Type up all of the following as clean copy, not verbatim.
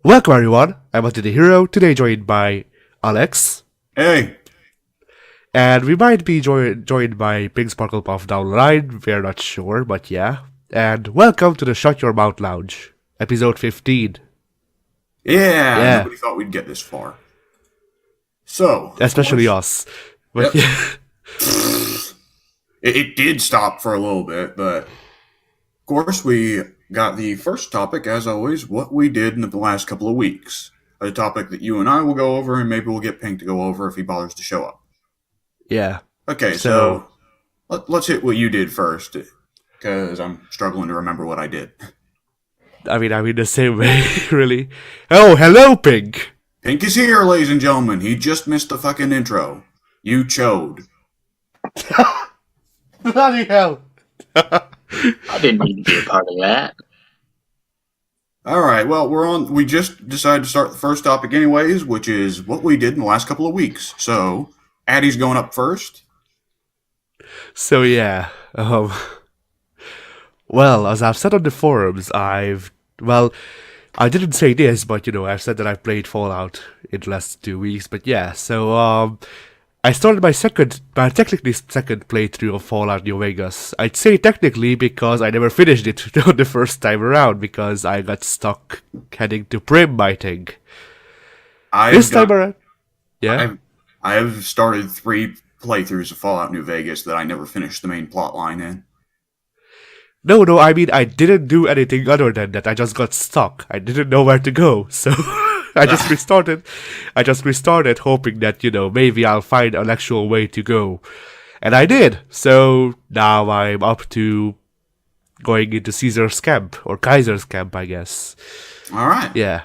Welcome everyone, I'm Hunter the Hero, today joined by Alex, Hey, and we might be joined by Pink Sparkle Puff down the line, we're not sure, but yeah. And welcome to the Shut Your Mouth Lounge, episode 15. yeah, Yeah, nobody thought we'd get this far. So, of especially course, us. But yep, yeah, it did stop for a little bit, but of course, we got the first topic, as always, what we did in the last couple of weeks. A topic that you and I will go over, and maybe we'll get Pink to go over if he bothers to show up. yeah. Okay, So, so let's hit what you did first, because I'm struggling to remember what I did. I mean the same way, really. Oh, hello Pink! Pink is here, ladies and gentlemen. He just missed the fucking intro. You chode. Bloody hell! I didn't need to be a part of that. All right. Well, we're on. We just decided to start the first topic, anyways, which is what we did in the last couple of weeks. So, Addie's going up first. So yeah, well, as I've said on the forums, I didn't say this, but I've said that I've played Fallout in the last 2 weeks. But yeah, so I started my technically second playthrough of Fallout New Vegas. I'd say technically because I never finished it the first time around because I got stuck heading to Prim, I think. This I've time got. around, yeah. I've I've started 3 playthroughs of Fallout New Vegas that I never finished the main plot line in. No, I mean I didn't do anything other than that. I just got stuck. I didn't know where to go, so I just restarted. I just restarted, hoping that maybe I'll find an actual way to go, and I did. So now I'm up to going into Caesar's camp or Kaiser's camp, I guess. All right. Yeah,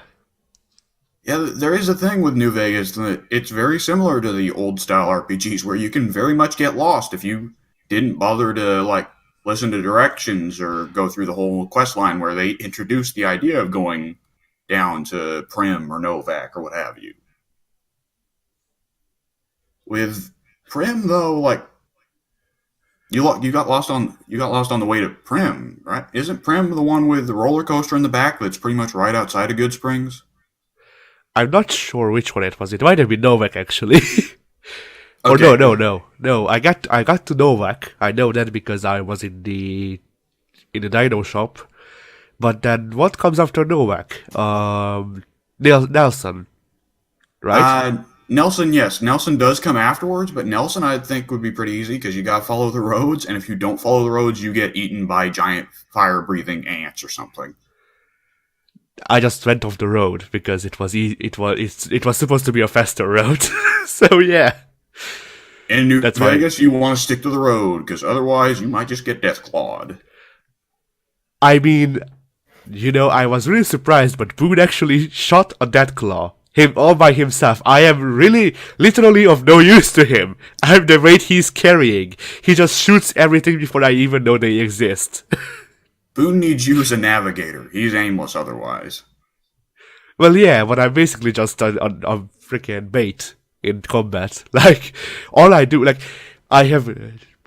Yeah, there is a thing with New Vegas that it's very similar to the old style RPGs where you can very much get lost if you didn't bother to listen to directions or go through the whole quest line where they introduced the idea of going down to Prim or Novak or what have you. With Prim though, you got lost on the way to Prim, right? Isn't Prim the one with the roller coaster in the back that's pretty much right outside of Good Springs? I'm not sure which one it was. It might have been Novak actually. Or Okay, no. I got to Novak. I know that because I was in the dino shop. But then what comes after Novak? Nelson, right? Nelson, yes, Nelson does come afterwards, but Nelson I think would be pretty easy because you got to follow the roads, and if you don't follow the roads, you get eaten by giant fire-breathing ants or something. I just went off the road because it was supposed to be a faster road. So yeah, In New that's why. Vegas, you want to stick to the road because otherwise, you might just get death clawed. I mean, I was really surprised, but Boone actually shot a Deathclaw. Him all by himself. I am really, literally of no use to him. I'm the weight he's carrying. He just shoots everything before I even know they exist. Boone needs you as a navigator. He's aimless otherwise. Well, yeah, but I'm basically just a freaking bait in combat. Like, all I do, I have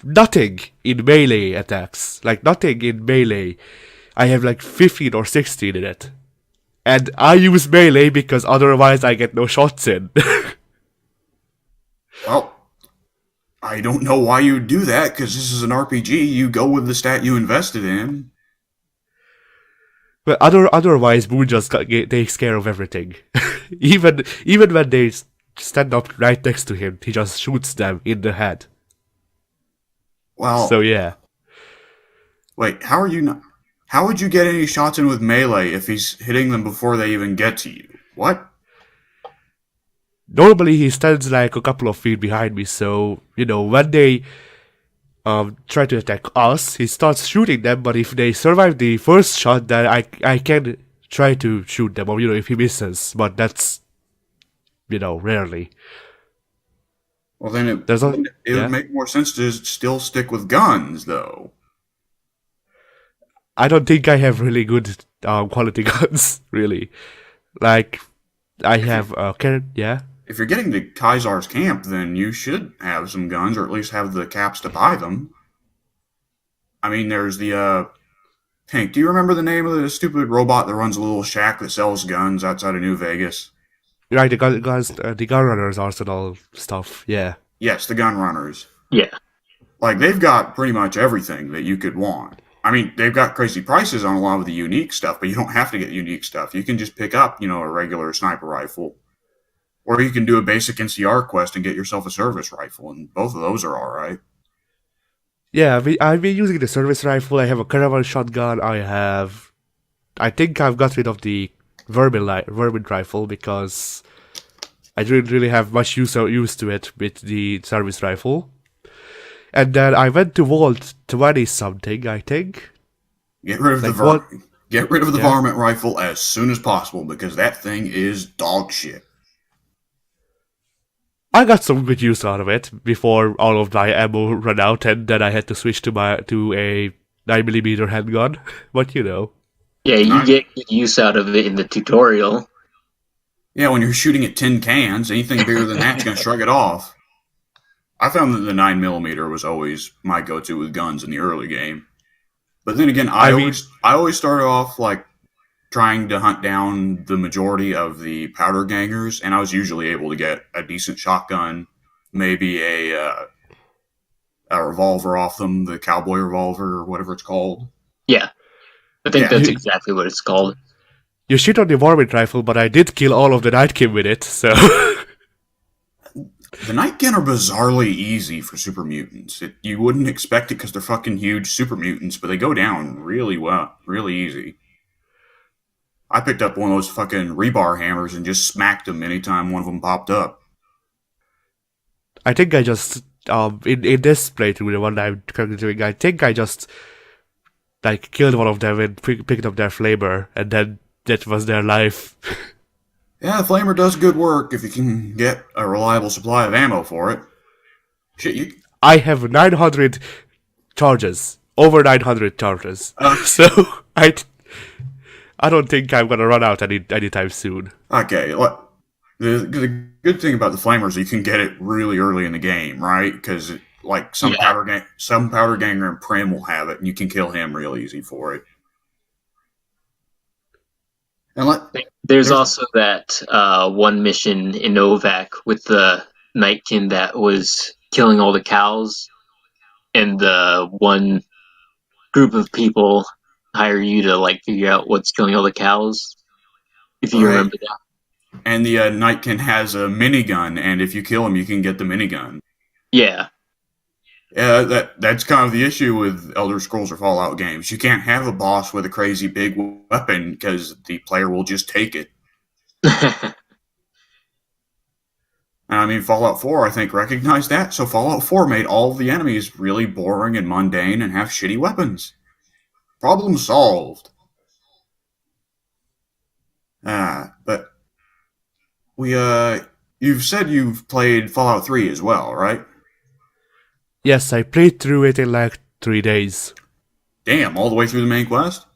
nothing in melee attacks. Like, nothing in melee. I have 15 or 16 in it. And I use melee because otherwise I get no shots in. Well, I don't know why you would do that because this is an RPG. You go with the stat you invested in. But otherwise, Moon just takes care of everything. Even when they stand up right next to him, he just shoots them in the head. Well, So yeah. wait, how are you not? How would you get any shots in with melee if he's hitting them before they even get to you? What? Normally he stands like a couple of feet behind me, so when they try to attack us, he starts shooting them. But if they survive the first shot, then I can try to shoot them, or if he misses. But that's rarely. Well, then There's a it yeah. would make more sense to still stick with guns, though. I don't think I have really good quality guns. Really, like I If you have yeah. if you're getting to Kaisar's camp, then you should have some guns, or at least have the caps to buy them. I mean, there's the Hank, do you remember the name of the stupid robot that runs a little shack that sells guns outside of New Vegas? Right, the gun runners arsenal stuff. Yeah. Yes, the gun runners. Yeah. Like, they've got pretty much everything that you could want. I mean, they've got crazy prices on a lot of the unique stuff, but you don't have to get unique stuff. You can just pick up, a regular sniper rifle. Or you can do a basic NCR quest and get yourself a service rifle, and both of those are alright. Yeah, I've been using the service rifle. I have a caravan shotgun. I think I've got rid of the vermin rifle because I didn't really have much use to it with the service rifle. And then I went to Vault 20 something, I think. Get rid of Like the what? get rid of the Yeah. varmint rifle as soon as possible because that thing is dog shit. I got some good use out of it before all of my ammo ran out, and then I had to switch to a 9mm handgun. But Yeah, you Nine, get good use out of it in the tutorial. yeah, when you're shooting at tin cans, anything bigger than that's gonna shrug it off. I found that the 9mm was always my go-to with guns in the early game. But then again, I I mean, always I always started off like trying to hunt down the majority of the powder gangers, and I was usually able to get a decent shotgun, maybe a revolver off them, the cowboy revolver or whatever it's called. Yeah, I think Yeah, that's you, exactly what it's called. you shit on the varmint rifle, but I did kill all of the Nightkin with it, so. the Nightkin are bizarrely easy for super mutants. You wouldn't expect it because they're fucking huge super mutants, but they go down really well, really easy. I picked up one of those fucking rebar hammers and just smacked them anytime one of them popped up. I think I just, in this playthrough, the one I'm currently doing, I think I just, like, killed one of them and picked up their flamer, and then that was their life. Yeah, the flamer does good work if you can get a reliable supply of ammo for it. Shit, you. I have 900 charges. Over 900 charges. So, I don't think I'm gonna run out anytime soon. Okay, the good thing about the flamers is you can get it really early in the game, right? Because like Yeah. some powder ganger and Prim will have it, and you can kill him real easy for it. And There's there's also that one mission in Novak with the Nightkin that was killing all the cows, and the one group of people hire you to like figure out what's killing all the cows. If you right, remember that. and the Nightkin has a minigun, and if you kill him, you can get the minigun. Yeah. Yeah, that's kind of the issue with Elder Scrolls or Fallout games. You can't have a boss with a crazy big weapon because the player will just take it. And I mean, Fallout 4, I think, recognized that. So Fallout 4 made all of the enemies really boring and mundane and have shitty weapons. Problem solved. But you've said you've played Fallout 3 as well, right? Yes, I played through it in like 3 days. Damn, all the way through the main quest?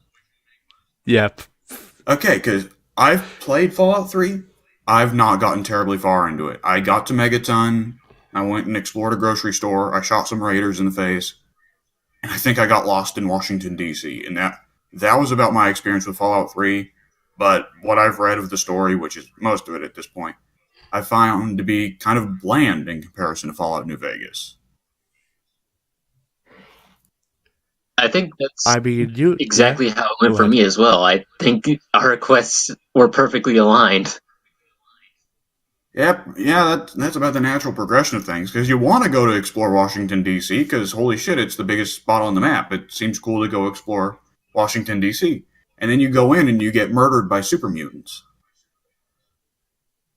Yep. Okay, because I've played Fallout 3. I've not gotten terribly far into it. I got to Megaton. I went and explored a grocery store. I shot some raiders in the face. And I think I got lost in Washington, D.C. And that was about my experience with Fallout 3. But what I've read of the story, which is most of it at this point, I found to be kind of bland in comparison to Fallout New Vegas. I think that's I mean, yeah? exactly how it went Go for ahead. me as well. I think our requests were perfectly aligned. Yep, yeah, that's about the natural progression of things, because you want to go to explore Washington, D.C., because holy shit, it's the biggest spot on the map. It seems cool to go explore Washington, D.C. And then you go in and you get murdered by super mutants.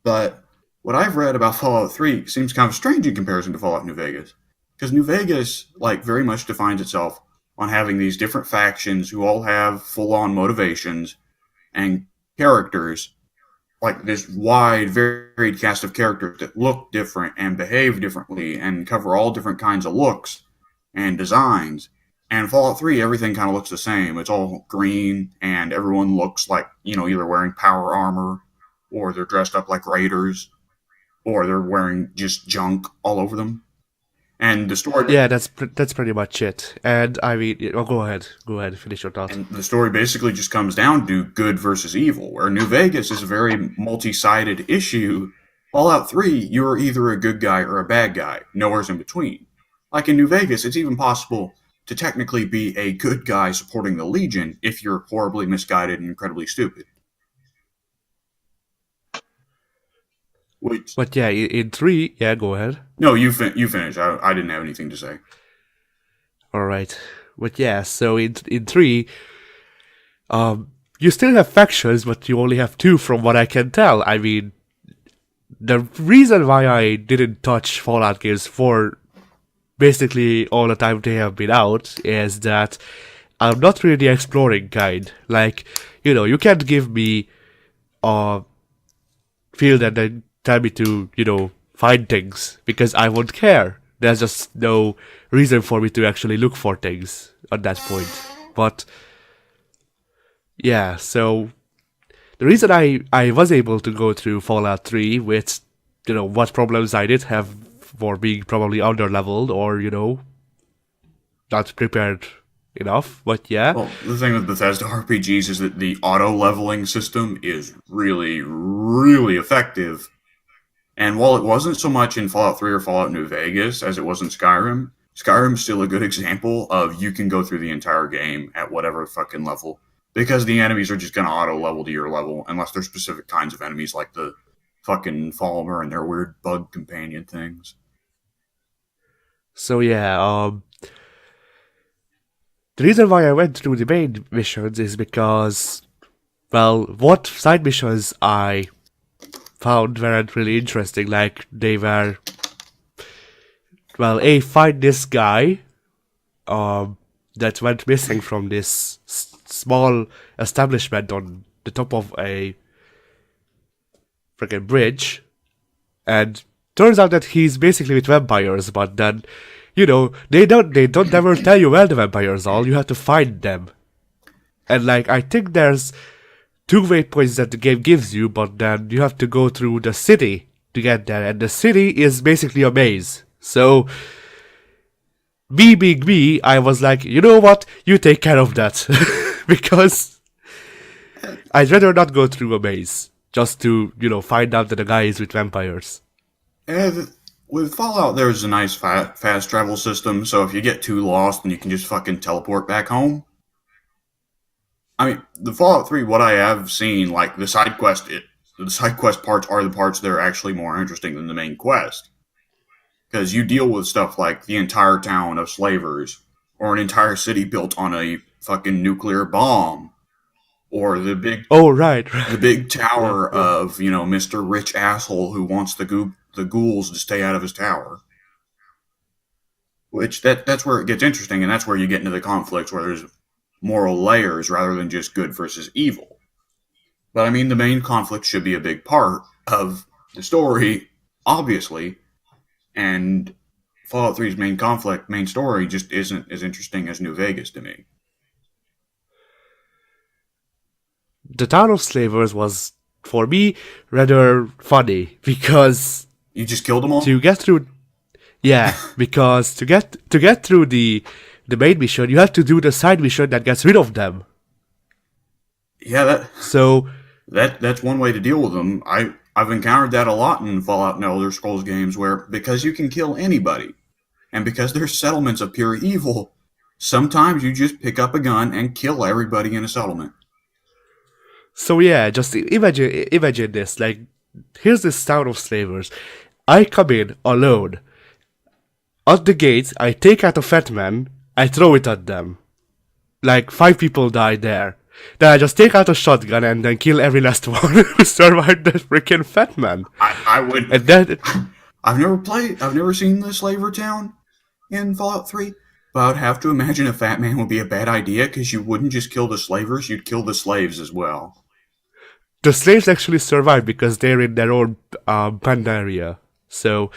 But what I've read about Fallout 3 seems kind of strange in comparison to Fallout New Vegas. Because New Vegas, like, very much defines itself on having these different factions who all have full on motivations and characters, like this wide, varied cast of characters that look different and behave differently and cover all different kinds of looks and designs. And Fallout 3, everything kind of looks the same. It's all green, and everyone looks like, either wearing power armor, or they're dressed up like raiders, or they're wearing just junk all over them. And the story Yeah, that's pretty much it. And I mean, go ahead, finish your thought. And the story basically just comes down to good versus evil, where New Vegas is a very multi-sided issue. Fallout 3, you're either a good guy or a bad guy, nowhere's in between. Like in New Vegas, it's even possible to technically be a good guy supporting the Legion if you're horribly misguided and incredibly stupid. Which, But yeah, in 3, yeah, go ahead. no, you finish. I didn't have anything to say. All right. But yeah, so in 3, you still have factions, but you only have 2 from what I can tell. I mean, the reason why I didn't touch Fallout games for basically all the time they have been out is that I'm not really the exploring kind. Like, you can't give me a field and then tell me to, find things because I won't care. There's just no reason for me to actually look for things at that point. But yeah, so the reason I was able to go through Fallout 3 with, what problems I did have for being probably under-leveled or, not prepared enough, but yeah. Well, the thing with Bethesda RPGs is that the auto leveling system is really, really effective. And while it wasn't so much in Fallout 3 or Fallout New Vegas as it was in Skyrim, Skyrim's still a good example of you can go through the entire game at whatever fucking level. Because the enemies are just going to auto level to your level, unless they're specific kinds of enemies like the fucking Falmer and their weird bug companion things. So yeah, the reason why I went through the main missions is because, well, what side missions I found weren't really interesting. Like, they were, well, find this guy that went missing from this small establishment on the top of a freaking bridge, and turns out that he's basically with vampires, but then, they don't ever tell you where the vampires are, you have to find them. And like, I think there's 2 waypoints that the game gives you, but then you have to go through the city to get there, and the city is basically a maze. So, me being me, I was like, you know what, you take care of that. Because I'd rather not go through a maze, just to, find out that the guy is with vampires. And with Fallout, there's a nice fast travel system, so if you get too lost, then you can just fucking teleport back home. I mean, the Fallout 3, what I have seen, like the side quest parts are the parts that are actually more interesting than the main quest. Because you deal with stuff like the entire town of slavers, or an entire city built on a fucking nuclear bomb, or the big Oh, right. the big tower Yeah. of Mr. Rich asshole who wants the ghouls to stay out of his tower. Which that's where it gets interesting, and that's where you get into the conflicts where there's moral layers rather than just good versus evil. But I mean, the main conflict should be a big part of the story, obviously, and Fallout 3's main story just isn't as interesting as New Vegas to me. The town of slavers was, for me, rather funny, because You just killed them all? to get through, yeah, because to get through the main mission, you have to do the side mission that gets rid of them. Yeah, So that's one way to deal with them. I've encountered that a lot in Fallout and Elder Scrolls games where because you can kill anybody, and because their settlements of pure evil, sometimes you just pick up a gun and kill everybody in a settlement. So yeah, just imagine this. Like, here's this town of slavers. I come in alone. At the gate, I take out a fat man. I throw it at them. Like, 5 people die there. Then I just take out a shotgun and then kill every last one who survived that freaking fat man. I would. And then, I've never seen the slaver town in Fallout 3, but I would have to imagine a fat man would be a bad idea because you wouldn't just kill the slavers, you'd kill the slaves as well. the slaves actually survive because they're in their own Panther area. So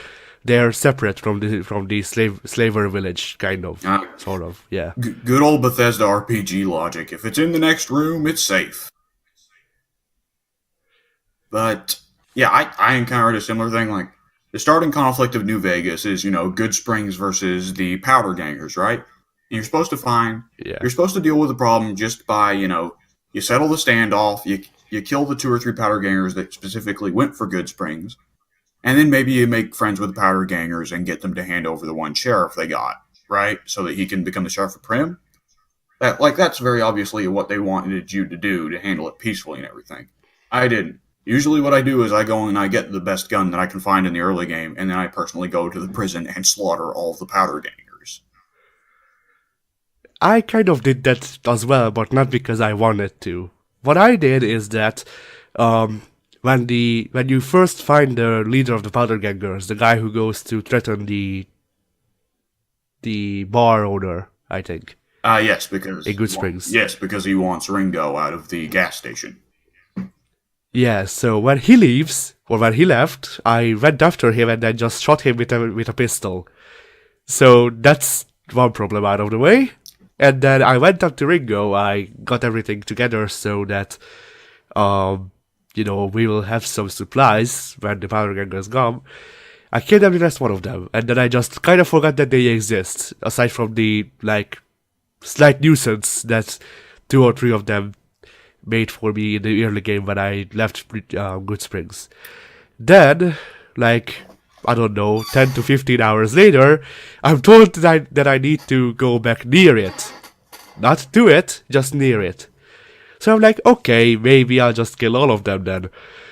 they're separate from the slaver village, kind of, sort of, yeah. Good old Bethesda RPG logic. If it's in the next room, it's safe. But yeah, I encountered a similar thing. Like the starting conflict of New Vegas is, Good Springs versus the Powder Gangers, right? And Yeah. you're supposed to deal with the problem just by, you settle the standoff, you kill the two or three Powder Gangers that specifically went for Good Springs, and then maybe you make friends with the Powder Gangers and get them to hand over the one sheriff they got, right? So that he can become the sheriff of Prim. That's very obviously what they wanted you to do to handle it peacefully and everything. I didn't. Usually, what I do is I go and I get the best gun that I can find in the early game, and then I personally go to the prison and slaughter all of the powder gangers. I kind of did that as well, but not because I wanted to. What I did is that um, when you first find the leader of the powder gangers, the guy who goes to threaten the bar owner, I think, Yes, in Good Springs. because he wants Ringo out of the gas station. Yeah, so when he leaves, or when he left, I went after him and then just shot him with a pistol. So that's one problem out of the way. And then I went up to Ringo, I got everything together so that, we will have some supplies when the Power Gangers come. I killed every last one of them, and then I just kind of forgot that they exist, aside from the, slight nuisance that two or three of them made for me in the early game when I left Good Springs. Then, I don't know, 10 to 15 hours later, I'm told that I need to go back near it. Not to it, just near it. So I'm like, okay, maybe I'll just kill all of them then.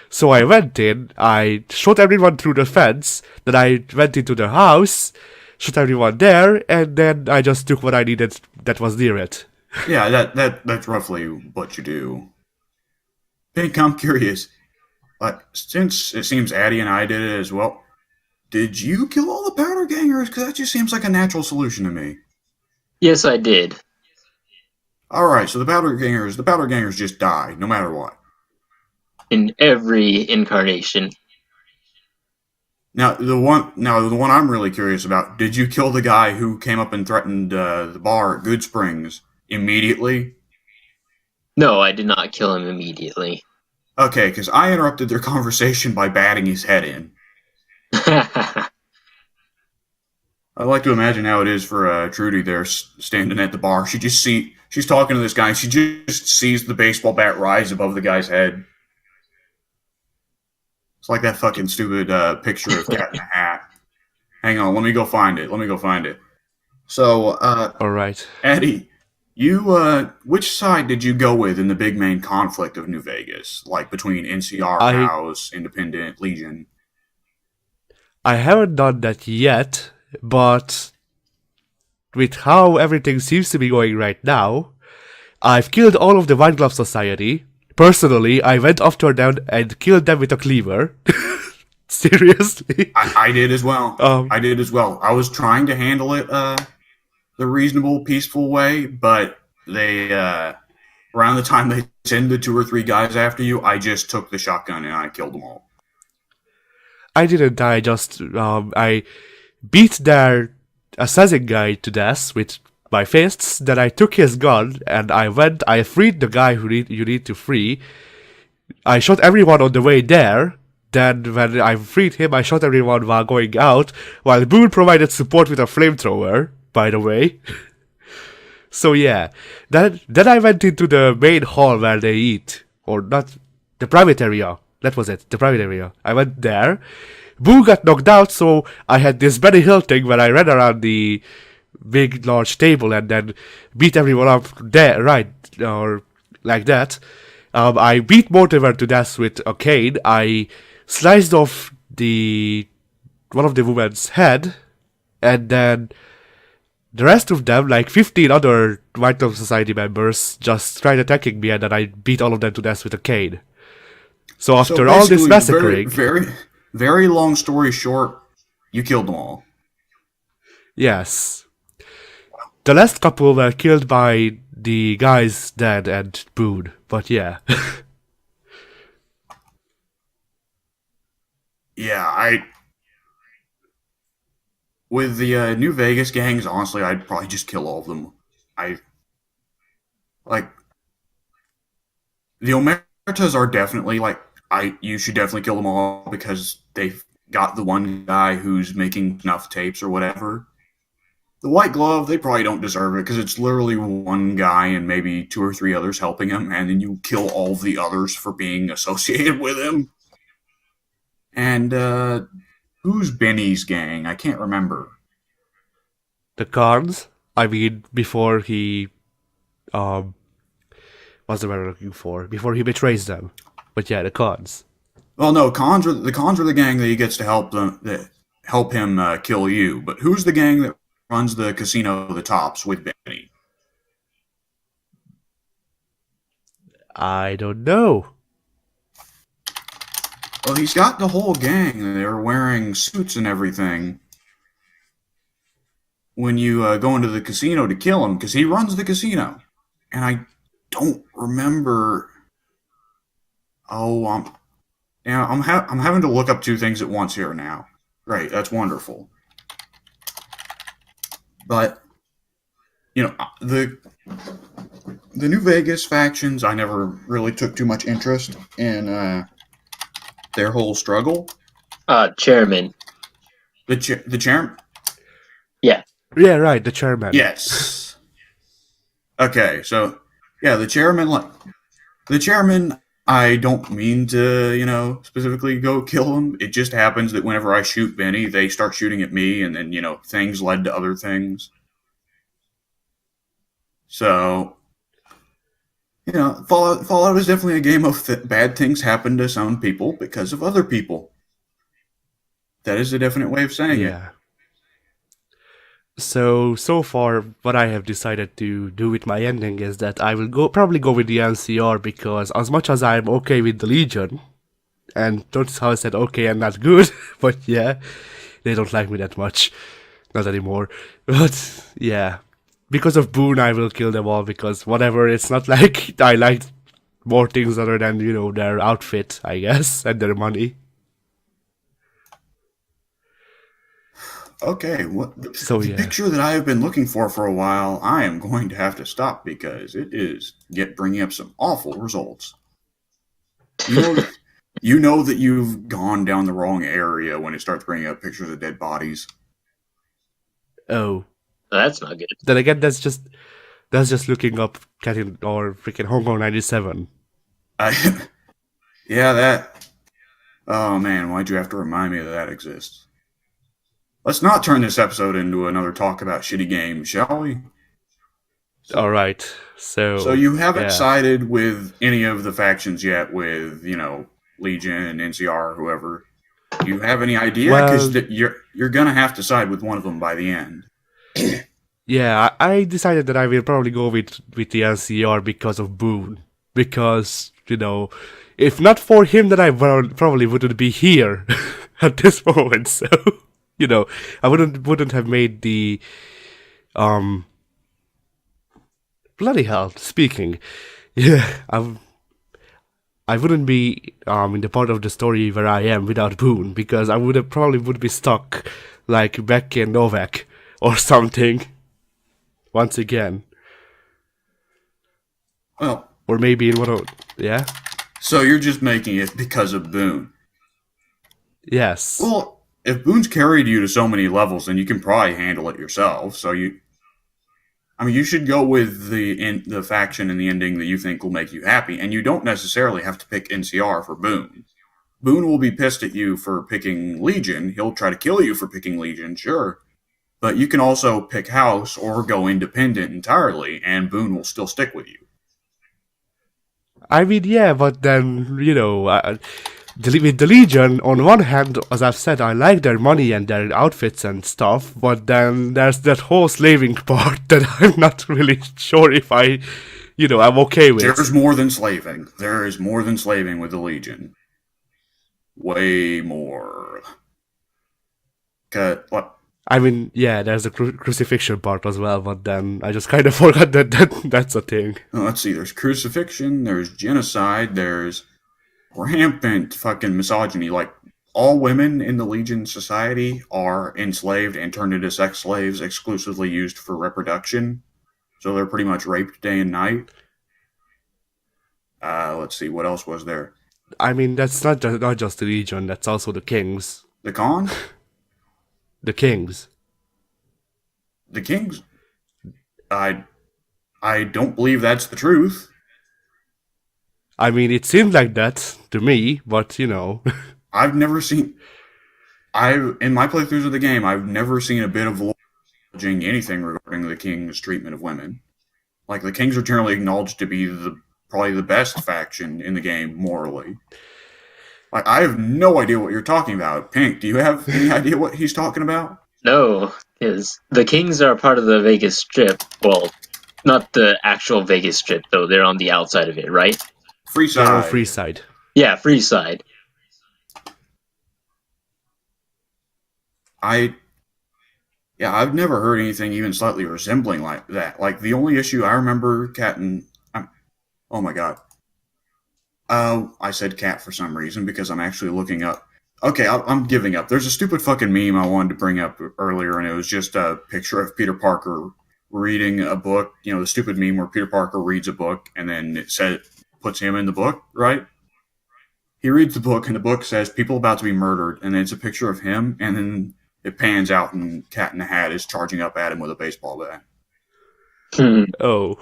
So I went in, I shot everyone through the fence, then I went into the house, shot everyone there, and then I just took what I needed that was near it. Yeah, that's roughly what you do. Pink, I'm curious. Since it seems Addie and I did it as well, did you kill all the powder gangers? Because that just seems like a natural solution to me. Yes, I did. All right, so the powder gangers just die no matter what. In every incarnation. Now the one I'm really curious about. Did you kill the guy who came up and threatened the bar at Good Springs immediately? No, I did not kill him immediately. Okay, because I interrupted their conversation by batting his head in. I like to imagine how it is for Trudy there standing at the bar. She's talking to this guy, and she just sees the baseball bat rise above the guy's head. It's like that fucking stupid picture of Cat in the Hat. Hang on, let me go find it. So, Alright. Eddie, which side did you go with in the big main conflict of New Vegas? Like between NCR, I House, Independent, Legion? I haven't done that yet, but with how everything seems to be going right now, I've killed all of the White Glove Society. Personally, I went after them and killed them with a cleaver. Seriously. I did as well. Um, I did as well. I was trying to handle it the reasonable, peaceful way, but they around the time they send the two or three guys after you, I just took the shotgun and I killed them all. I didn't die, I beat their assassin guy to death with my fists, then I took his gun, and I freed the guy you need to free. I shot everyone on the way there, then when I freed him, I shot everyone while going out, while Boone provided support with a flamethrower, by the way. So yeah, then I went into the main hall where they eat, or not, the private area. That was it, the private area. I went there. Boo got knocked out, so I had this Benny Hill thing where I ran around the big, large table and then beat everyone up there, right, or like that. I beat Mortimer to death with a cane. I sliced off one of the woman's head, and then the rest of them, like 15 other White Glove Society members, just tried attacking me, and then I beat all of them to death with a cane. So after all this massacring, very, very long story short, you killed them all. yes, the last couple were killed by the guys Dad and Boone, but yeah. Yeah, with the New Vegas gangs, honestly, I'd probably just kill all of them. I like the Omertas are definitely you should definitely kill them all because got the one guy who's making snuff tapes or whatever. The white glove, they probably don't deserve it because it's literally one guy and maybe two or three others helping him, and then you kill all the others for being associated with him. And who's Benny's gang? I can't remember. The cons. I mean, before he um, what's the word I'm looking for? Before he betrays them. But yeah, the cons. Well, no, cons are the gang that he gets to help them that help him kill you. But who's the gang that runs the casino, the Tops, with Benny? I don't know. Well, he's got the whole gang. They're wearing suits and everything when you go into the casino to kill him because he runs the casino. And I don't remember. Oh, I'm having to look up two things at once here now. Great, that's wonderful. But the New Vegas factions, I never really took too much interest in their whole struggle. Chairman. The chairman. Yeah. Yeah, right, the chairman. Yes. Okay, so yeah, the chairman. I don't mean to, specifically go kill him. It just happens that whenever I shoot Benny, they start shooting at me, and then things led to other things. So, Fallout is definitely a game of bad things happen to some people because of other people. That is a definite way of saying it. Yeah. So far, what I have decided to do with my ending is that I will probably go with the NCR because as much as I'm okay with the Legion, and notice how I said okay and not good, but yeah, they don't like me that much. Not anymore. But yeah, because of Boone, I will kill them all because whatever, it's not like I like more things other than, their outfit, I guess, and their money. Okay, So the yeah. picture that I have been looking for a while, I am going to have to stop because it is bringing up some awful results. You know that you've gone down the wrong area when it starts bringing up pictures of dead bodies. Oh. That's not good. Then again, that's just looking up Cat or freaking Hong Kong 97. Yeah, that. Oh man, why'd you have to remind me that exists? Let's not turn this episode into another talk about shitty games, shall we? All right. So you haven't yeah. sided with any of the factions yet, with Legion, NCR, whoever. Do you have any idea? Because you're gonna have to side with one of them by the end. Yeah, I decided that I will probably go with the NCR because of Boone. Because if not for him, then I probably wouldn't be here at this moment. So I wouldn't have made the bloody hell. Speaking, yeah, I wouldn't be in the part of the story where I am without Boone because I would be stuck like back in Novak or something once again. Well, or maybe in one of yeah. So you're just making it because of Boone. Yes. Well, if Boone's carried you to so many levels, then you can probably handle it yourself. So you should go with the faction and the ending that you think will make you happy, and you don't necessarily have to pick NCR for Boone. Boone will be pissed at you for picking Legion. He'll try to kill you for picking Legion, sure. But you can also pick House or go independent entirely, and Boone will still stick with you. I mean, yeah, but then, with the Legion, on one hand, as I've said, I like their money and their outfits and stuff, but then there's that whole slaving part that I'm not really sure if I'm okay with. There's more than slaving. There is more than slaving with the Legion. Way more. What? I mean, yeah, there's a crucifixion part as well, but then I just kind of forgot that's a thing. Let's see, there's crucifixion, there's genocide, there's rampant fucking misogyny. Like, all women in the Legion society are enslaved and turned into sex slaves exclusively used for reproduction. So they're pretty much raped day and night. Let's see, what else was there? I mean, that's not just the Legion, that's also the Kings. The con? The kings. The kings? I I don't believe that's the truth. I mean, it seemed like that to me, but you know. I've never seen. I in my playthroughs of the game, I've never seen a bit of acknowledging anything regarding the king's treatment of women. Like the kings are generally acknowledged to be the probably the best faction in the game morally. Like I have no idea what you're talking about. Pink, do you have any idea what he's talking about? No, because the Kings are part of the Vegas Strip. Well, not the actual Vegas Strip, though. They're on the outside of it, right? Free They're on free side. side. Yeah, free side. I Yeah, I've never heard anything even slightly resembling like that. Like the only issue I remember, cat and oh my god, I said cat for some reason because I'm actually looking up. Okay, I'm giving up. There's a stupid fucking meme I wanted to bring up earlier, and it was just a picture of Peter Parker reading a book. You know, the stupid meme where Peter Parker reads a book and then it said puts him in the book, right? He reads the book and the book says people about to be murdered, and then it's a picture of him, and then it pans out and Cat in the Hat is charging up at him with a baseball bat. Hmm. Oh.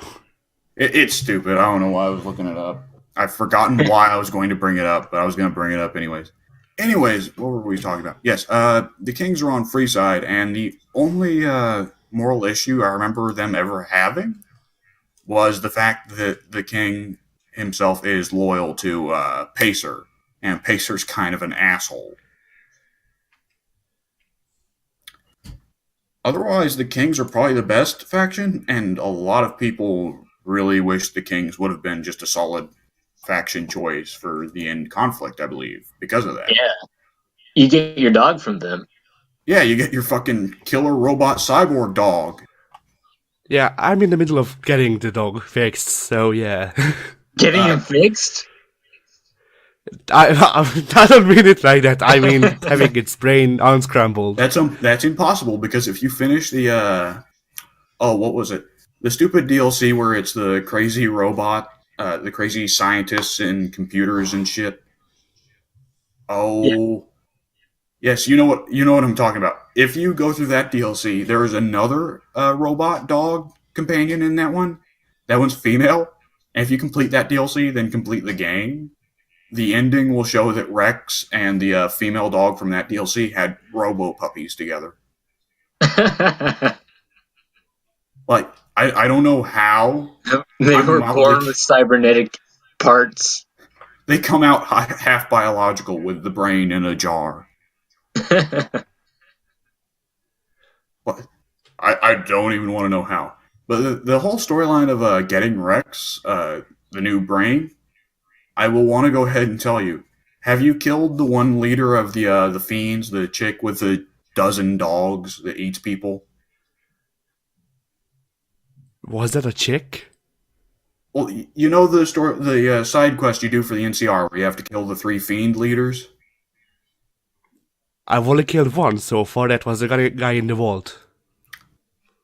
It's stupid. I don't know why I was looking it up. I've forgotten why I was going to bring it up, but I was going to bring it up anyways. Anyways, what were we talking about? Yes, the Kings are on free side, and the only moral issue I remember them ever having was the fact that the King himself is loyal to Pacer, and Pacer's kind of an asshole. Otherwise, the Kings are probably the best faction, and a lot of people really wish the Kings would have been just a solid faction choice for the end conflict, I believe, because of that. Yeah, you get your dog from them. Yeah, you get your fucking killer robot cyborg dog. Yeah, I'm in the middle of getting the dog fixed, so yeah. Getting Uh, him fixed? I don't mean it like that. I mean having its brain unscrambled. that's impossible because if you finish the what was it? The stupid DLC where it's the crazy robot, the crazy scientists and computers and shit. Yeah. Oh, yes, you know what I'm talking about. If you go through that DLC, there is another robot dog companion in that one. That one's female. And if you complete that DLC, then complete the game. The ending will show that Rex and the female dog from that DLC had robo puppies together. Like I don't know how. They I'm were mildly born with cybernetic parts. they come out half biological with the brain in a jar. But I don't even want to know how. But the whole storyline of getting Rex, the new brain, I will want to go ahead and tell you. Have you killed the one leader of the fiends, the chick with the dozen dogs that eats people? Was that a chick? Well, you know the side quest you do for the NCR where you have to kill the three fiend leaders. I've only killed one so far. That was the guy in the vault.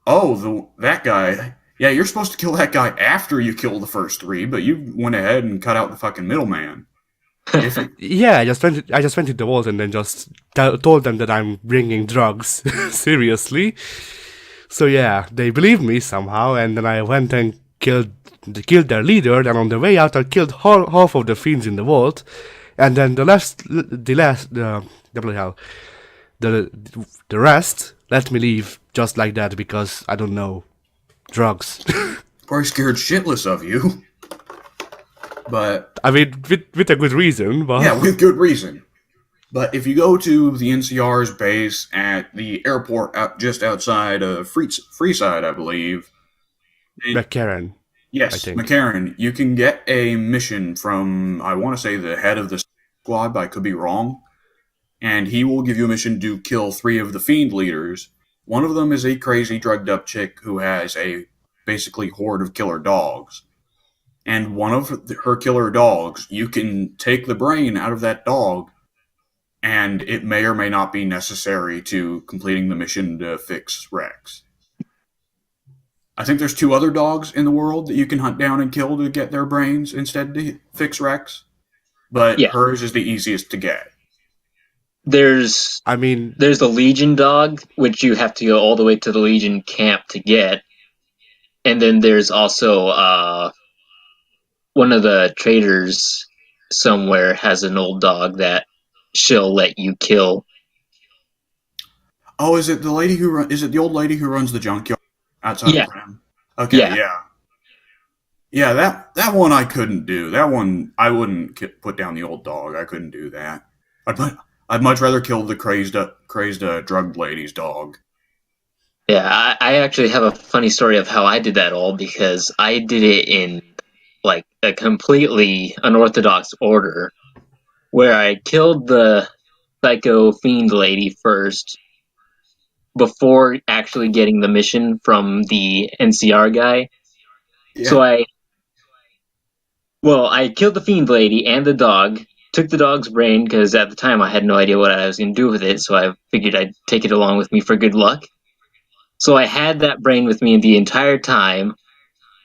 Oh, that guy. Yeah, you're supposed to kill that guy after you kill the first three, but you went ahead and cut out the fucking middleman. If it, Yeah, I just went to the vault and then just told them that I'm bringing drugs. Seriously. So yeah, they believed me somehow, and then I went and killed their leader. Then on the way out, I killed half of the fiends in the vault, and then the bloody hell, the the rest let me leave just like that because I don't know drugs. probably scared shitless of you, but I mean, with a good reason, but yeah, with good reason. But if you go to the NCR's base at the airport just outside of Freeside, I believe. McCarran, I Yes, think. McCarran, you can get a mission from, I want to say, the head of the squad, but I could be wrong. And he will give you a mission to kill three of the fiend leaders. One of them is a crazy drugged up chick who has a basically horde of killer dogs. And one of her killer dogs, you can take the brain out of that dog, and it may or may not be necessary to completing the mission to fix Rex. I think there's two other dogs in the world that you can hunt down and kill to get their brains instead to fix Rex, but Yeah. hers is the easiest to get. There's I mean, there's the Legion dog, which you have to go all the way to the Legion camp to get, and then there's also one of the traders somewhere has an old dog that she'll let you kill. Oh, is it the lady who is it the old lady who runs the junkyard outside Yeah, of Ram? Okay, yeah, yeah. Yeah, that one I couldn't do. That one I wouldn't put down the old dog. I couldn't do that. I'd much rather kill the crazed drug lady's dog. yeah. I actually have a funny story of how I did that all because I did it in like a completely unorthodox order where I killed the psycho fiend lady first before actually getting the mission from the NCR guy. So Yeah. I killed the fiend lady and the dog, took the dog's brain because at the time I had no idea what I was going to do with it, so I figured I'd take it along with me for good luck. So I had that brain with me the entire time,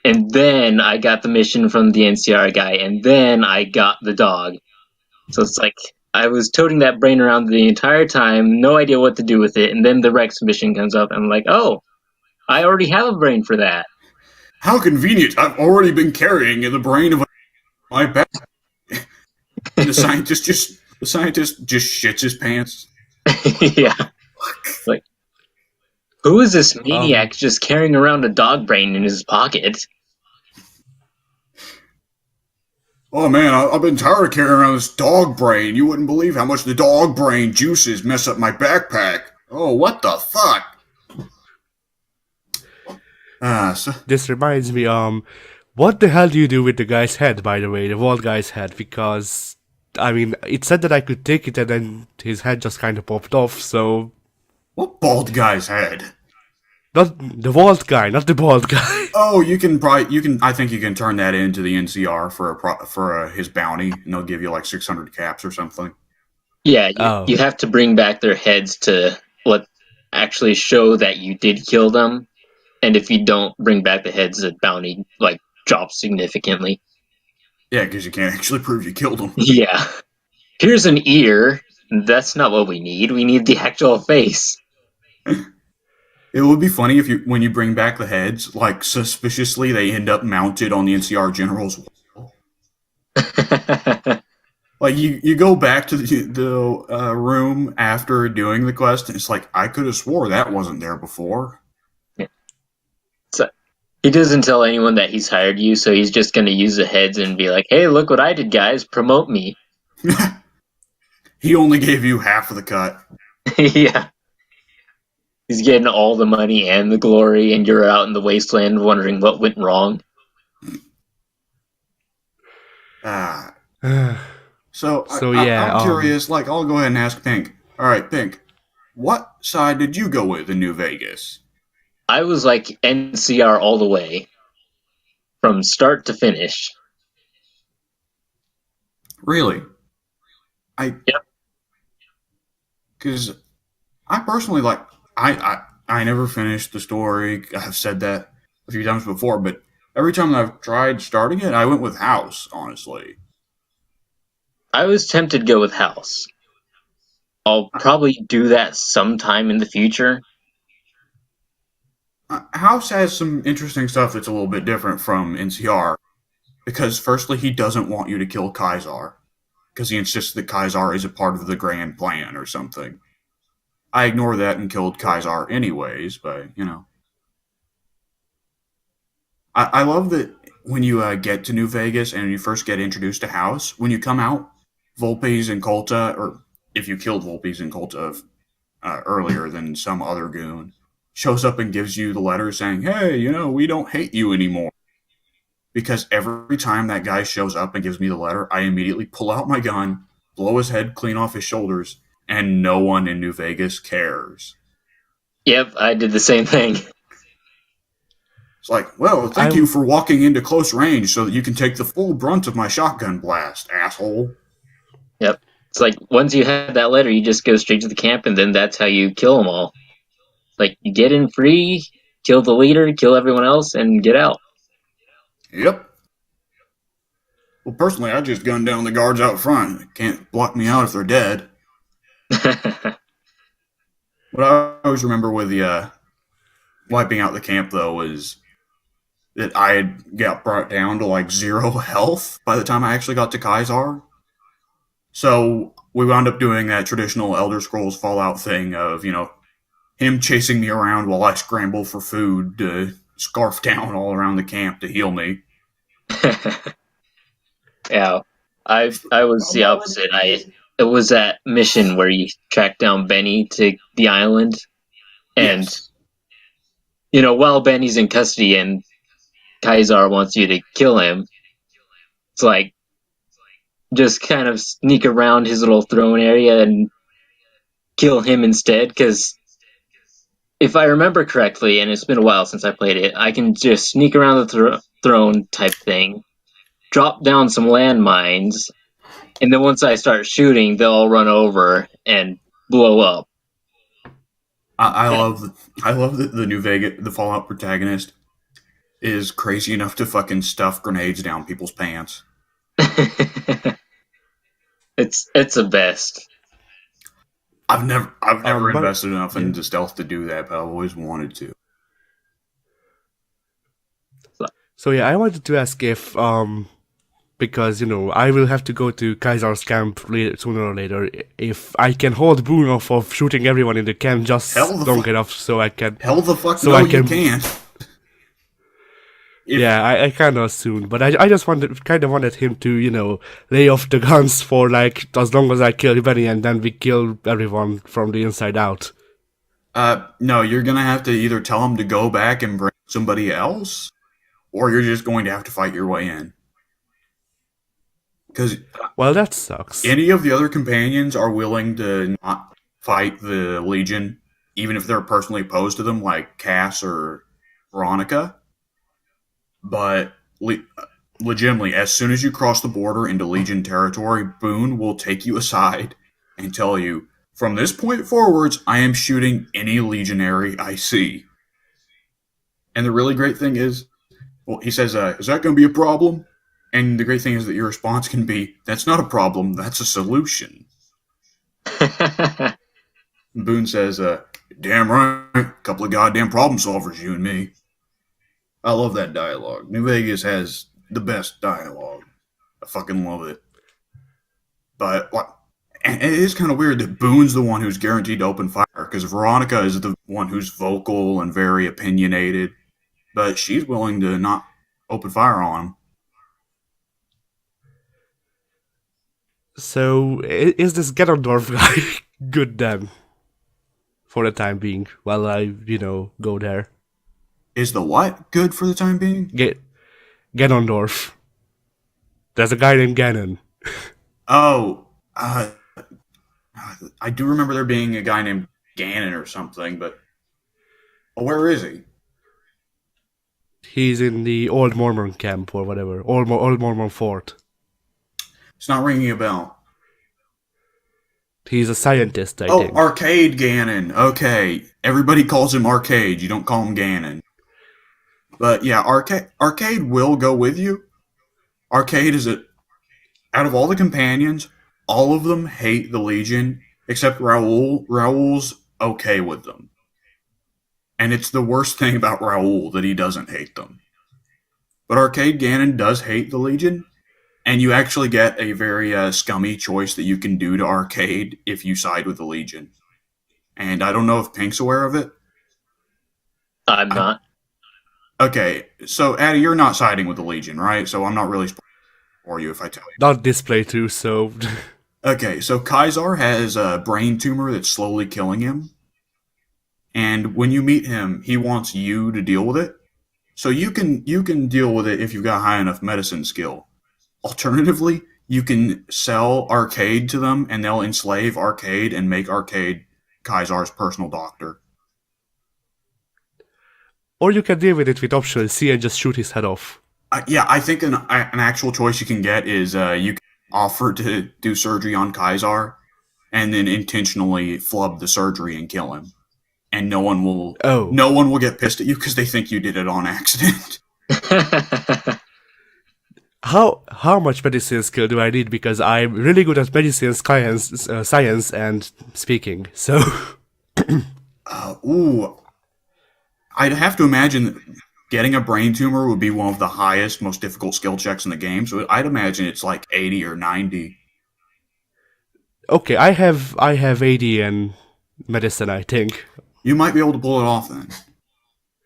and then I got the mission from the NCR guy, and then I got the dog. So it's like I was toting that brain around the entire time, no idea what to do with it, and then the Rex mission comes up, and I'm like, oh, I already have a brain for that. How convenient! I've already been carrying the brain of my back, and the scientist just shits his pants. Yeah. Like, who is this um, maniac just carrying around a dog brain in his pocket? Oh man, I've been tired of carrying around this dog brain. You wouldn't believe how much the dog brain juices mess up my backpack. Oh, what the fuck? So this reminds me, what the hell do you do with the guy's head, by the way, the bald guy's head? Because, I mean, it said that I could take it and then his head just kind of popped off, so. what bald guy's head? Not the bald guy, not the bald guy. Oh, you can. I think you can turn that into the NCR for his bounty, and they'll give you like 600 caps or something. Yeah, you Oh. have to bring back their heads to let actually show that you did kill them. And if you don't bring back the heads, the bounty like drops significantly. Yeah, because you can't actually prove you killed him. Yeah. Here's an ear. That's not what we need. We need the actual face. It would be funny if you when you bring back the heads, like suspiciously they end up mounted on the NCR general's wall. Like you go back to the room after doing the quest, and it's like I could have swore that wasn't there before. So he doesn't tell anyone that he's hired you, so he's just gonna use the heads and be like, "Hey, look what I did, guys! Promote me." He only gave you half of the cut. Yeah, he's getting all the money and the glory, and you're out in the wasteland wondering what went wrong. Uh, So so yeah, I'm curious. Like I'll go ahead and ask Pink. All right, Pink. What side did you go with in New Vegas? I was like NCR all the way from start to finish. Really? I Yep. because I personally like I never finished the story. I've said that a few times before, but every time I've tried starting it, I went with House. Honestly, I was tempted to go with House. I'll probably do that sometime in the future. House has some interesting stuff that's a little bit different from NCR because firstly, he doesn't want you to kill Kaisar because he insists that Kaisar is a part of the grand plan or something. I ignored that and killed Kaisar anyways, but you know, I love that when you get to New Vegas and you first get introduced to House, when you come out, Volpe's and Colta, or if you killed Volpe's and Colta earlier than some other goon, shows up and gives you the letter saying, "Hey, you know, we don't hate you anymore." Because every time that guy shows up and gives me the letter, I immediately pull out my gun, blow his head clean off his shoulders, and no one in New Vegas cares. Yep, I did the same thing. It's like, well, thank you I'm for walking into close range so that you can take the full brunt of my shotgun blast, asshole. Yep. It's like once you have that letter, you just go straight to the camp, and then that's how you kill them all. Like you get in free, kill the leader, kill everyone else, and get out. Yep. Well, personally, I just gun down the guards out front. Can't block me out if they're dead. What I always remember with the wiping out the camp though was that I had got brought down to like zero health by the time I actually got to Kaisar. So we wound up doing that traditional Elder Scrolls Fallout thing of, him chasing me around while I scramble for food to scarf down all around the camp to heal me. Yeah, I was the opposite. It was that mission where you tracked down Benny to the island, and Yes. while Benny's in custody and Kaisar wants you to kill him, it's like just kind of sneak around his little throne area and kill him instead. Because if I remember correctly, and it's been a while since I played it, I can just sneak around the throne type thing, drop down some landmines, and then once I start shooting, they'll all run over and blow up. I love that the New Vegas, the Fallout protagonist, is crazy enough to fucking stuff grenades down people's pants. It's the best. I've never But invested enough yeah. into stealth to do that, but I've always wanted to. So yeah, I wanted to ask if because I will have to go to Kaisar's camp sooner or later. If I can hold Boone off of shooting everyone in the camp Hell just the long fuck, enough so I can. hell the fuck So no, I you can. can't. If, Yeah, I kind of soon, but I just kind of wanted him to lay off the guns for like as long as I kill Benny and then we kill everyone from the inside out. no, you're gonna have to either tell him to go back and bring somebody else, or you're just going to have to fight your way in. Because Well, that sucks. any of the other companions are willing to not fight the Legion, even if they're personally opposed to them, like Cass or Veronica. But legitimately, as soon as you cross the border into Legion territory, Boone will take you aside and tell you, from this point forwards, I am shooting any legionary I see. And the really great thing is, well, he says, is that going to be a problem? And the great thing is that your response can be, that's not a problem, that's a solution. Boone says, damn right, couple of goddamn problem solvers, you and me. I love that dialogue. New Vegas has the best dialogue. I fucking love it. But and it is kind of weird that Boone's the one who's guaranteed to open fire because Veronica is the one who's vocal and very opinionated, but she's willing to not open fire on him. So is this Ganondorf guy good then? For the time being, while I go there. Is the what good for the time being? Ganondorf. There's a guy named Ganon. Oh, I do remember there being a guy named Ganon or something, but where is he? He's in the Old Mormon camp or whatever. Old Mormon fort. It's not ringing a bell. He's a scientist, I Oh, think. Arcade Ganon. Okay, everybody calls him Arcade. You don't call him Ganon. But yeah, Arcade will go with you. Arcade is out of all the companions, all of them hate the Legion except Raoul. Raoul's okay with them. And it's the worst thing about Raoul that he doesn't hate them. But Arcade Ganon does hate the Legion, and you actually get a very scummy choice that you can do to Arcade if you side with the Legion. And I don't know if Pink's aware of it. I'm not. Okay, so Addy, you're not siding with the Legion, right? So I'm not really for you if I tell you. Not this playthrough, so. Okay, so Kaisar has a brain tumor that's slowly killing him. And when you meet him, he wants you to deal with it. So you can deal with it if you've got high enough medicine skill. Alternatively, you can sell Arcade to them and they'll enslave Arcade and make Arcade Kaisar's personal doctor. Or you can deal with it with option C and just shoot his head off. Yeah, I think an actual choice you can get is you can offer to do surgery on Kaisar and then intentionally flub the surgery and kill him. And no one will get pissed at you because they think you did it on accident. How much medicine skill do I need? Because I'm really good at medicine science and speaking. So Ooh, I'd have to imagine that getting a brain tumor would be one of the highest, most difficult skill checks in the game. So I'd imagine it's like 80 or 90. okay, I have AD and medicine, I think. You might be able to pull it off then.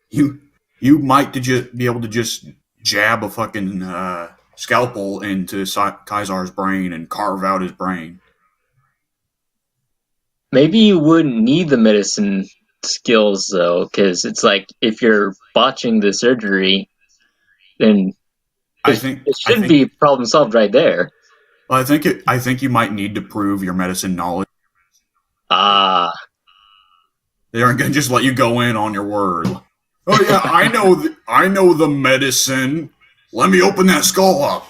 You you might be able to just jab a fucking scalpel into Kaisar's brain and carve out his brain. Maybe you wouldn't need the medicine skills though, because it's like if you're botching the surgery, then I think it I should think be problem solved right there. well, I think you might need to prove your medicine knowledge. Ah, They aren't gonna just let you go in on your word. Oh yeah, I know the medicine. Let me open that skull up.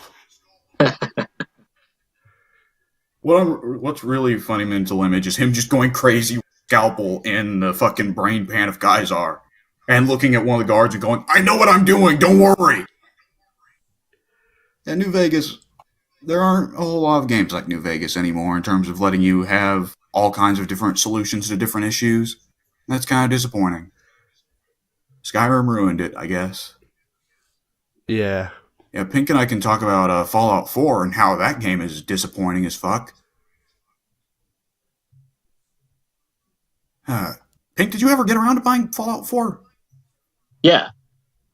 What's really funny mental image is him just going crazy with scalpel in the fucking brain pan of Kaisar and looking at one of the guards and going, I know what I'm doing, don't worry. At New Vegas, there aren't a whole lot of games like New Vegas anymore in terms of letting you have all kinds of different solutions to different issues. That's kind of disappointing. Skyrim ruined it, I guess. Yeah. Yeah, Pink and I can talk about Fallout 4 and how that game is disappointing as fuck. Uh, Pink, did you ever get around to buying Fallout 4? yeah,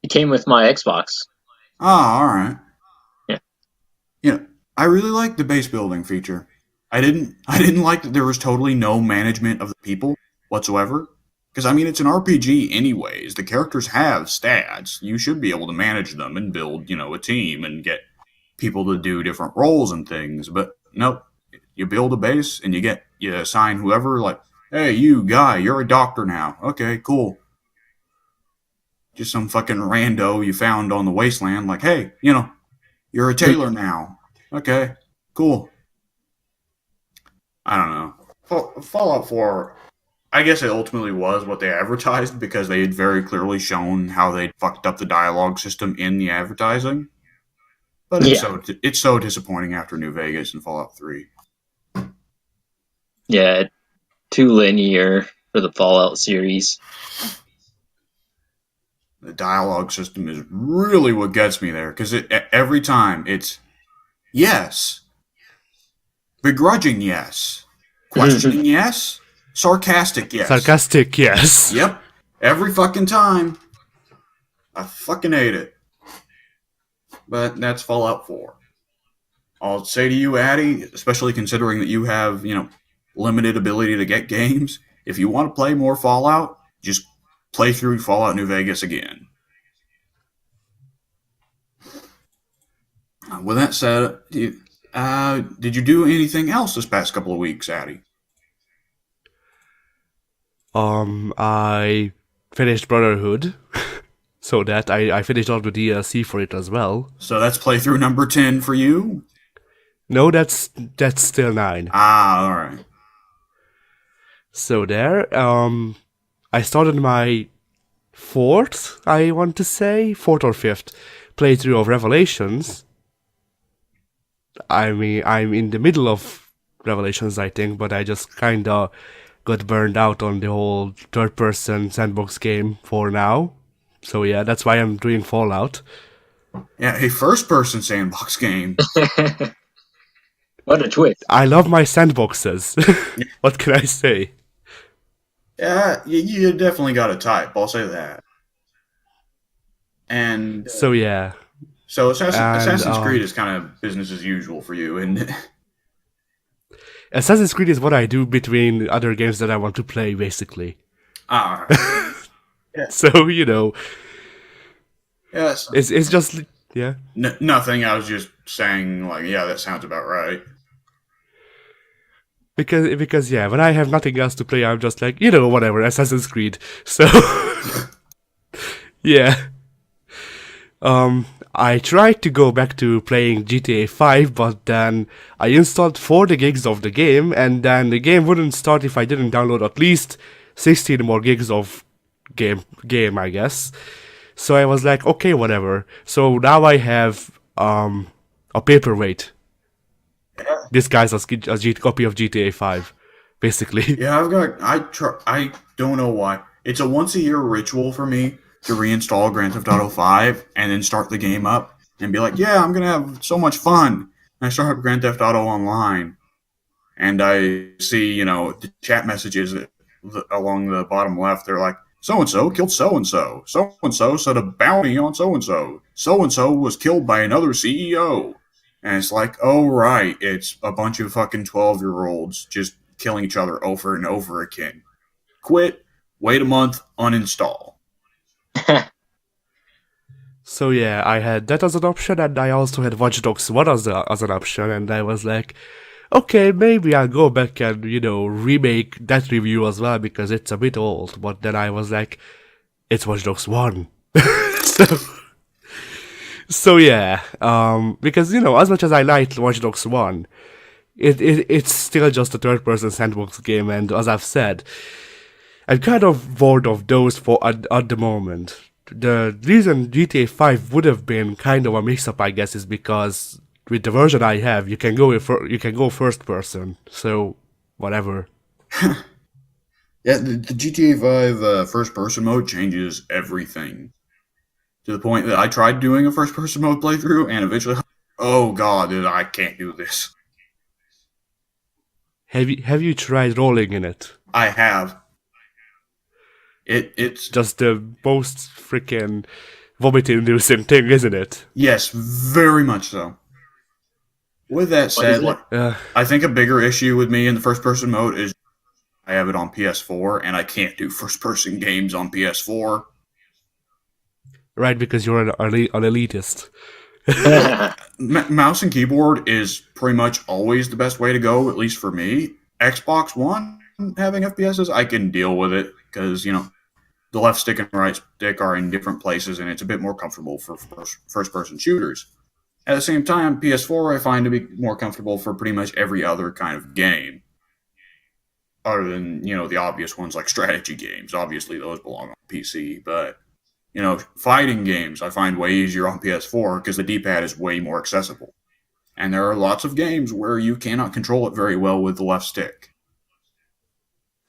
it came with my Xbox. Ah, alright. Yeah. You know, I really liked the base building feature. I didn't like that there was totally no management of the people whatsoever. Because I mean it's an RPG anyways. The characters have stats. You should be able to manage them and build, a team and get people to do different roles and things. But nope. You build a base and you assign whoever like, hey, you guy, you're a doctor now. Okay, cool. Just some fucking rando you found on the wasteland, like, hey, you're a tailor now. Okay, cool. I don't know. Fallout 4, I guess it ultimately was what they advertised because they had very clearly shown how they fucked up the dialogue system in the advertising. But Yeah, it's so disappointing after New Vegas and Fallout 3. yeah, too linear for the Fallout series. The dialogue system is really what gets me there because every time it's yes, begrudging yes, questioning yes, sarcastic yes. Sarcastic, yes. Yep, every fucking time. I fucking hate it. But that's Fallout 4. I'll say to you, Addy, especially considering that you have, limited ability to get games, if you want to play more Fallout, just play through Fallout New Vegas again. With that said, did you do anything else this past couple of weeks, Addy? I finished Brotherhood. So that I finished all the DLC for it as well. So that's playthrough number 10 for you? No, that's still 9. Ah, alright. So there, I started my fourth or fifth playthrough of Revelations. I mean, I'm in the middle of Revelations, I think, but I just kinda got burned out on the whole third-person sandbox game for now. So yeah, that's why I'm doing Fallout. Yeah, a first-person sandbox game. What a twist. I love my sandboxes. What can I say? Yeah, you definitely got a type, I'll say that. And So yeah. so And Assassin's Creed is kind of business as usual for you, and Assassin's Creed is what I do between other games that I want to play, basically. ah, So, yes, it's just, yeah. nothing. I was just saying, like, yeah, that sounds about right. Because yeah, when I have nothing else to play, I'm just like, whatever, Assassin's Creed. So, yeah. I tried to go back to playing GTA 5, but then I installed 40 gigs of the game, and then the game wouldn't start if I didn't download at least 16 more gigs of game, I guess. So I was like, okay, whatever. So now I have a paperweight Yeah, disguised as a copy of GTA 5, basically. yeah. I don't know why. It's a once a year ritual for me to reinstall Grand Theft Auto 5 and then start the game up and be like, yeah, I'm gonna have so much fun. And I start up Grand Theft Auto Online and I see, the chat messages along the bottom left. They're like, so and so killed so and so. So and so set a bounty on so and so. So and so was killed by another CEO. And it's like, oh, right. It's a bunch of fucking 12-year-olds just killing each other over and over again. Quit, wait a month, uninstall. So yeah, I had that as an option, and I also had Watch Dogs 1 as an option, and I was like, okay, maybe I'll go back and, remake that review as well, because it's a bit old. But then I was like, it's Watch Dogs 1. so, so yeah, because, as much as I liked Watch Dogs 1, it's still just a third-person sandbox game, and as I've said, I'm kind of bored of those at the moment. The reason GTA 5 would have been kind of a mix-up, I guess, is because with the version I have, you can go first person. So whatever. Yeah, the GTA 5 first person mode changes everything to the point that I tried doing a first person mode playthrough and eventually, oh god, I can't do this. Have you tried rolling in it? I have. It's Just the most freaking vomit-inducing thing, isn't it? yes, very much so. With that What is said, it? I think a bigger issue with me in the first person mode is I have it on PS4 and I can't do first person games on PS4. Right, because you're an elitist. Mouse and keyboard is pretty much always the best way to go, at least for me. Xbox One having FPSs, I can deal with it because the left stick and right stick are in different places, and it's a bit more comfortable for first person shooters. At the same time, PS4 I find to be more comfortable for pretty much every other kind of game, other than the obvious ones like strategy games. Obviously, those belong on PC, but fighting games I find way easier on PS4 because the D-pad is way more accessible. And there are lots of games where you cannot control it very well with the left stick.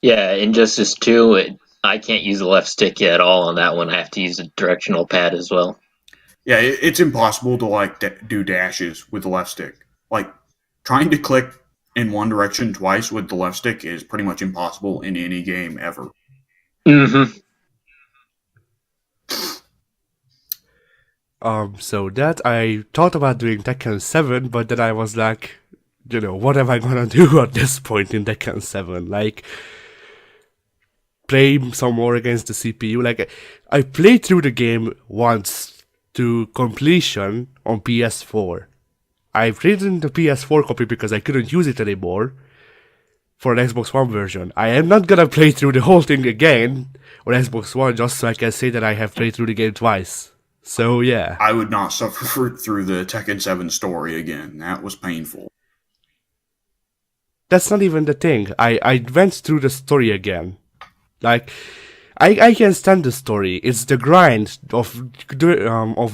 Yeah, Injustice 2, I can't use the left stick at all on that one. I have to use a directional pad as well. Yeah, it's impossible to do dashes with the left stick. Like trying to click in one direction twice with the left stick is pretty much impossible in any game ever. Mm-hmm. So that I thought about doing Tekken 7, but then I was like, what am I gonna do at this point in Tekken 7? Like, play some more against the CPU. Like, I played through the game once to completion on PS4. I played in the PS4 copy because I couldn't use it anymore for an Xbox One version. I am not gonna play through the whole thing again on Xbox One just so I can say that I have played through the game twice. So yeah. I would not suffer through the Tekken 7 story again. That was painful. That's not even the thing. I went through the story again. Like, I can stand the story. It's the grind of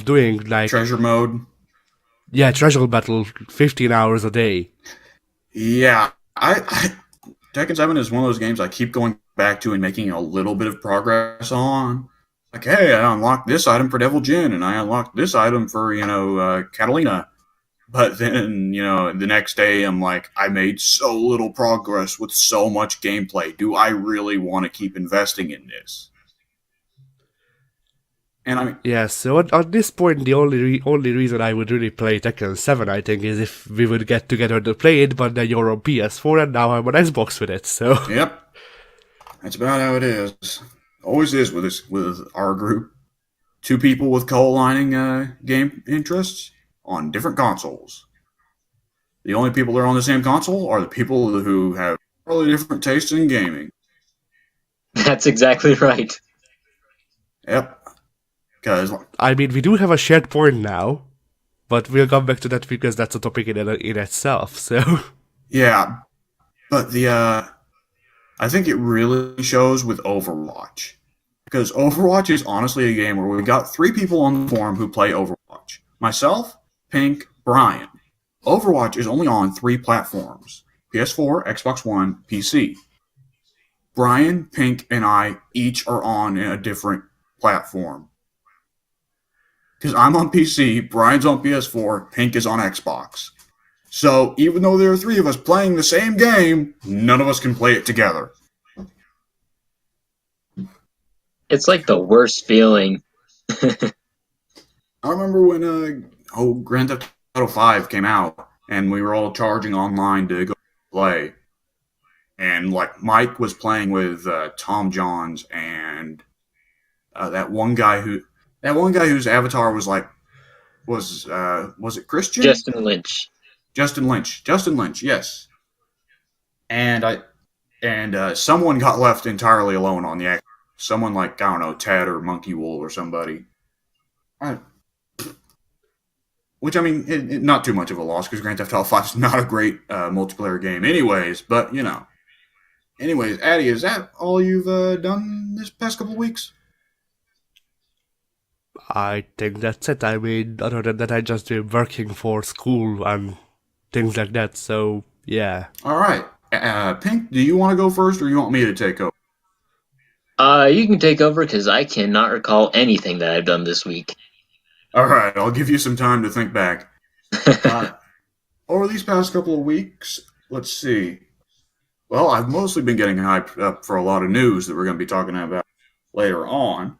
doing like Treasure mode. yeah, treasure battle 15 hours a day. Yeah, Tekken 7 is one of those games I keep going back to and making a little bit of progress on. Like, hey, I unlocked this item for Devil Jin, and I unlocked this item for, Catalina. But then, the next day I'm like, I made so little progress with so much gameplay. Do I really want to keep investing in this? And I mean, Yeah, so at this point, the only reason I would really play Tekken 7, I think, is if we would get together to play it, but then you're on PS4 and now I'm on Xbox with it, so... yep. That's about how it is. Always is with our group. Two people with co-aligning game interests on different consoles. The only people that are on the same console are the people who have really different tastes in gaming. That's exactly right. Yep. Because I mean, we do have a shared point now, but we'll come back to that because that's a topic in itself, so... yeah, but I think it really shows with Overwatch. Because Overwatch is honestly a game where we got 3 people on the forum who play Overwatch. Myself, Pink, Brian. Overwatch is only on 3 platforms: PS4, Xbox One, PC. Brian, Pink, and I each are on a different platform. Because I'm on PC, Brian's on PS4, Pink is on Xbox. So even though there are 3 of us playing the same game, none of us can play it together. It's like the worst feeling. I remember when Grand Theft Auto 5 came out, and we were all charging online to go play. And like Mike was playing with Tom Johns and that one guy whose avatar was like was it Christian? Justin Lynch. Justin Lynch, yes. And someone got left entirely alone on the act. Someone like, I don't know, Ted or Monkey Wool or somebody. Which, I mean, not too much of a loss because Grand Theft Auto 5 is not a great multiplayer game anyways, but, you know. Anyways, Addy, is that all you've done this past couple of weeks? I think that's it. I mean, other than that, I just been working for school and things like that. So yeah, All right. Pink, do you want to go first or you want me to take over? You can take over because I cannot recall anything that I've done this week. All right, I'll give you some time to think back. Over these past couple of weeks, let's see. Well, I've mostly been getting hyped up for a lot of news that we're going to be talking about later on.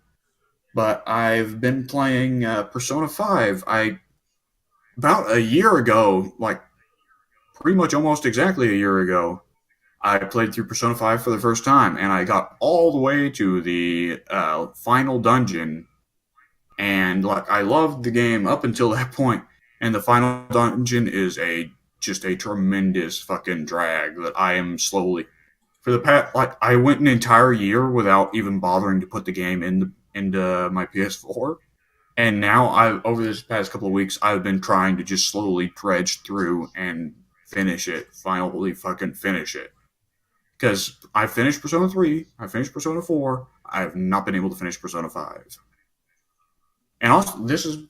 But I've been playing Persona 5. About a year ago, like pretty much almost exactly a year ago, I played through Persona 5 for the first time, and I got all the way to the final dungeon. And like I loved the game up until that point, and the final dungeon is just a tremendous fucking drag that I am slowly for the past like I went an entire year without even bothering to put the game into my PS4, and now I over this past couple of weeks I've been trying to just slowly dredge through and finally fucking finish it. Because I finished Persona 3, I finished Persona 4, I have not been able to finish Persona 5. And also, this is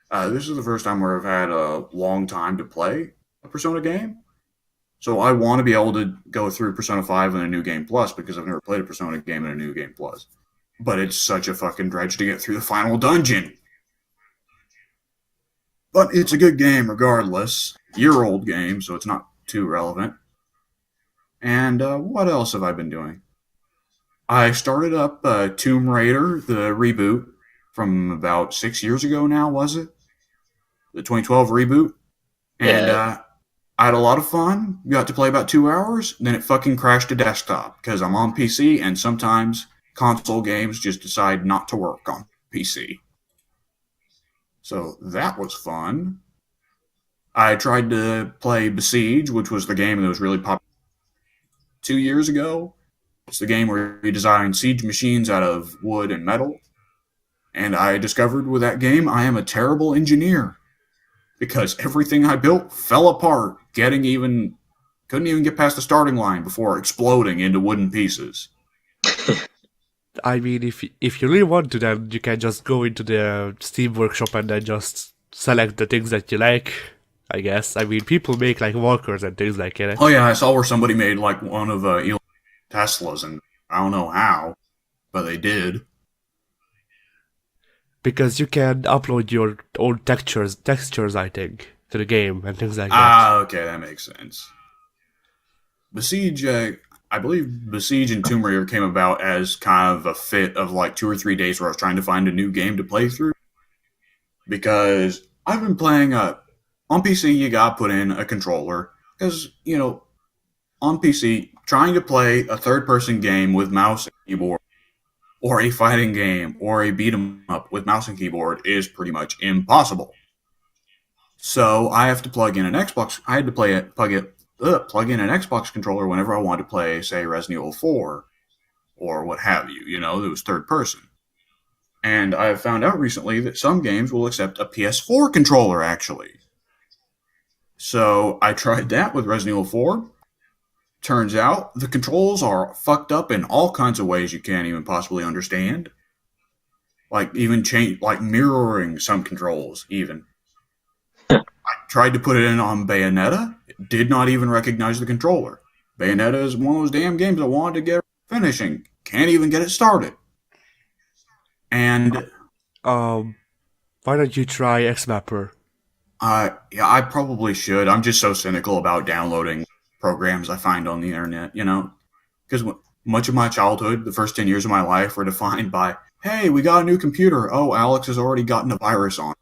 the first time where I've had a long time to play a Persona game. So I want to be able to go through Persona 5 in a New Game Plus because I've never played a Persona game in a New Game Plus. But it's such a fucking dredge to get through the final dungeon. But it's a good game regardless. Year-old game, so it's not too relevant. And what else have I been doing? I started up Tomb Raider, the reboot, from about 6 years ago now, was it? The 2012 reboot. And Yeah. I had a lot of fun. Got to play about 2 hours. Then it fucking crashed to desktop because I'm on PC and sometimes console games just decide not to work on PC. So that was fun. I tried to play Besiege, which was the game that was really popular 2 years ago. It's the game where you design siege machines out of wood and metal. And I discovered with that game I am a terrible engineer because everything I built fell apart, couldn't even get past the starting line before exploding into wooden pieces. I mean, if you really want to, then you can just go into the Steam Workshop and then just select the things that you like. I guess. I mean, people make like walkers and things like that. Oh yeah, I saw where somebody made like one of Elon Tesla's, and I don't know how, but they did. Because you can upload your own textures, I think, to the game and things like that. Ah, okay, that makes sense. Besiege, I believe Besiege and Tomb Raider came about as kind of a fit of like 2 or 3 days where I was trying to find a new game to play through. Because I've been playing on PC, you gotta put in a controller. Because, you know, on PC, trying to play a third-person game with mouse and keyboard, or a fighting game, or a beat 'em up with mouse and keyboard is pretty much impossible. So I have to plug in an Xbox. I had to plug in an Xbox controller whenever I wanted to play, say, Resident Evil 4 or what have you. You know, it was third person. And I have found out recently that some games will accept a PS4 controller, actually. So I tried that with Resident Evil 4. Turns out the controls are fucked up in all kinds of ways you can't even possibly understand. Like even mirroring some controls, even. I tried to put it in on Bayonetta, did not even recognize the controller. Bayonetta is one of those damn games I wanted to get finishing. Can't even get it started. And Um, why don't you try XMapper? yeah, I probably should. I'm just so cynical about downloading programs I find on the internet, because much of my childhood, the first 10 years of my life, were defined by, hey, we got a new computer. Oh, Alex has already gotten a virus on it.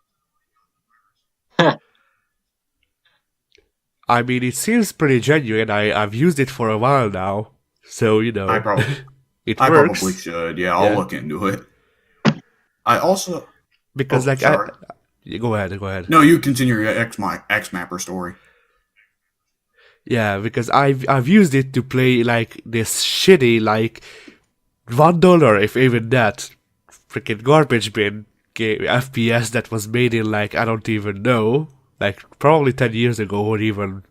I mean, it seems pretty genuine. I've used it for a while now, so I, prob- it I probably works. should. Yeah, I'll Yeah, look into it. I also. because Oh, like sorry. go ahead, go ahead. No, you continue your X Mapper story. Yeah, because I've used it to play like this shitty like $1 if even that freaking garbage bin game FPS that was made in like I don't even know, like probably 10 years ago or even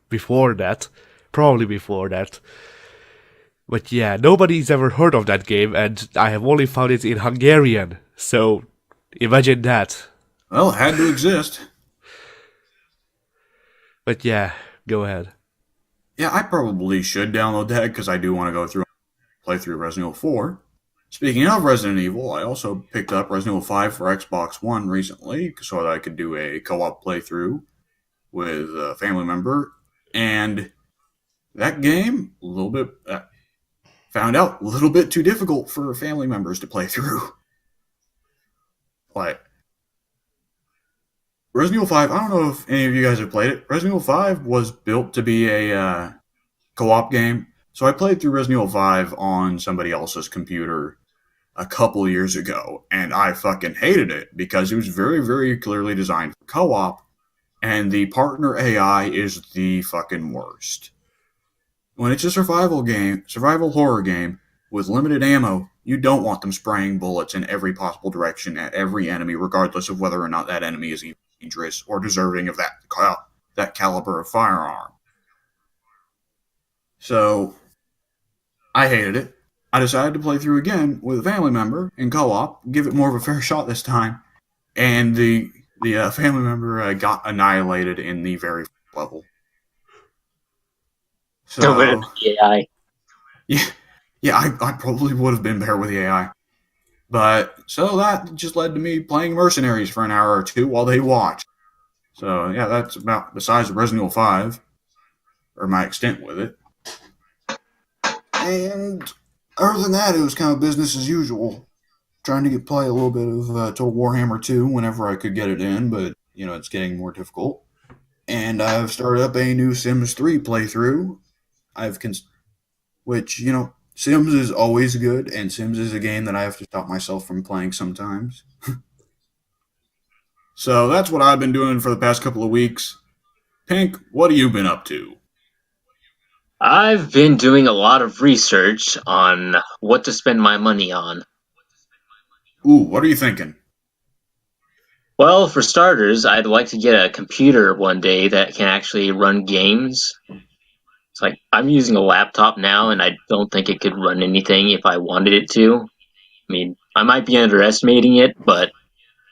before that, probably before that. But yeah, nobody's ever heard of that game, and I have only found it in Hungarian. So imagine that. Well, it had to exist. But yeah, go ahead. Yeah, I probably should download that because I do want to go through play through Resident Evil 4. Speaking of Resident Evil, I also picked up Resident Evil 5 for Xbox One recently so that I could do a co-op playthrough with a family member. And that game, a little bit, found out a little bit too difficult for family members to play through. Like, Resident Evil 5, I don't know if any of you guys have played it. Resident Evil 5 was built to be a co-op game. So I played through Resident Evil 5 on somebody else's computer a couple years ago, and I fucking hated it because it was very, very clearly designed for co-op, and the partner AI is the fucking worst. When it's a survival horror game with limited ammo, you don't want them spraying bullets in every possible direction at every enemy, regardless of whether or not that enemy is even dangerous or deserving of that caliber of firearm. So I hated it. I decided to play through again with a family member in co-op, give it more of a fair shot this time, and the family member got annihilated in the very first level. With So the AI. yeah, yeah, I probably would have been better with the AI, but so that just led to me playing Mercenaries for an hour or two while they watched. So yeah, that's about the size of Resident Evil 5, or my extent with it. And other than that, it was kind of business as usual. Trying to play a little bit of Total Warhammer 2 whenever I could get it in, but it's getting more difficult. And I've started up a new Sims 3 playthrough. Which Sims is always good, and Sims is a game that I have to stop myself from playing sometimes. So that's what I've been doing for the past couple of weeks. Pink, what have you been up to? I've been doing a lot of research on what to spend my money on. Ooh, what are you thinking? Well, for starters, I'd like to get a computer one day that can actually run games. It's like I'm using a laptop now, and I don't think it could run anything if I wanted it to. I mean, I might be underestimating it, but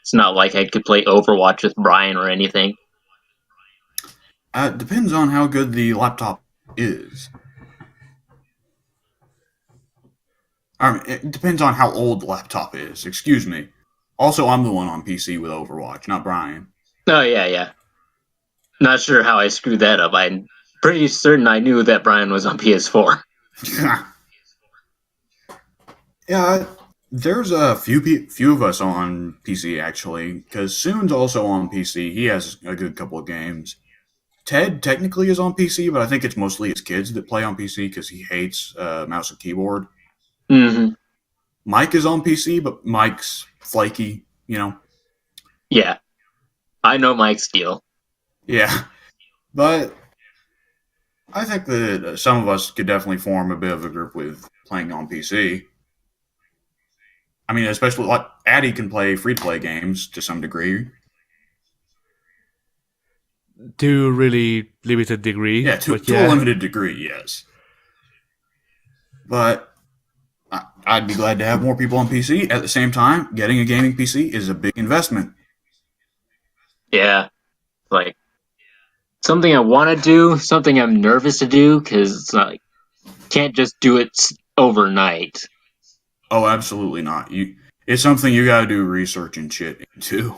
it's not like I could play Overwatch with Brian or anything. It depends on how good the laptop is. I mean, it depends on how old the laptop is. Excuse me. Also, I'm the one on PC with Overwatch, not Brian. Oh, yeah, yeah. Not sure how I screwed that up. I'm pretty certain I knew that Brian was on PS4. Yeah, there's a few of us on PC actually, because Soon's also on PC. He has a good couple of games. Ted technically is on PC, but I think it's mostly his kids that play on PC because he hates mouse and keyboard. Mm-hmm. Mike is on PC, but Mike's flaky. Yeah, I know Mike's deal. Yeah, but I think that some of us could definitely form a bit of a group with playing on PC. I mean, especially like Addy can play free to play games to some degree. To really limited degree, Yeah, but to a yeah. limited degree, yes. But I'd be glad to have more people on PC. At the same time, getting a gaming PC is a big investment. Yeah, like something I want to do, something I'm nervous to do because it's like can't just do it overnight. Oh, absolutely not. It's something you got to do research and shit into.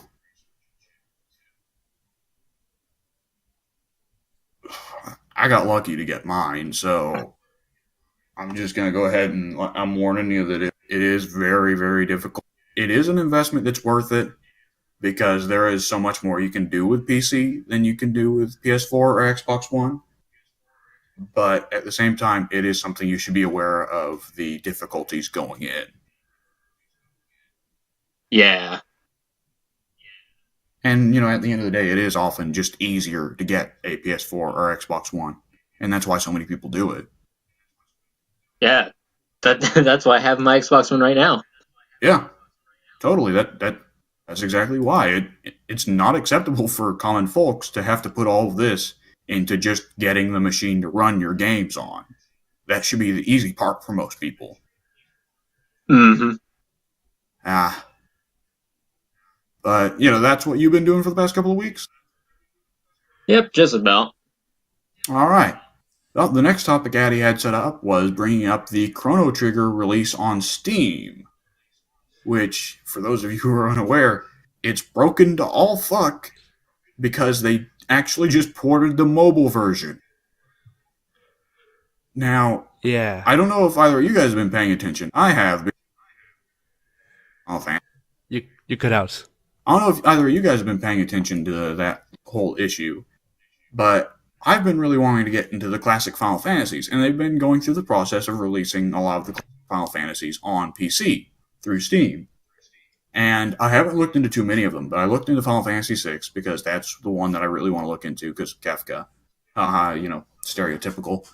I got lucky to get mine, so I'm just gonna go ahead and I'm warning you that it is very, very difficult. It is an investment that's worth it because there is so much more you can do with PC than you can do with PS4 or Xbox One. But at the same time, it is something you should be aware of the difficulties going in. Yeah, And, at the end of the day, it is often just easier to get a PS4 or Xbox One. And that's why so many people do it. yeah. That's why I have my Xbox One right now. Yeah, totally. That's exactly why. It's not acceptable for common folks to have to put all of this into just getting the machine to run your games on. That should be the easy part for most people. Hmm. Ah, but that's what you've been doing for the past couple of weeks. Yep, just about. All right. Well, the next topic Addy had set up was bringing up the Chrono Trigger release on Steam, which, for those of you who are unaware, it's broken to all fuck because they actually just ported the mobile version. Now, Yeah. I don't know if either of you guys have been paying attention. I have. Oh, thanks. You cut out. I don't know if either of you guys have been paying attention to that whole issue, but I've been really wanting to get into the classic Final Fantasies, and they've been going through the process of releasing a lot of the Final Fantasies on PC through Steam. And I haven't looked into too many of them, but I looked into Final Fantasy VI because that's the one that I really want to look into because Kefka. Stereotypical.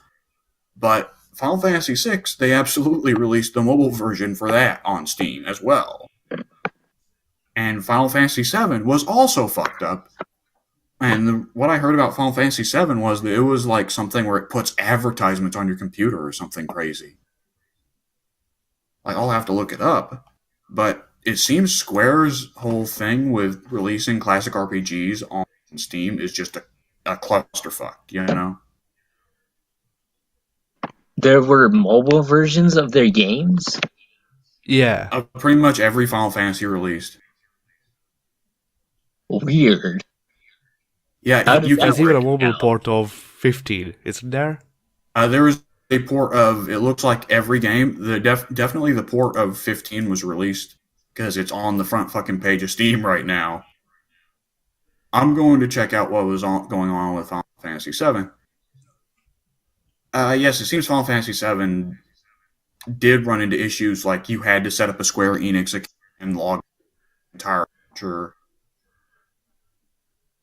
But Final Fantasy VI, they absolutely released the mobile version for that on Steam as well. And Final Fantasy VII was also fucked up. And what I heard about Final Fantasy VII was that it was like something where it puts advertisements on your computer or something crazy. Like, I'll have to look it up. But it seems Square's whole thing with releasing classic RPGs on Steam is just a clusterfuck, you know? There were mobile versions of their games. Yeah. Pretty much every Final Fantasy released. Weird. Yeah, How does you can. There's that even work a mobile out? port of 15, isn't there? There was a port of, it looks like every game. Definitely the port of 15 was released because it's on the front fucking page of Steam right now. I'm going to check out what was going on with Final Fantasy VII. Yes, it seems Final Fantasy VII did run into issues like you had to set up a Square Enix account and log entire picture.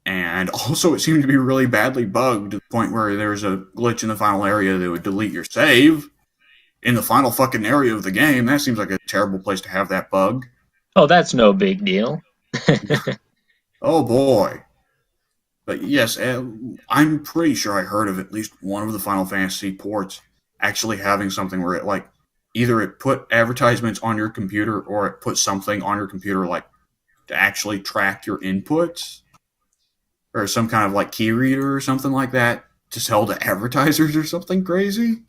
And also, it seemed to be really badly bugged to the point where there's a glitch in the final area that would delete your save in the final fucking area of the game. That seems like a terrible place to have that bug. Oh, that's no big deal. Oh boy. But yes, I'm pretty sure I heard of at least one of the Final Fantasy ports actually having something where it like either it put advertisements on your computer or it put something on your computer like to actually track your inputs or some kind of like key reader or something like that to sell to advertisers or something crazy.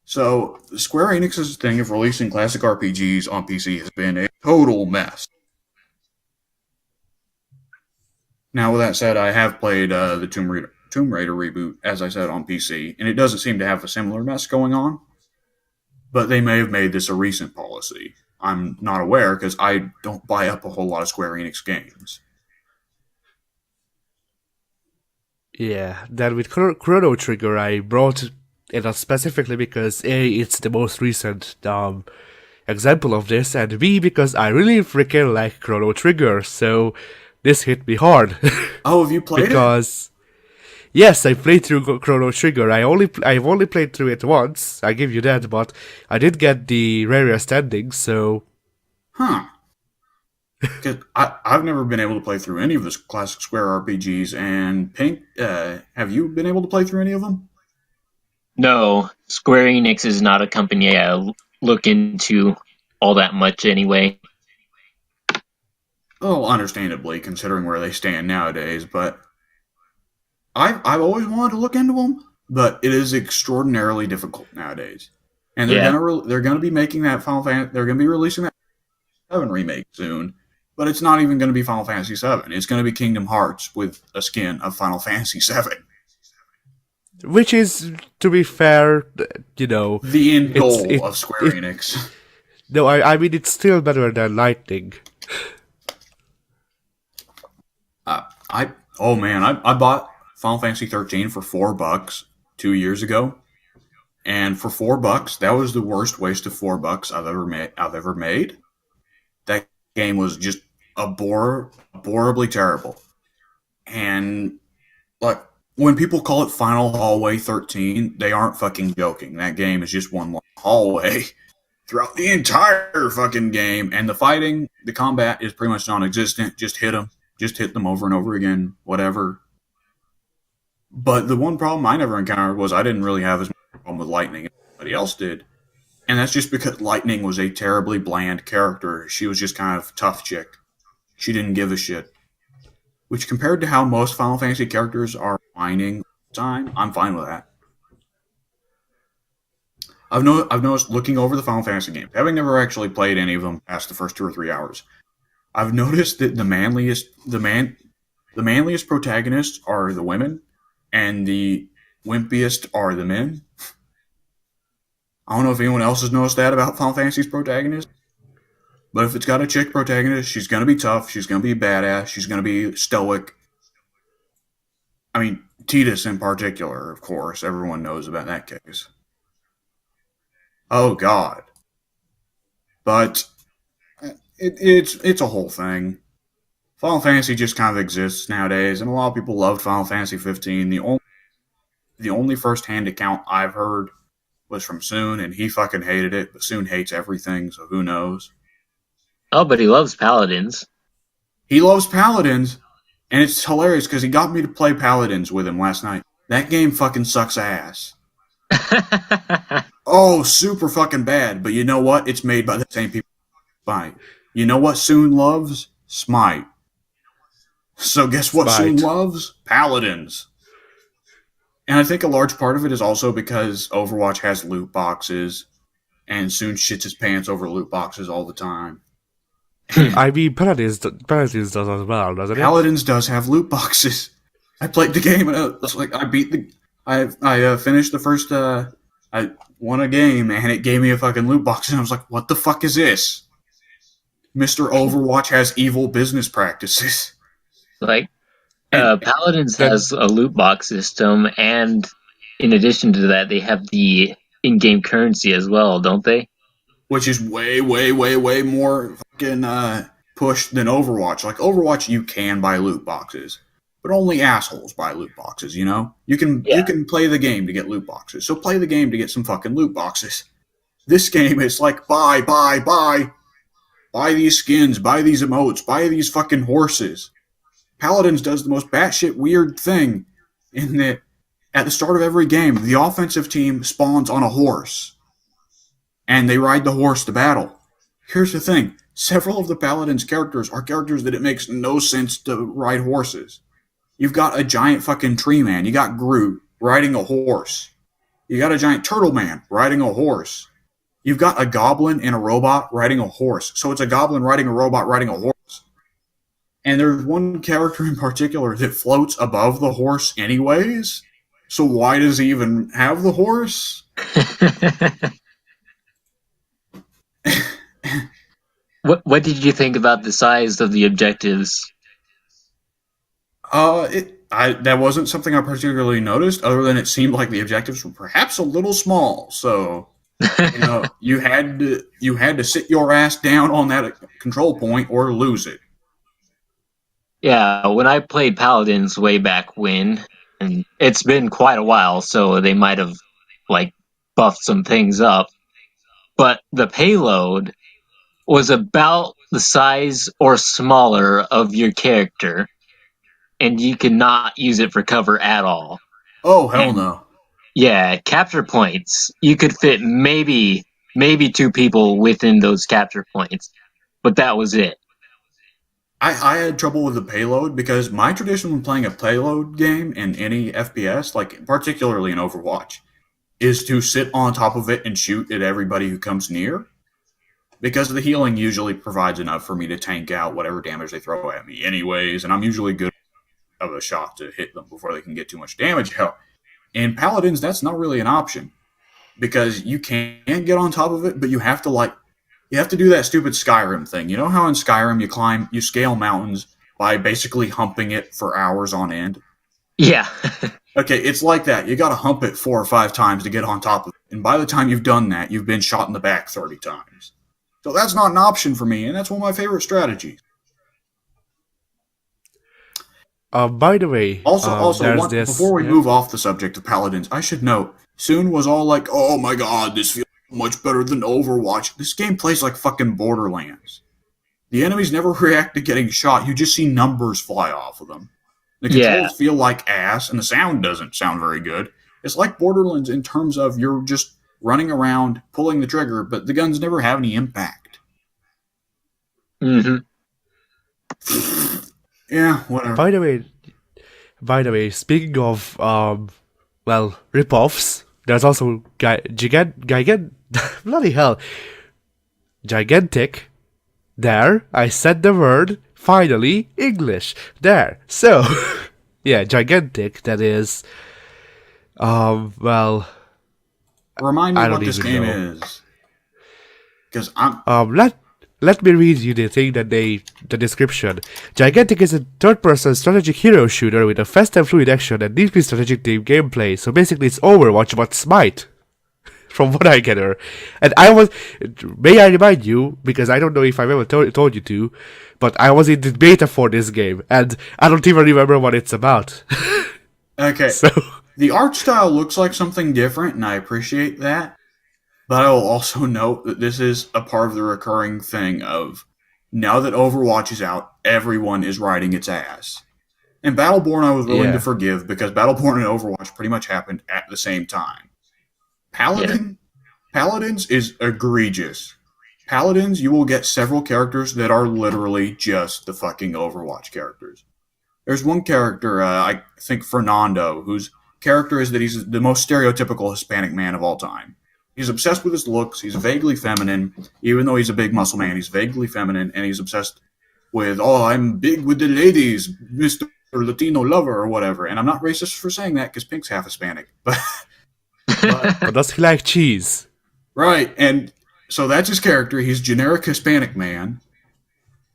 So Square Enix's thing of releasing classic RPGs on PC has been a total mess. Now, with that said, I have played the Tomb Raider reboot, as I said, on PC, and it doesn't seem to have a similar mess going on. But they may have made this a recent policy. I'm not aware because I don't buy up a whole lot of Square Enix games. Yeah. Then with Chrono Trigger, I brought it up specifically because A, it's the most recent example of this, and B, because I really freaking like Chrono Trigger, so this hit me hard. Oh, have you played it? Because yes, I played through Chrono Trigger. I've only played through it once. I give you that, but I did get the rarest ending. So Huh. Because I've never been able to play through any of the classic Square RPGs, and Pink, have you been able to play through any of them? No, Square Enix is not a company I look into all that much anyway. Well, understandably, considering where they stand nowadays, but I've always wanted to look into them, but it is extraordinarily difficult nowadays. And Yeah. they're gonna be making that they're gonna be releasing that 7 remake soon, but it's not even gonna be Final Fantasy 7. It's gonna be Kingdom Hearts with a skin of Final Fantasy 7. Which is, to be fair, The end it's goal of Square it. Enix. No, I mean it's still better than Lightning. I oh man, I bought Final Fantasy 13 for $4 2 years ago, and for $4, that was the worst waste of $4 I've ever made. That game was just abhorribly terrible, and like when people call it Final Hallway 13, they aren't fucking joking. That game is just one long hallway throughout the entire fucking game, and the combat is pretty much non-existent. Just hit them over and over again, whatever. But the one problem I never encountered was I didn't really have as much problem with Lightning as anybody else did. And that's just because Lightning was a terribly bland character. She was just kind of tough chick. She didn't give a shit. Which compared to how most Final Fantasy characters are whining all the time, I'm fine with that. I've noticed looking over the Final Fantasy games, having never actually played any of them past the first 2 or 3 hours, I've noticed that the manliest protagonists are the women, and the wimpiest are the men. I don't know if anyone else has noticed that about Final Fantasy's protagonists, but if it's got a chick protagonist, she's gonna be tough, she's gonna be badass, she's gonna be stoic. I mean, Tidus in particular, of course, everyone knows about that case. Oh God, but it's a whole thing. Final Fantasy just kind of exists nowadays, and a lot of people loved Final Fantasy 15. The only first hand account I've heard was from Soon, and he fucking hated it. But Soon hates everything, so who knows? Oh, but he loves paladins. He loves Paladins, and it's hilarious because he got me to play Paladins with him last night. That game fucking sucks ass. Oh, super fucking bad. But you know what? It's made by the same people. Smite. You know what Soon loves? Smite. So guess what Soon Smite. loves? Paladins. And I think a large part of it is also because Overwatch has loot boxes, and Soon shits his pants over loot boxes all the time. I mean, Paladins does as well, doesn't it? Paladins does have loot boxes. I played the game and it's like I beat the. I finished the first. I won a game and it gave me a fucking loot box and I was like, "What the fuck is this?" Mister Overwatch has evil business practices. Like, And Paladins That has a loot box system, and in addition to that, they have the in-game currency as well, don't they? which is way, way, way, way more fucking pushed than Overwatch. Like Overwatch, you can buy loot boxes, but only assholes buy loot boxes. You know, you Yeah. can play the game to get loot boxes. So play the game to get some fucking loot boxes. This game is like buy these skins, buy these emotes, buy these fucking horses. Paladins does the most batshit weird thing in that at the start of every game, the offensive team spawns on a horse and they ride the horse to battle. Here's the thing: several of the Paladin's characters are characters that it makes no sense to ride horses. You've got a giant fucking tree man. You got Groot riding a horse. You got a giant turtle man riding a horse. You've got a goblin and a robot riding a horse. So it's a goblin riding a robot riding a horse. And there's one character in particular that floats above the horse anyways. So why does he even have the horse? What did you think about the size of the objectives? That wasn't something I particularly noticed, other than it seemed like the objectives were perhaps a little small. So you had to sit your ass down on that control point or lose it. Yeah, when I played Paladins way back when, and it's been quite a while, so they might have like buffed some things up. But the payload was about the size or smaller of your character, and you could not use it for cover at all. Oh hell And no! yeah, capture points. You could fit maybe two people within those capture points, but that was it. I had trouble with the payload because my tradition when playing a payload game in any FPS, like particularly in Overwatch, is to sit on top of it and shoot at everybody who comes near. Because the healing usually provides enough for me to tank out whatever damage they throw at me, anyways, and I'm usually good of a shot to hit them before they can get too much damage out. In Paladins, that's not really an option because you can get on top of it, but you have to do that stupid Skyrim thing. You know how in Skyrim you scale mountains by basically humping it for hours on end? Yeah. Okay, it's like that. You gotta hump it 4 or 5 times to get on top of it. And by the time you've done that, you've been shot in the back 30 times. So that's not an option for me, and that's one of my favorite strategies. By the way, Also, there's this. before we Yeah, move off the subject of Paladins, I should note, Soon was all like, oh my god, this feels much better than Overwatch. This game plays like fucking Borderlands. The enemies never react to getting shot, you just see numbers fly off of them. The Yeah. controls feel like ass, and the sound doesn't sound very good. It's like Borderlands in terms of you're just running around, pulling the trigger, but the guns never have any impact. Hmm. Yeah, whatever. by the way, speaking of rip-offs, there's also bloody hell, gigantic. There, I said the word finally English. There, so yeah, gigantic. That is, well, Remind me I don't what this even game know. is. Because I'm. Let me read you the thing that the description. Gigantic is a third-person strategic hero shooter with a fast and fluid action and deeply strategic team gameplay. So basically, it's Overwatch but Smite, from what I gather. And may I remind you, because I don't know if I've ever told you to, but I was in the beta for this game, and I don't even remember what it's about. Okay. So The art style looks like something different, and I appreciate that. But I will also note that this is a part of the recurring thing of now that Overwatch is out, everyone is riding its ass. And Battleborn I was willing to yeah, forgive because Battleborn and Overwatch pretty much happened at the same time. Yeah. Paladin Paladins is egregious. Paladins, you will get several characters that are literally just the fucking Overwatch characters. There's one character, I think Fernando, whose character is that he's the most stereotypical Hispanic man of all time. He's obsessed with his looks. He's vaguely feminine, even though he's a big muscle man. He's vaguely feminine, and he's obsessed with, oh, I'm big with the ladies, Mister Latino lover or whatever. And I'm not racist for saying that because Pink's half Hispanic, but but does he like cheese? right. And so that's his character. He's generic Hispanic man,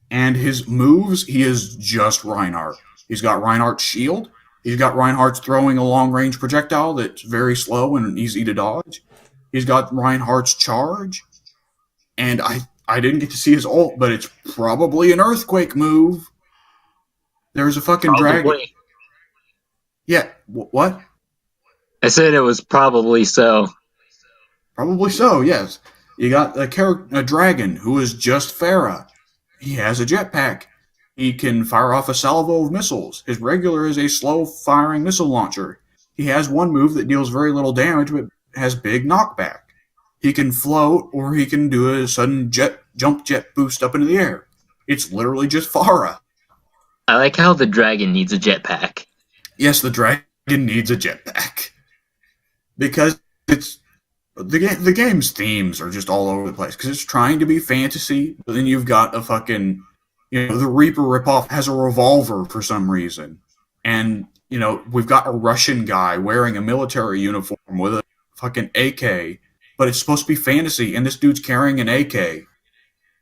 and his moves, he is just Reinhardt. He's got Reinhardt's shield. He's got Reinhardt's throwing a long range projectile that's very slow and easy to dodge. He's got Reinhardt's charge. And I didn't get to see his ult, but it's probably an earthquake move. There's a fucking dragon. Probably. Yeah, what? I said it was probably so. Probably so, yes. You got a dragon who is just Farah. He has a jetpack. He can fire off a salvo of missiles. His regular is a slow firing missile launcher. He has one move that deals very little damage but has big knockback. He can float or he can do a sudden jump jet boost up into the air. It's literally just Farah. I like how the dragon needs a jetpack. Yes, the dragon needs a jetpack. Because it's the game's themes are just all over the place because it's trying to be fantasy, but then you've got a fucking the Reaper ripoff has a revolver for some reason, and we've got a Russian guy wearing a military uniform with a fucking AK, but it's supposed to be fantasy, and this dude's carrying an AK.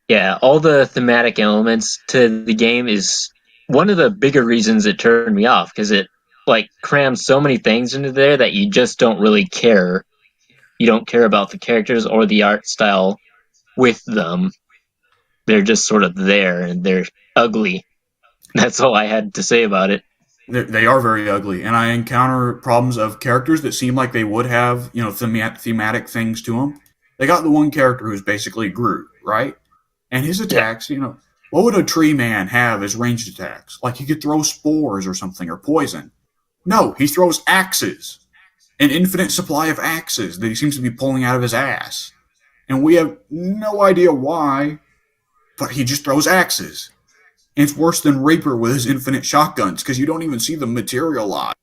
Yeah, all the thematic elements to the game is one of the bigger reasons it turned me off because it like crams so many things into there that you just don't really care. You don't care about the characters or the art style with them. They're just sort of there and they're ugly. That's all I had to say about it. They are very ugly, and I encounter problems of characters that seem like they would have thematic things to them. They got the one character who's basically Groot, right? And his Yeah. attacks, what would a tree man have as ranged attacks? Like he could throw spores or something, or poison. No, he throws axes. An infinite supply of axes that he seems to be pulling out of his ass. And we have no idea why, but he just throws axes. And it's worse than Reaper with his infinite shotguns because you don't even see them materialize.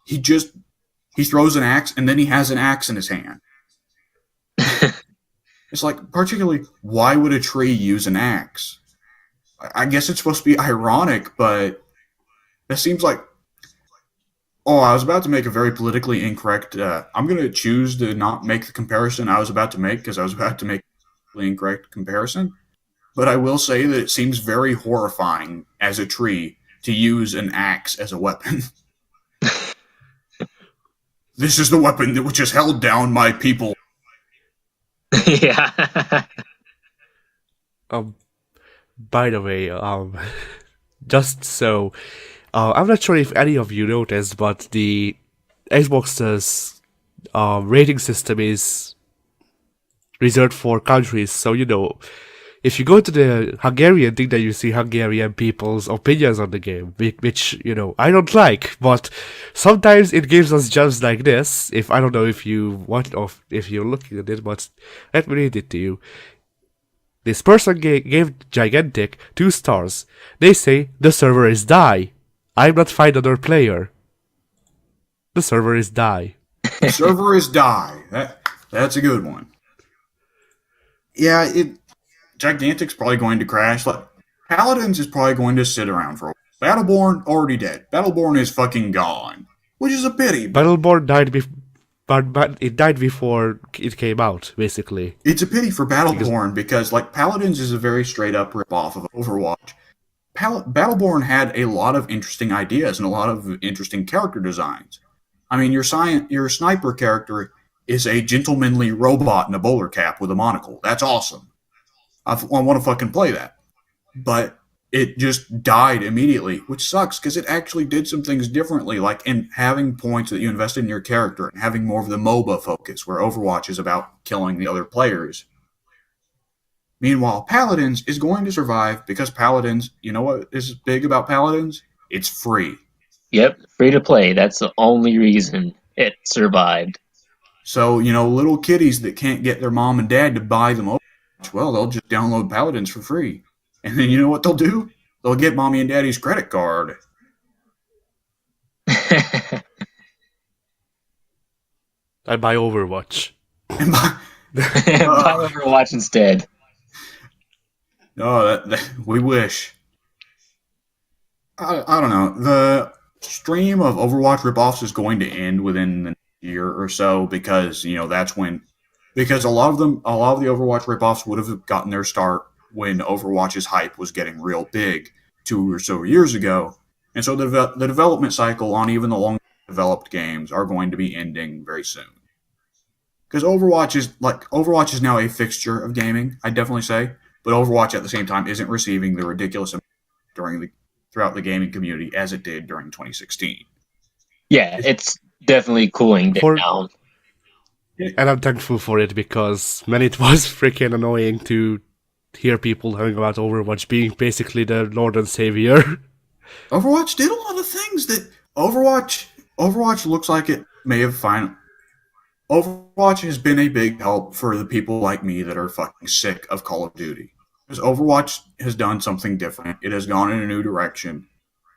He just he throws an axe and then he has an axe in his hand. It's like, particularly, why would a tree use an axe? I guess it's supposed to be ironic, but that seems like. Oh, I was about to make a very politically incorrect. I'm going to choose to not make the comparison I was about to make because I was about to make a politically incorrect comparison. But I will say that it seems very horrifying as a tree to use an axe as a weapon. This is the weapon that which has held down my people. Yeah. Um, by the way, just so, I'm not sure if any of you noticed, but the Xbox's rating system is reserved for countries. So, if you go to the Hungarian thing, then you see Hungarian people's opinions on the game, which, I don't like. But sometimes it gives us gems like this. If I don't know if you want, or if you're looking at it, but let me read it to you. This person gave Gigantic 2 stars. They say the server is die. I'm not find other player. The server is die. The server is die. That's a good one. Yeah, Gigantic's probably going to crash. Like, Paladins is probably going to sit around for a while. Battleborn, already dead. Battleborn is fucking gone. Which is a pity. Battleborn died but it died before it came out, basically. It's a pity for Battleborn because like, Paladins is a very straight up rip-off of Overwatch. Battleborn had a lot of interesting ideas and a lot of interesting character designs. I mean, your sniper character is a gentlemanly robot in a bowler cap with a monocle. That's awesome. I want to fucking play that. But it just died immediately, which sucks because it actually did some things differently, like in having points that you invested in your character and having more of the MOBA focus, where Overwatch is about killing the other players. Meanwhile, Paladins is going to survive because Paladins, you know what is big about Paladins? It's free. Yep, free to play. That's the only reason it survived. So, little kiddies that can't get their mom and dad to buy them Overwatch, well, they'll just download Paladins for free. And then you know what they'll do? They'll get mommy and daddy's credit card. I buy Overwatch. And buy Overwatch instead. Oh, we wish. I don't know. The stream of Overwatch ripoffs is going to end within the year or so because that's when. Because a lot of the Overwatch ripoffs would have gotten their start when Overwatch's hype was getting real big 2 or so years ago, and so the development cycle on even the long developed games are going to be ending very soon. Because Overwatch is now a fixture of gaming, I'd definitely say, but Overwatch at the same time isn't receiving the ridiculous throughout the gaming community as it did during 2016. Yeah, it's definitely cooling down. And I'm thankful for it because, man, it was freaking annoying to hear people talking about Overwatch being basically the Lord and Savior. Overwatch did a lot of things that Overwatch looks like it may have finally. Overwatch has been a big help for the people like me that are fucking sick of Call of Duty. Because Overwatch has done something different. It has gone in a new direction.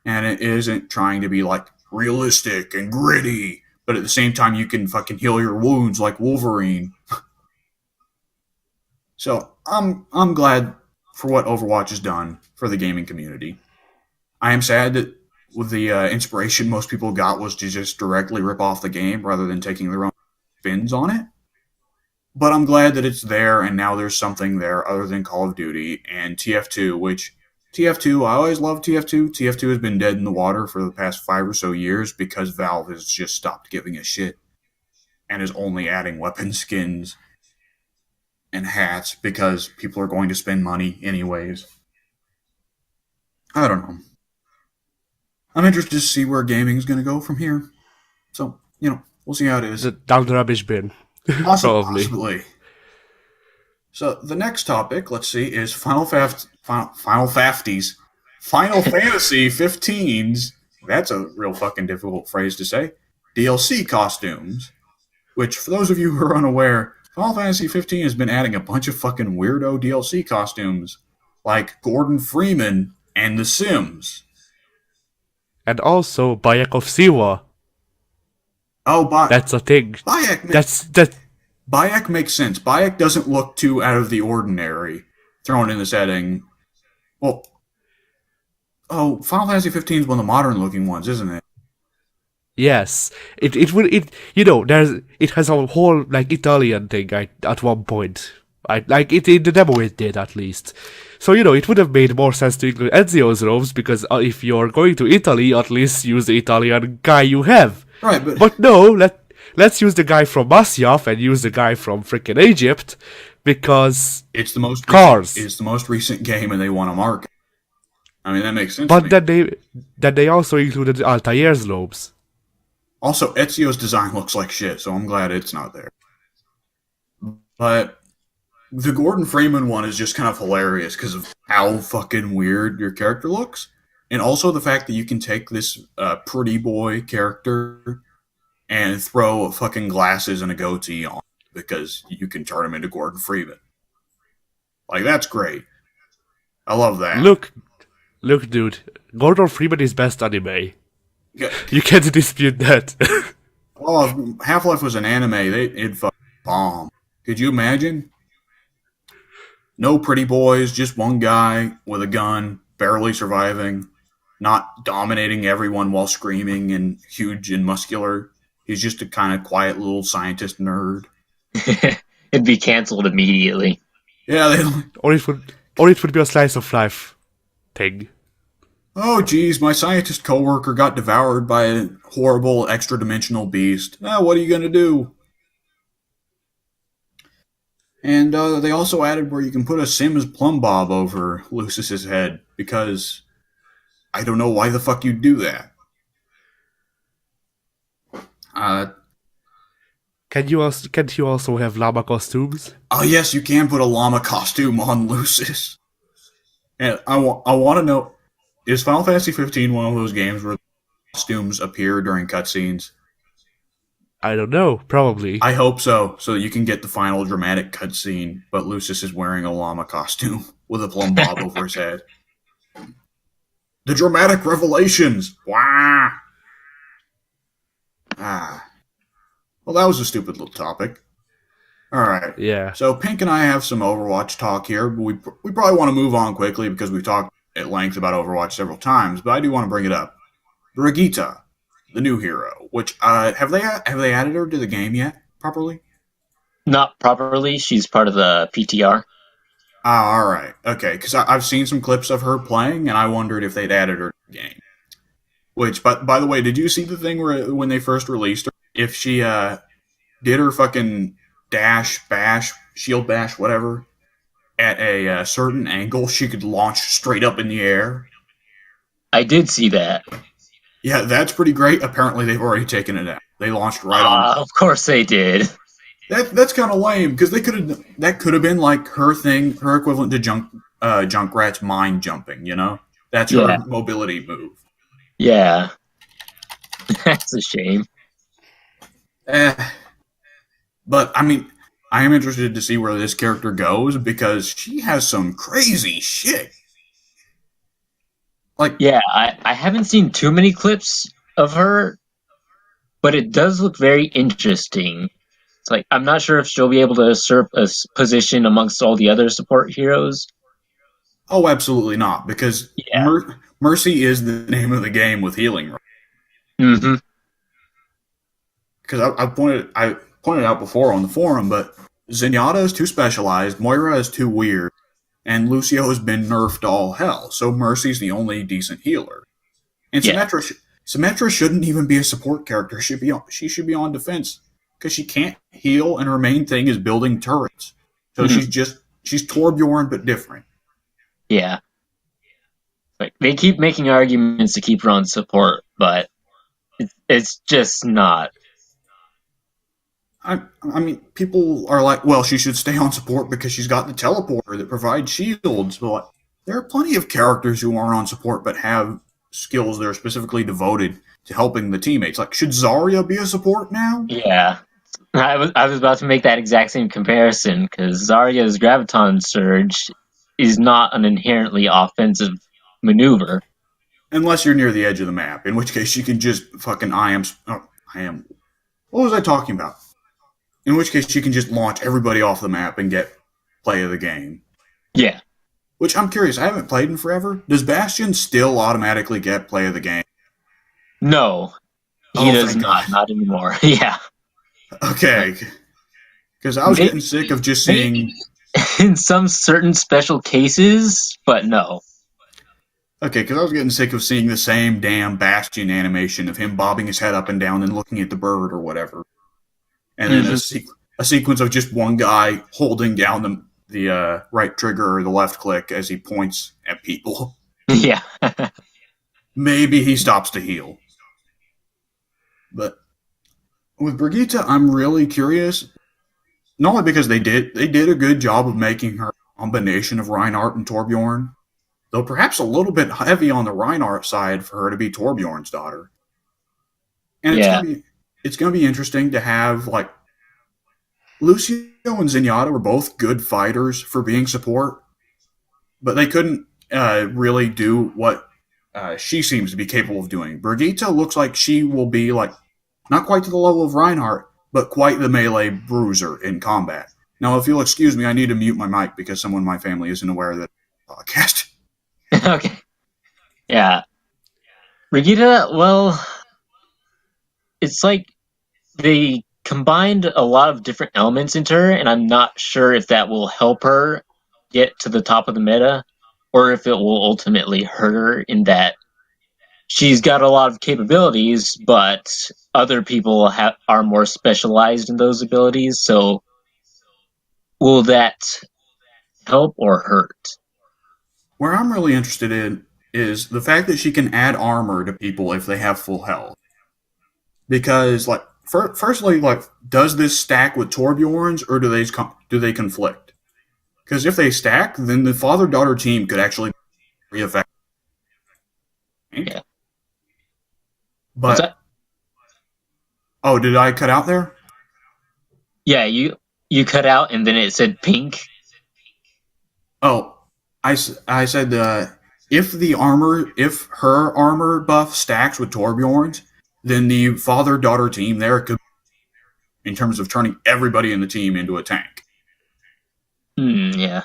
And it isn't trying to be like realistic and gritty, but at the same time you can fucking heal your wounds like Wolverine. So I'm glad for what Overwatch has done for the gaming community. I am sad that with the inspiration most people got was to just directly rip off the game rather than taking their own spins on it. But I'm glad that it's there and now there's something there other than Call of Duty and TF2, which TF2, I always loved TF2. TF2 has been dead in the water for the past 5 or so years because Valve has just stopped giving a shit and is only adding weapon skins and hats because people are going to spend money anyways. I don't know. I'm interested to see where gaming is going to go from here. So, we'll see how it is. Down the rubbish bin. Probably. Possibly. So, the next topic, let's see, is Final Fantasy 15's, that's a real fucking difficult phrase to say, DLC costumes. Which, for those of you who are unaware, Final Fantasy 15 has been adding a bunch of fucking weirdo DLC costumes, like Gordon Freeman and The Sims. And also Bayek of Siwa. Oh, That's a thing. Bayek, That Bayek makes sense. Bayek doesn't look too out of the ordinary thrown in the setting. Well, oh, Final Fantasy 15 is one of the modern looking ones, isn't it? yes. It will it there's it has a whole like Italian thing at one point. Like it in the demo it did at least. So it would have made more sense to include Ezio's robes because if you're going to Italy, at least use the Italian guy you have. Right, but But no, let's use the guy from Masyaf and use the guy from freaking Egypt because it's the most cars. It's the most recent game, and they want to market. I mean, that makes sense to But me. then they also included Altair's robes. Also, Ezio's design looks like shit, so I'm glad it's not there. But the Gordon Freeman one is just kind of hilarious because of how fucking weird your character looks, and also the fact that you can take this pretty boy character and throw fucking glasses and a goatee on because you can turn him into Gordon Freeman. Like, that's great. I love that. Look, dude. Gordon Freeman is best anime. Yeah. You can't dispute that. Oh, if Half-Life was an anime, it'd fucking bomb. Could you imagine? No pretty boys, just one guy with a gun, barely surviving, not dominating everyone while screaming and huge and muscular. He's just a kind of quiet little scientist nerd. It'd be canceled immediately. Yeah, or it would be a slice of life thing. oh geez, my scientist coworker got devoured by a horrible extra-dimensional beast. What are you gonna do? And they also added where you can put a Sims plumb bob over Lucis's head because I don't know why the fuck you'd do that. Can't you also have llama costumes? Oh yes, you can put a llama costume on Lucis. And I want to know, is Final Fantasy 15 one of those games where costumes appear during cutscenes? I don't know. Probably. I hope so that you can get the final dramatic cutscene, but Lucis is wearing a llama costume with a plumb bob over his head. The dramatic revelations! Wah! Well, that was a stupid little topic. Alright. Yeah. So Pink and I have some Overwatch talk here, but we probably want to move on quickly because we've talked at length about Overwatch several times, but I do want to bring it up. Brigitte, the new hero, which, have they added her to the game yet, properly? Not properly. She's part of the PTR. Alright. Okay, because I've seen some clips of her playing, and I wondered if they'd added her to the game. Which, by the way, did you see the thing where when they first released her, if she did her fucking dash, bash, shield bash, whatever, at a certain angle, she could launch straight up in the air? I did see that. Yeah, that's pretty great. Apparently, they've already taken it out. They launched right on. Of course they did. That's kind of lame because that could have been like her thing, her equivalent to Junkrat's mind jumping. That's her mobility move. Yeah, that's a shame. But I mean, I am interested to see where this character goes because she has some crazy shit. Yeah, I haven't seen too many clips of her, but it does look very interesting. It's like I'm not sure if she'll be able to usurp a position amongst all the other support heroes. Oh, absolutely not, because Mercy is the name of the game with healing. Right? Mm-hmm. Because I pointed out before on the forum, but Zenyatta is too specialized, Moira is too weird, and Lucio has been nerfed to all hell, so Mercy's the only decent healer. And Symmetra shouldn't even be a support character. She should be on defense, because she can't heal, and her main thing is building turrets. So she's Torbjorn, but different. Yeah. Like they keep making arguments to keep her on support, but it's just not. I mean, people are like, well, she should stay on support because she's got the teleporter that provides shields. But there are plenty of characters who aren't on support but have skills that are specifically devoted to helping the teammates. Like, should Zarya be a support now? Yeah. I was about to make that exact same comparison because Zarya's Graviton Surge is not an inherently offensive maneuver. Unless you're near the edge of the map, in which case she can just fucking I am. What was I talking about? In which case she can just launch everybody off the map and get play of the game. Yeah. Which I'm curious, I haven't played in forever. Does Bastion still automatically get play of the game? No, he Oh, does thank not. God. Not anymore. Yeah. Okay. Because I was Maybe, getting sick of just maybe seeing. in some certain special cases, but no. Okay, because I was getting sick of seeing the same damn Bastion animation of him bobbing his head up and down and looking at the bird or whatever. And then Mhm. a sequence of just one guy holding down the right trigger or the left click as he points at people. Yeah. Maybe he stops to heal. But with Brigitte, I'm really curious. Not only because they did a good job of making her a combination of Reinhardt and Torbjorn, though perhaps a little bit heavy on the Reinhardt side for her to be Torbjorn's daughter. And Yeah. it's gonna be interesting to have like Lucio and Zenyatta were both good fighters for being support, but they couldn't really do what she seems to be capable of doing. Brigitte looks like she will be like not quite to the level of Reinhardt, but quite the melee bruiser in combat. Now, if you'll excuse me, I need to mute my mic because someone in my family isn't aware of that podcast. Okay. Yeah. Regina, well, it's like they combined a lot of different elements into her, and I'm not sure if that will help her get to the top of the meta, or if it will ultimately hurt her in that she's got a lot of capabilities, but other people are more specialized in those abilities. So will that help or hurt? Where I'm really interested in is the fact that she can add armor to people if they have full health. Because, like, firstly, like, does this stack with Torbjorn's or do they conflict? Because if they stack, then the father daughter team could actually be effective. Yeah. What's But that? oh, did I cut out there? Yeah, you cut out and then it said pink. Oh, I said if her armor buff stacks with Torbjorn's, then the father daughter team there could, in terms of turning everybody in the team into a tank. Yeah.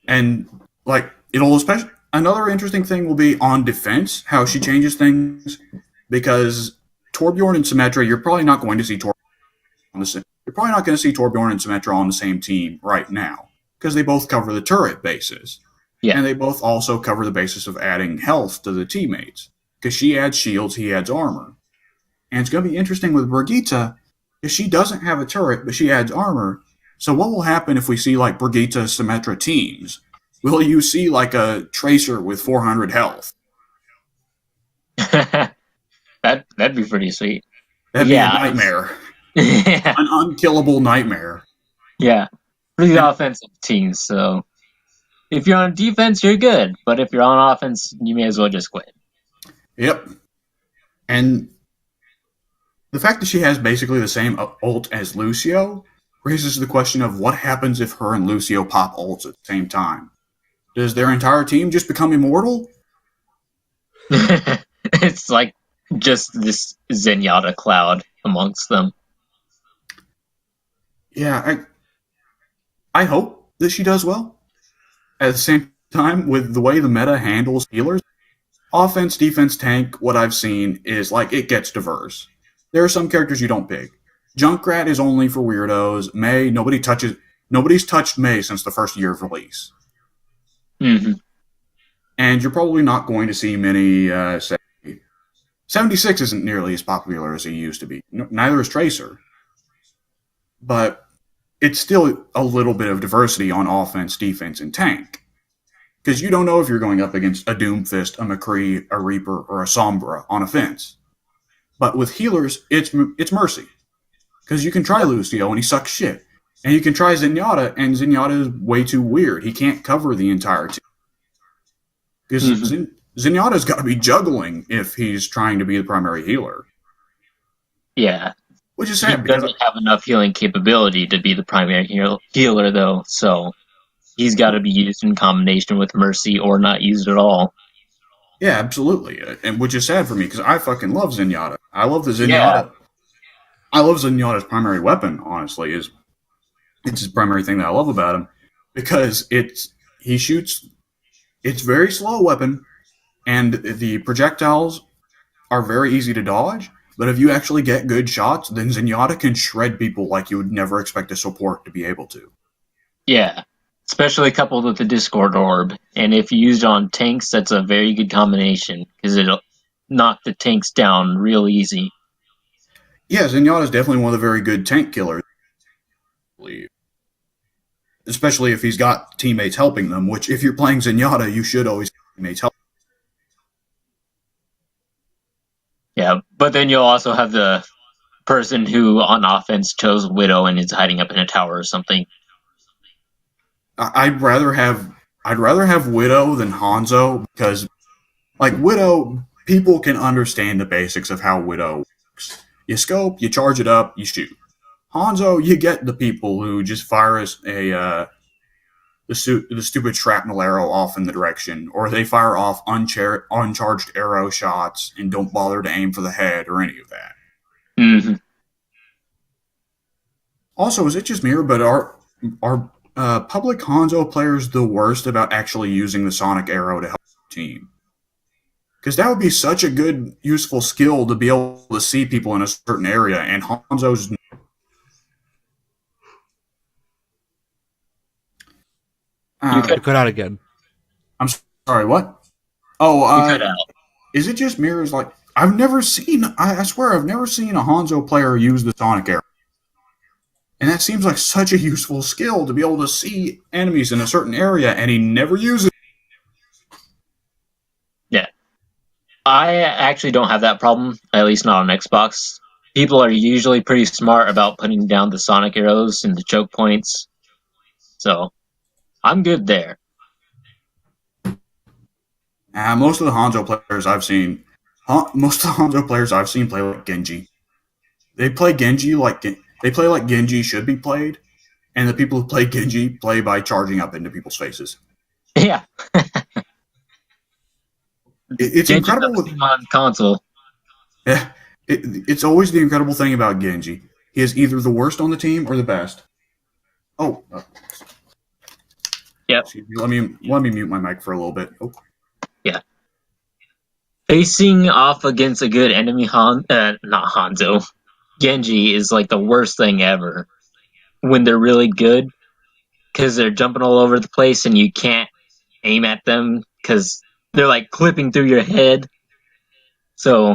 And like it'll especially another interesting thing will be on defense how she changes things because Torbjorn and Symmetra you're probably not going to see you're probably not going to see Torbjorn and Symmetra on the same team right now because they both cover the turret bases. Yeah. And they both also cover the basis of adding health to the teammates because she adds shields, he adds armor. And it's going to be interesting with Brigitte because she doesn't have a turret, but she adds armor. So what will happen if we see like Brigitte Symmetra teams? Will you see like a Tracer with 400 health? That'd be pretty sweet. But That'd be a yeah, nightmare. yeah, An unkillable nightmare. yeah. Pretty And, offensive teams. So if you're on defense, you're good. But if you're on offense, you may as well just quit. yep. And the fact that she has basically the same ult as Lucio raises the question of what happens if her and Lucio pop ults at the same time. Does their entire team just become immortal? It's like just this Zenyatta cloud amongst them. Yeah, I hope that she does well. At the same time, with the way the meta handles healers, offense, defense, tank, what I've seen is like it gets diverse. There are some characters you don't pick. Junkrat is only for weirdos. Mei, nobody's touched Mei since the first year of release. Mm-hmm. And you're probably not going to see many 76 isn't nearly as popular as he used to be. Neither is Tracer. But it's still a little bit of diversity on offense, defense, and tank. Because you don't know if you're going up against a Doomfist, a McCree, a Reaper, or a Sombra on offense. But with healers, it's Mercy. Because you can try Lucio and he sucks shit. And you can try Zenyatta, and Zenyatta is way too weird. He can't cover the entire team. Because Zenyatta's got to be juggling if he's trying to be the primary healer. Yeah. Which is He sad because doesn't have enough healing capability to be the primary healer, though. So he's got to be used in combination with Mercy or not used at all. Yeah, absolutely, and which is sad for me because I fucking love Zenyatta. Yeah, I love Zenyatta's primary weapon. Honestly, is it's his primary thing that I love about him because he shoots. It's very slow weapon, and the projectiles are very easy to dodge. But if you actually get good shots, then Zenyatta can shred people like you would never expect a support to be able to. yeah. Especially coupled with the Discord Orb. And if used on tanks, that's a very good combination because it'll knock the tanks down real easy. Yeah, Zenyatta is definitely one of the very good tank killers, especially if he's got teammates helping them. Which, if you're playing Zenyatta, you should always have teammates help. Yeah, but then you'll also have the person who on offense chose Widow and is hiding up in a tower or something. I'd rather have Widow than Hanzo because like Widow, people can understand the basics of how Widow works. You scope, you charge it up, you shoot. Hanzo, you get the people who just fire the stupid shrapnel arrow off in the direction, or they fire off uncharged arrow shots and don't bother to aim for the head or any of that. Mm-hmm. Also, is it just me, but are public Hanzo players the worst about actually using the sonic arrow to help the team? Because that would be such a good, useful skill to be able to see people in a certain area, and Hanzo's. You You cut, cut out again. I'm sorry, what? Oh, you cut out. is it just mirrors? Like, I've never seen, I swear, I've never seen a Hanzo player use the sonic arrow. And that seems like such a useful skill to be able to see enemies in a certain area, and he never uses it. Yeah. I actually don't have that problem, at least not on Xbox. People are usually pretty smart about putting down the sonic arrows and the choke points. So I'm good there. Most of the Hanzo players I've seen, most of the Hanzo players I've seen play like Genji. They play Genji like they play like Genji should be played, and the people who play Genji play by charging up into people's faces. Yeah. It's Genji's incredible. the same on console. It's always the incredible thing about Genji. He is either the worst on the team or the best. Oh, Yep. excuse me. Let me mute my mic for a little bit. Oh. Yeah. Facing off against a good enemy not Hanzo. Genji is like the worst thing ever when they're really good because they're jumping all over the place and you can't aim at them because they're like clipping through your head. So,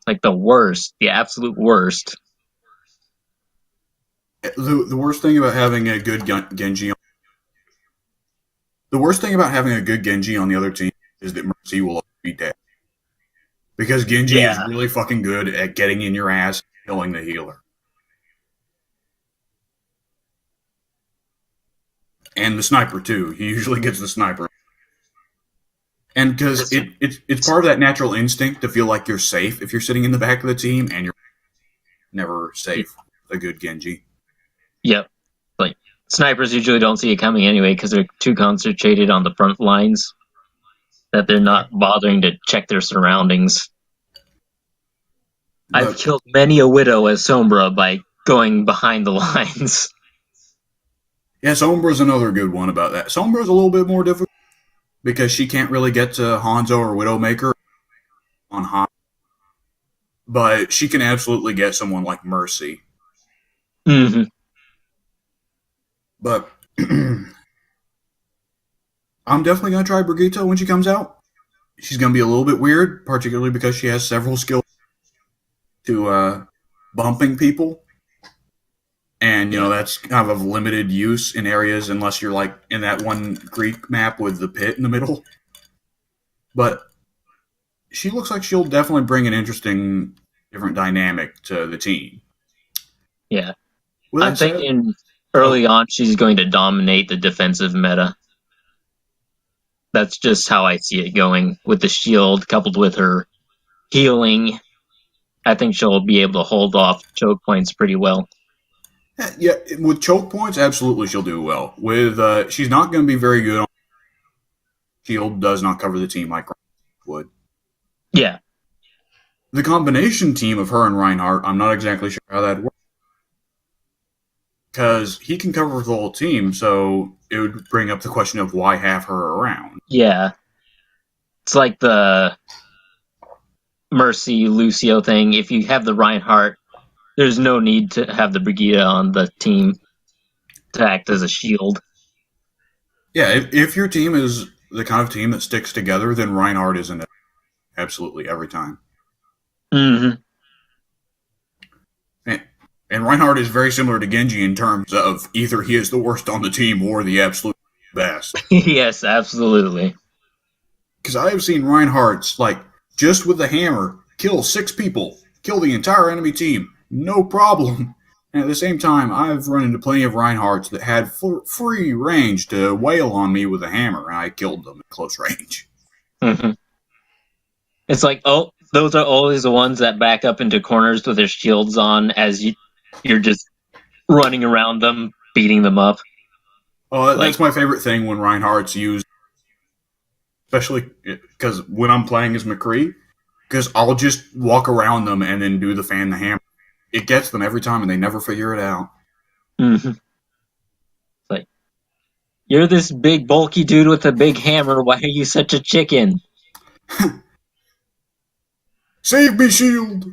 like the worst, the absolute worst. The worst thing about having a good Genji. The worst thing about having a good Genji on the other team is that Mercy will be dead. Because Genji is Yeah. really fucking good at getting in your ass and killing the healer. And the sniper too. He usually gets the sniper. And because it's part of that natural instinct to feel like you're safe if you're sitting in the back of the team, and you're never safe with a good Genji. Yep. Like snipers usually don't see it coming anyway because they're too concentrated on the front lines that they're not bothering to check their surroundings. I've But killed many a widow as Sombra by going behind the lines. yeah, Sombra's another good one about that. Sombra's a little bit more difficult because she can't really get to Hanzo or Widowmaker on high. But she can absolutely get someone like Mercy. Mm-hmm. But I'm definitely going to try Brigitte when she comes out. She's going to be a little bit weird, particularly because she has several skills to bumping people. And, that's kind of limited use in areas unless you're like in that one Greek map with the pit in the middle. But she looks like she'll definitely bring an interesting, different dynamic to the team. Yeah. With I'm that said, thinking early on she's going to dominate the defensive meta. That's just how I see it going with the shield coupled with her healing. I think she'll be able to hold off choke points pretty well. yeah, with choke points, absolutely she'll do well. With she's not going to be very good on shield. Does not cover the team like would. Yeah. The combination team of her and Reinhardt, I'm not exactly sure how that works. Because he can cover the whole team, so it would bring up the question of why have her around. Yeah. It's like the Mercy Lucio thing. If you have the Reinhardt, there's no need to have the Brigida on the team to act as a shield. Yeah, if your team is the kind of team that sticks together, then Reinhardt is in it absolutely every time. Mm-hmm. And Reinhardt is very similar to Genji in terms of either he is the worst on the team or the absolute best. Yes, absolutely. Because I have seen Reinhardt's, like, just with the hammer, kill 6 people, kill the entire enemy team, no problem. And at the same time, I've run into plenty of Reinhardts that had free range to wail on me with a hammer, and I killed them at close range. Mm-hmm. It's like, oh, those are always the ones that back up into corners with their shields on as you're just running around them, beating them up. Oh, Like, that's my favorite thing when Reinhardt's used, especially because when I'm playing as McCree, because I'll just walk around them and then do the fan the hammer. It gets them every time, and they never figure it out. mm-hmm. Like, you're this big bulky dude with a big hammer. Why are you such a chicken? Save me, shield!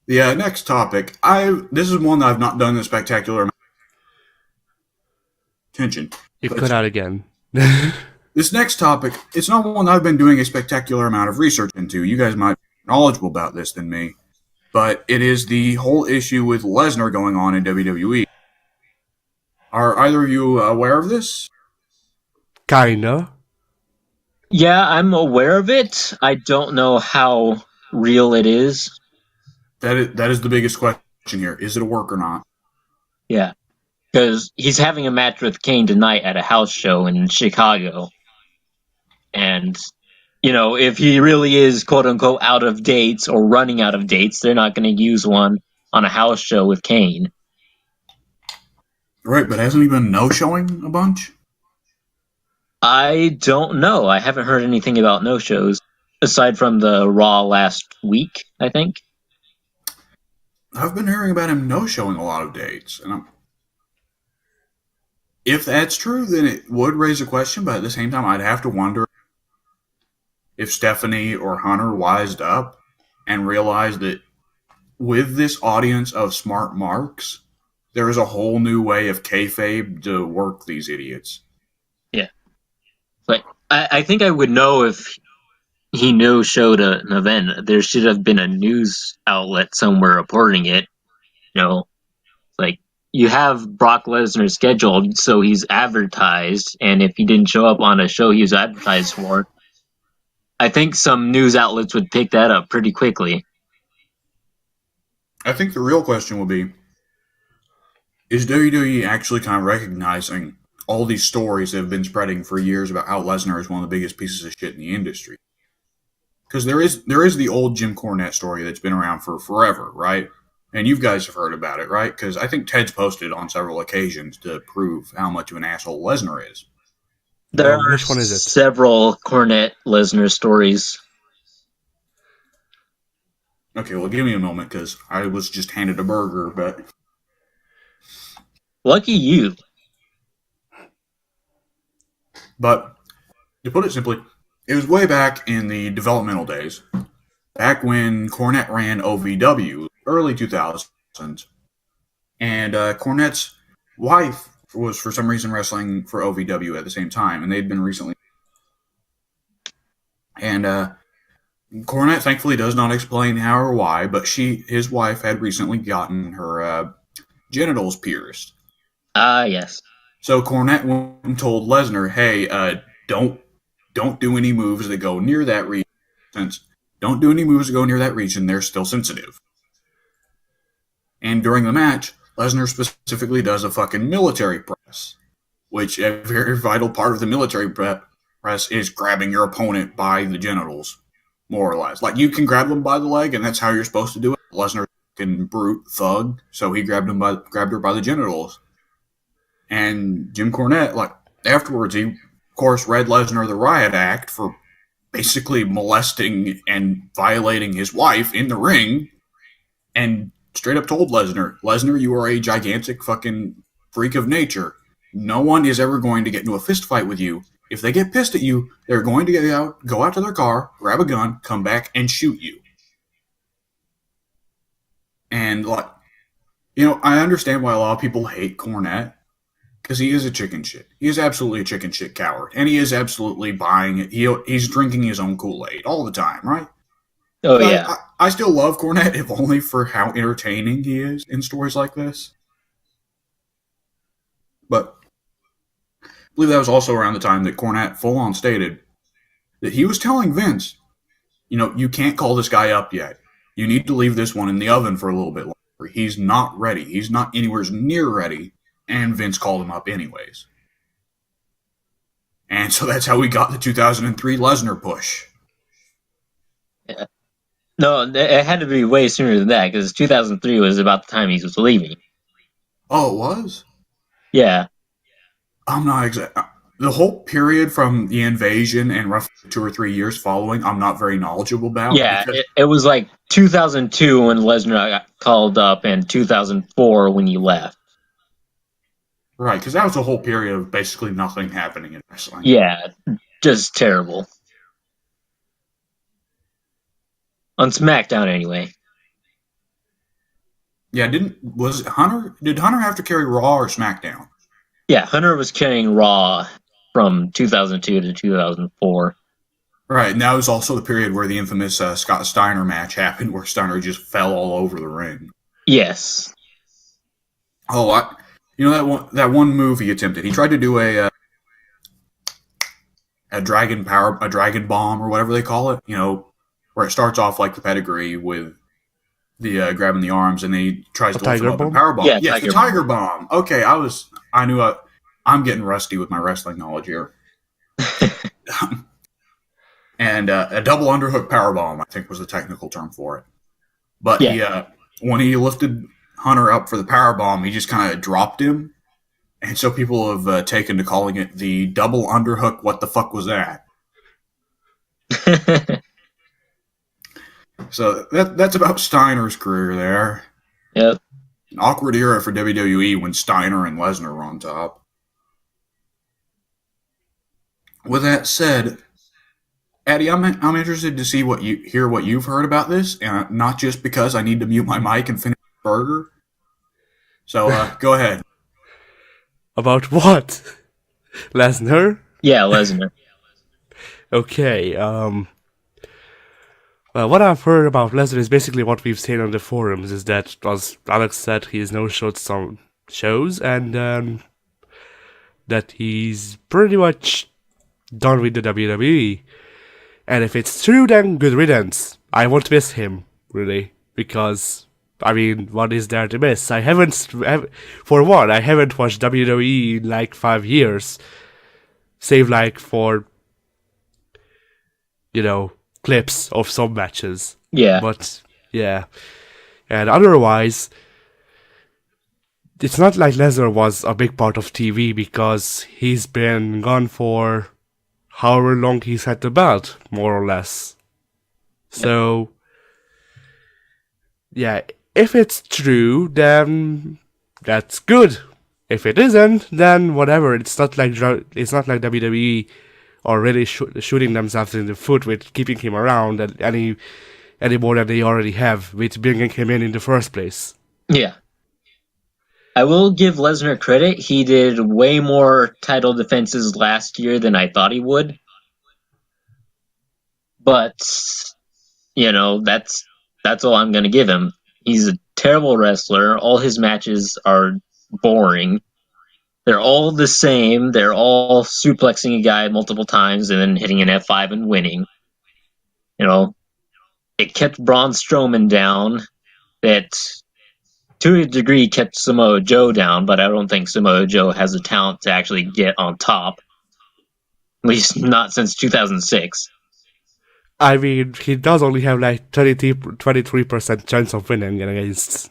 Yeah, next topic. This is one that I've not done a spectacular amount of attention. You cut out again. This next topic, it's not one I've been doing a spectacular amount of research into. You guys might be more knowledgeable about this than me. But it is the whole issue with Lesnar going on in WWE. Are either of you aware of this? Kinda. Yeah, I'm aware of it. I don't know how real it is. That is the biggest question here. Is it a work or not? Yeah, because he's having a match with Kane tonight at a house show in Chicago. And, if he really is quote unquote out of dates or running out of dates, they're not going to use one on a house show with Kane. Right, but hasn't he been no-showing a bunch? I don't know. I haven't heard anything about no shows aside from the Raw last week, I think. I've been hearing about him no-showing a lot of dates, and if that's true, then it would raise a question, but at the same time, I'd have to wonder if Stephanie or Hunter wised up and realized that with this audience of smart marks, there is a whole new way of kayfabe to work these idiots. Yeah. But I think I would know if he no-showed an event. There should have been a news outlet somewhere reporting it. Like, you have Brock Lesnar scheduled, so he's advertised, and if he didn't show up on a show he was advertised for, I think some news outlets would pick that up pretty quickly. I think the real question will be, is WWE actually kind of recognizing all these stories that have been spreading for years about how Lesnar is one of the biggest pieces of shit in the industry? Because there is the old Jim Cornette story that's been around for forever, right? And you guys have heard about it, right? Because I think Ted's posted on several occasions to prove how much of an asshole Lesnar is. There are Which one is it? several Cornette Lesnar stories. Okay, well, give me a moment because I was just handed a burger, but Lucky you. But to put it simply, it was way back in the developmental days, back when Cornette ran OVW, early 2000s, and Cornette's wife was for some reason wrestling for OVW at the same time, and they'd been recently. And Cornette thankfully does not explain how or why, but his wife had recently gotten her genitals pierced. Ah, yes. So Cornette went and told Lesnar, "Hey, don't do any moves that go near that region. Don't do any moves that go near that region. They're still sensitive." And during the match, Lesnar specifically does a fucking military press, which a very vital part of the military press is grabbing your opponent by the genitals, more or less. Like, you can grab them by the leg, and that's how you're supposed to do it. Lesnar fucking brute thug, so he grabbed her by the genitals. And Jim Cornette, like, afterwards, he, of course, read Lesnar the Riot Act for basically molesting and violating his wife in the ring, and straight up told Lesnar, you are a gigantic fucking freak of nature. No one is ever going to get into a fist fight with you. If they get pissed at you, they're going to go out to their car, grab a gun, come back, and shoot you. And, like, I understand why a lot of people hate Cornette, because he is a chicken shit. He is absolutely a chicken shit coward. And he is absolutely buying it. He's drinking his own Kool-Aid all the time, right? Oh, But yeah. I still love Cornette, if only for how entertaining he is in stories like this. But I believe that was also around the time that Cornette full-on stated that he was telling Vince, you can't call this guy up yet. You need to leave this one in the oven for a little bit longer. He's not ready. He's not anywhere near ready. And Vince called him up anyways. And so that's how we got the 2003 Lesnar push. Yeah. No, it had to be way sooner than that, because 2003 was about the time he was leaving. Oh, it was? Yeah. I'm not exact. The whole period from the invasion and roughly 2 or 3 years following, I'm not very knowledgeable about. Yeah, it was like 2002 when Lesnar got called up, and 2004 when he left. Right, because that was a whole period of basically nothing happening in wrestling. Yeah, just terrible. On SmackDown, anyway. Yeah, did Hunter have to carry Raw or SmackDown? Yeah, Hunter was carrying Raw from 2002 to 2004. Right, and that was also the period where the infamous Scott Steiner match happened, where Steiner just fell all over the ring. Yes. Oh, that one move he attempted. He tried to do a dragon bomb or whatever they call it. Where it starts off like the pedigree with the grabbing the arms, and then he tries to lift him up and power bomb. Yeah, yes, the tiger bomb. Okay, I'm getting rusty with my wrestling knowledge here. And a double underhook power bomb, I think, was the technical term for it. But when he lifted Hunter up for the power bomb, he just kind of dropped him, and so people have taken to calling it the double underhook. What the fuck was that? So that's about Steiner's career there. Yep. An awkward era for WWE when Steiner and Lesnar were on top. With that said, Addie, I'm interested to hear what you've heard about this, and not just because I need to mute my mic and finish the burger. So go ahead. About what? Lesnar? Yeah, Lesnar. Okay, well, what I've heard about Lesnar is basically what we've seen on the forums, is that, as Alex said, he's no-showed some shows, and that he's pretty much done with the WWE. And if it's true, then good riddance. I won't miss him, really, because, what is there to miss? For one, I haven't watched WWE in like 5 years, save for, clips of some matches. Yeah. But, yeah. And otherwise, it's not like Lesnar was a big part of TV, because he's been gone for however long he's had the belt, more or less. So, yeah, if it's true, then that's good. If it isn't, then whatever. It's not like WWE are really shooting themselves in the foot with keeping him around any more than they already have with bringing him in the first place. Yeah. I will give Lesnar credit. He did way more title defenses last year than I thought he would. But, that's all I'm going to give him. He's a terrible wrestler. All his matches are boring. They're all the same. They're all suplexing a guy multiple times and then hitting an F5 and winning. It kept Braun Strowman down. That, to a degree, kept Samoa Joe down, but I don't think Samoa Joe has the talent to actually get on top. At least not since 2006. He does only have 23% chance of winning against...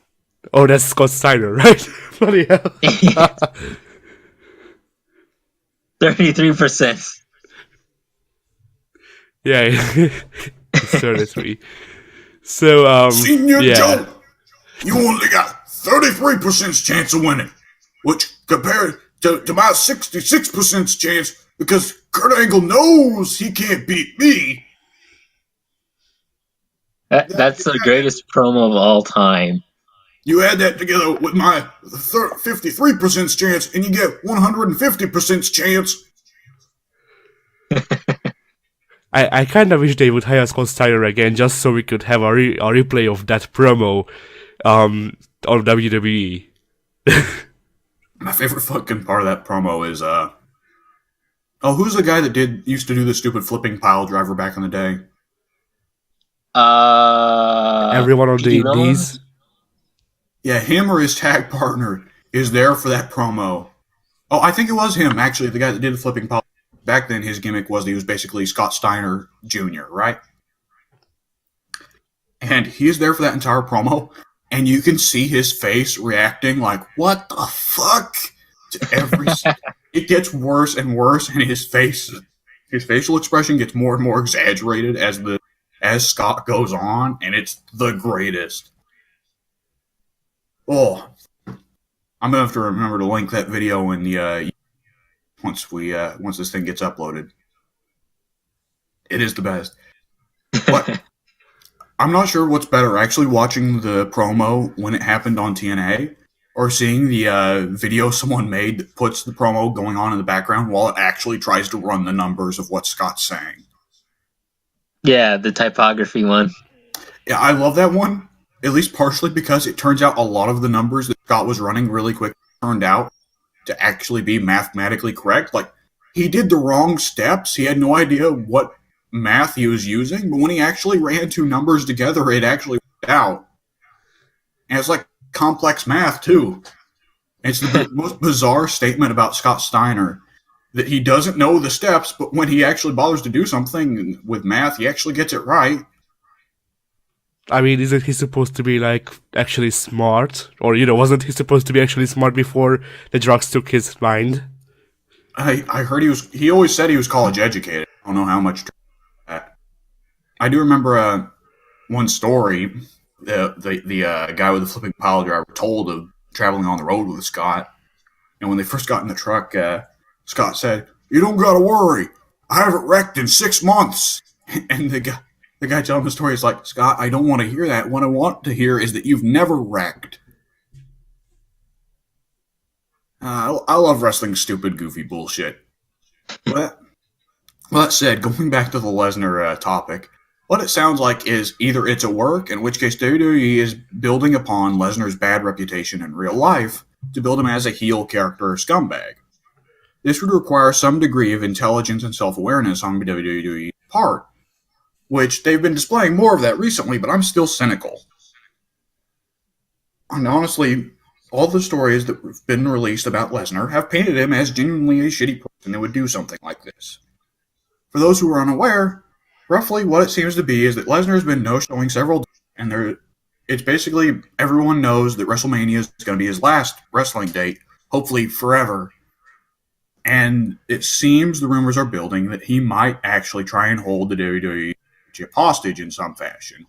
Oh, that's Scott Steiner, right? Bloody hell. 33%. Yeah, it's 33. So, Senior yeah. Joe, you only got 33% chance of winning, which compared to my 66% chance because Kurt Angle knows he can't beat me. That's the greatest promo of all time. You add that together with my 53% chance, and you get 150% chance. I kind of wish they would hire Scott Steiner again just so we could have a replay of that promo on WWE. My favorite fucking part of that promo is who's the guy that used to do the stupid flipping pile driver back in the day? Everyone on the P.D. indies. Yeah, him or his tag partner is there for that promo. Oh, I think it was him, actually, the guy that did the flipping pile. Back then, his gimmick was that he was basically Scott Steiner Jr., right? And he is there for that entire promo, and you can see his face reacting like, what the fuck? To every... It gets worse and worse, and his facial expression gets more and more exaggerated as Scott goes on, and it's the greatest. Oh, I'm gonna have to remember to link that video in the once this thing gets uploaded. It is the best. But I'm not sure what's better, actually watching the promo when it happened on TNA, or seeing the video someone made that puts the promo going on in the background while it actually tries to run the numbers of what Scott's saying. Yeah, the typography one. Yeah, I love that one, at least partially because it turns out a lot of the numbers that Scott was running really quick turned out to actually be mathematically correct. Like, he did the wrong steps. He had no idea what math he was using, but when he actually ran two numbers together, it actually worked out. And it's like complex math, too. It's the most bizarre statement about Scott Steiner, that he doesn't know the steps, but when he actually bothers to do something with math, he actually gets it right. I mean, isn't he supposed to be, like, actually smart? Or, wasn't he supposed to be actually smart before the drugs took his mind? I heard he always said he was college educated. I don't know how much that. I do remember one story the guy with the flipping pile driver told of traveling on the road with Scott. And when they first got in the truck, Scott said, "You don't gotta worry. I haven't wrecked in 6 months." And the guy telling the story is like, "Scott, I don't want to hear that. What I want to hear is that you've never wrecked." I love wrestling stupid, goofy bullshit. But, well, that said, going back to the Lesnar topic, what it sounds like is either it's a work, in which case WWE is building upon Lesnar's bad reputation in real life to build him as a heel character or scumbag. This would require some degree of intelligence and self-awareness on WWE's part, which they've been displaying more of that recently, but I'm still cynical. And honestly, all the stories that have been released about Lesnar have painted him as genuinely a shitty person that would do something like this. For those who are unaware, roughly what it seems to be is that Lesnar has been no-showing several times, and it's basically everyone knows that WrestleMania is going to be his last wrestling date, hopefully forever. And it seems the rumors are building that he might actually try and hold the WWE hostage in some fashion.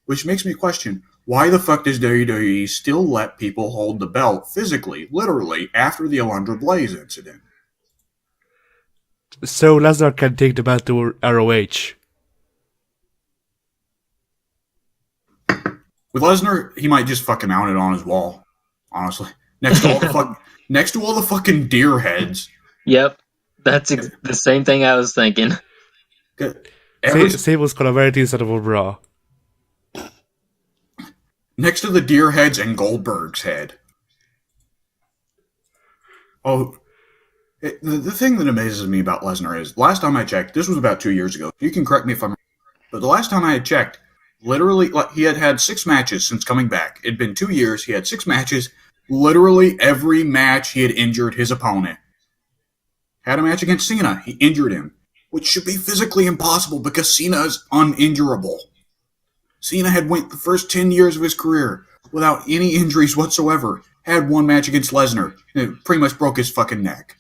Which makes me question, why the fuck does WWE still let people hold the belt physically, literally, after the Alundra Blaze incident? So Lesnar can take the belt to ROH. With Lesnar, he might just fucking mount it on his wall, honestly. Next to all the fucking deer heads. Yep, that's the same thing I was thinking. Same was gonna wear it instead of a bra. Next to the deer heads and Goldberg's head. Oh, the thing that amazes me about Lesnar is, last time I checked, this was about 2 years ago. You can correct me if I'm wrong, but the last time I had checked, literally, like, he had had 6 matches since coming back. It'd been 2 years. He had 6 matches. Literally every match he had injured his opponent. Had a match against Cena. He injured him, which should be physically impossible because Cena is uninjurable. Cena had went the first 10 years of his career without any injuries whatsoever. Had 1 match against Lesnar, and it pretty much broke his fucking neck.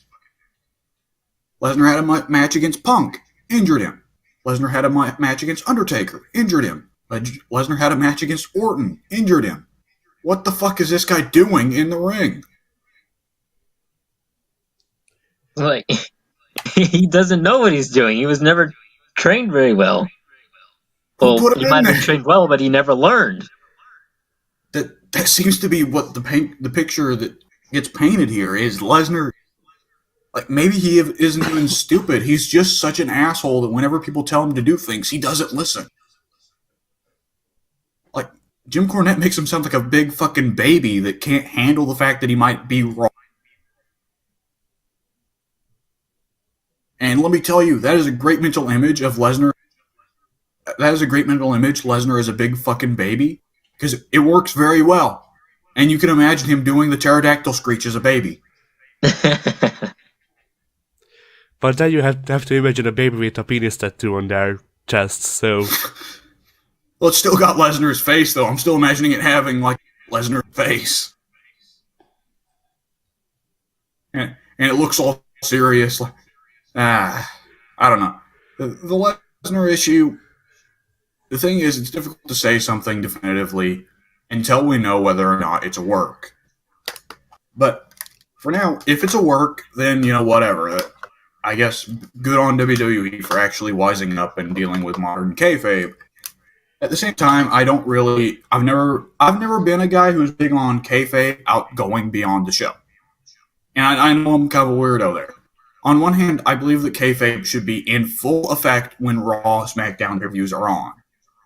Lesnar had a match against Punk, injured him. Lesnar had a match against Undertaker, injured him. Lesnar had a match against Orton, injured him. What the fuck is this guy doing in the ring? Like, he doesn't know what he's doing. He was never trained very well. Who Well, put he him might in have been there? trained well, but he never learned. That seems to be what the picture that gets painted here is Lesnar. Like, maybe he isn't even stupid. He's just such an asshole that whenever people tell him to do things, he doesn't listen. Like, Jim Cornette makes him sound like a big fucking baby that can't handle the fact that he might be wrong. And let me tell you, that is a great mental image of Lesnar. That is a great mental image. Lesnar is a big fucking baby because it works very well. And you can imagine him doing the pterodactyl screech as a baby. But then you have to imagine a baby with a penis tattoo on their chest, so... Well, it's still got Lesnar's face, though. I'm still imagining it having, like, Lesnar's face. And it looks all serious. Like, I don't know. The Lesnar issue, the thing is, it's difficult to say something definitively until we know whether or not it's a work. But for now, if it's a work, then, whatever. I guess good on WWE for actually wising up and dealing with modern kayfabe. At the same time, I've never been a guy who's big on kayfabe outgoing beyond the show. And I know I'm kind of a weirdo there. On one hand, I believe that kayfabe should be in full effect when Raw, SmackDown reviews are on.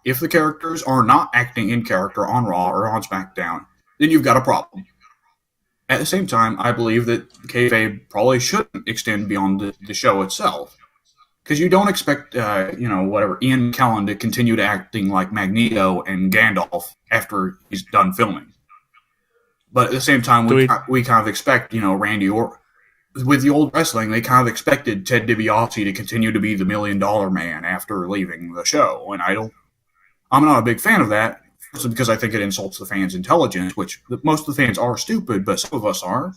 If the characters are not acting in character on Raw or on SmackDown, then you've got a problem. At the same time, I believe that kayfabe probably shouldn't extend beyond the show itself. Because you don't expect, Ian McKellen to continue to acting like Magneto and Gandalf after he's done filming. But at the same time, we kind of expect, Randy Orton. With the old wrestling, they kind of expected Ted DiBiase to continue to be the $1 million man after leaving the show. And I'm not a big fan of that. Because I think it insults the fans' intelligence, which most of the fans are stupid, but some of us are.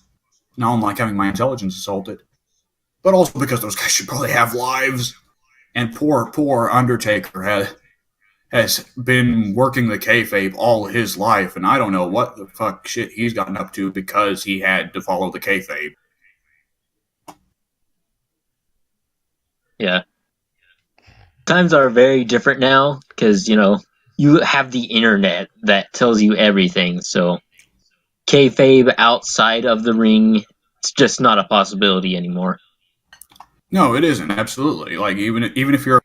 Now I'm like having my intelligence insulted. But also because those guys should probably have lives. And poor Undertaker has been working the kayfabe all his life, and I don't know what the fuck shit he's gotten up to because he had to follow the kayfabe. Yeah. Times are very different now because, you have the internet that tells you everything. So kayfabe outside of the ring, it's just not a possibility anymore. No, it isn't. Absolutely. Like, even if you're...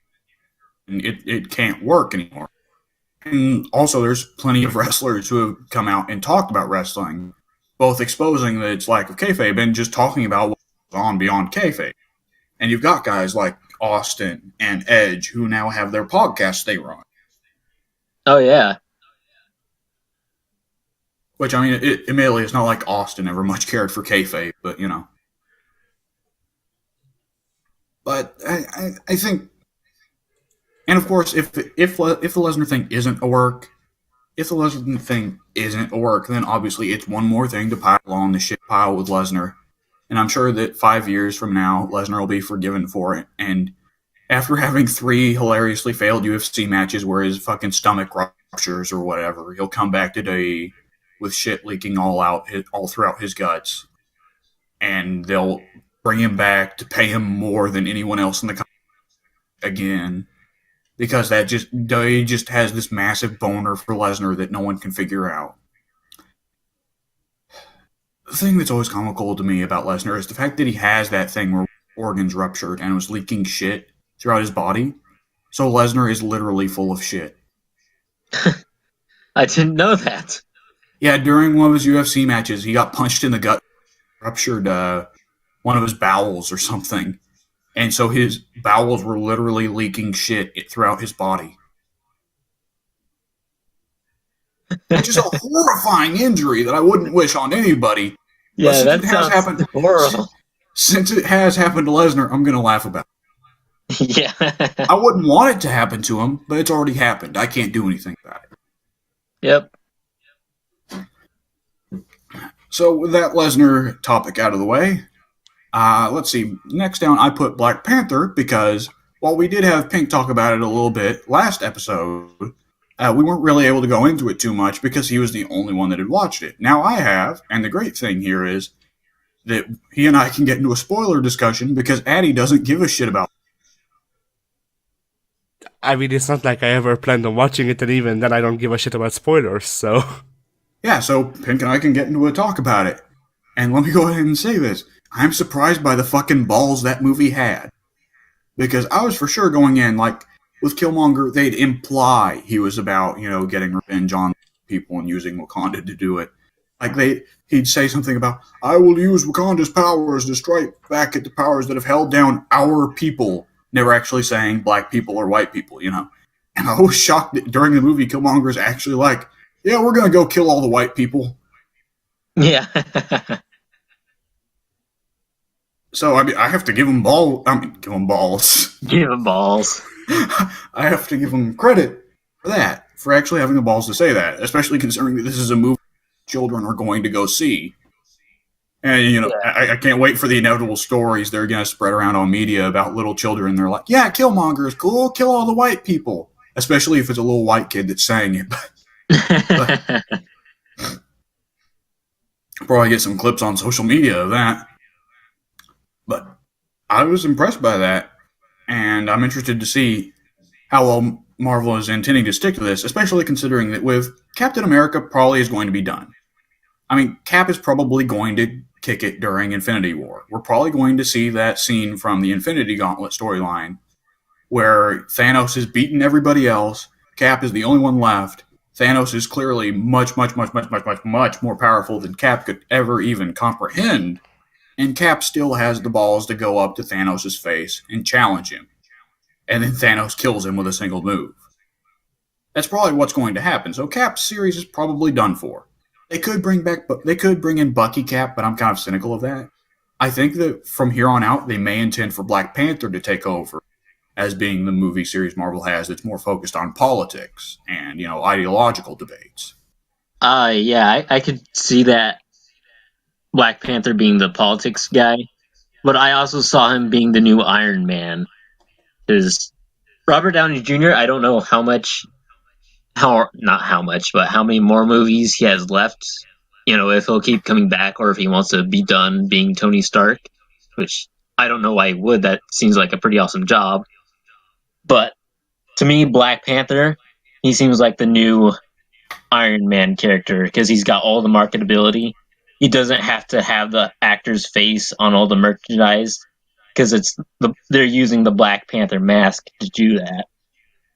It can't work anymore. And also, there's plenty of wrestlers who have come out and talked about wrestling, both exposing that it's lack of kayfabe and just talking about what's on beyond kayfabe. And you've got guys like Austin and Edge who now have their podcasts they run. Oh, yeah. Which, I mean, admittedly, it's not like Austin ever much cared for kayfabe, but, But I think... And, of course, if the Lesnar thing isn't a work, then obviously it's one more thing to pile on the shit pile with Lesnar. And I'm sure that 5 years from now, Lesnar will be forgiven for it. And after having 3 hilariously failed UFC matches where his fucking stomach ruptures or whatever, he'll come back today with shit leaking all throughout his guts. And they'll bring him back to pay him more than anyone else in the company again. Because he just has this massive boner for Lesnar that no one can figure out. The thing that's always comical to me about Lesnar is the fact that he has that thing where organs ruptured and was leaking shit throughout his body. So Lesnar is literally full of shit. I didn't know that. Yeah, during one of his UFC matches, he got punched in the gut, ruptured one of his bowels or something. And so his bowels were literally leaking shit throughout his body. Which is a horrifying injury that I wouldn't wish on anybody. Yeah, that sounds horrible. Since it has happened to Lesnar, I'm going to laugh about it. Yeah. I wouldn't want it to happen to him, but it's already happened. I can't do anything about it. Yep. So with that Lesnar topic out of the way, let's see. Next down, I put Black Panther because while we did have Pink talk about it a little bit last episode, we weren't really able to go into it too much because he was the only one that had watched it. Now I have, and the great thing here is that he and I can get into a spoiler discussion because Addie doesn't give a shit about. I mean, it's not like I ever planned on watching it, and even then, I don't give a shit about spoilers. So, Yeah, so Pink and I can get into a talk about it. And let me go ahead and say this. I'm surprised by the fucking balls that movie had. Because I was for sure going in, like, with Killmonger, they'd imply he was about, getting revenge on people and using Wakanda to do it. Like, he'd say something about, I will use Wakanda's powers to strike back at the powers that have held down our people. Never actually saying black people or white people. And I was shocked that during the movie, Killmonger's actually like, yeah, we're going to go kill all the white people. Yeah. So, I mean, I have to give him balls. Give him balls. I have to give him credit for that, for actually having the balls to say that, especially considering that this is a movie children are going to go see. And, I can't wait for the inevitable stories they're going to spread around on media about little children. They're like, yeah, Killmonger is cool. Kill all the white people. Especially if it's a little white kid that's saying it. But probably get some clips on social media of that. But I was impressed by that. And I'm interested to see how well Marvel is intending to stick to this, especially considering that with Captain America probably is going to be done. I mean, Cap is probably going to kick it during Infinity War. We're probably going to see that scene from the Infinity Gauntlet storyline where Thanos has beaten everybody else. Cap is the only one left. Thanos is clearly much, much, much, much, much, much, much more powerful than Cap could ever even comprehend. And Cap still has the balls to go up to Thanos' face and challenge him. And then Thanos kills him with a single move. That's probably what's going to happen. So Cap's series is probably done for. They could bring in Bucky Cap, but I'm kind of cynical of that. I think that from here on out, they may intend for Black Panther to take over as being the movie series Marvel has that's more focused on politics and, ideological debates. Yeah, I could see that Black Panther being the politics guy, but I also saw him being the new Iron Man. Because Robert Downey Jr., I don't know not how much, but how many more movies he has left. If he'll keep coming back or if he wants to be done being Tony Stark, which I don't know why he would. That seems like a pretty awesome job. But to me, Black Panther, he seems like the new Iron Man character because he's got all the marketability. He doesn't have to have the actor's face on all the merchandise because they're using the Black Panther mask to do that.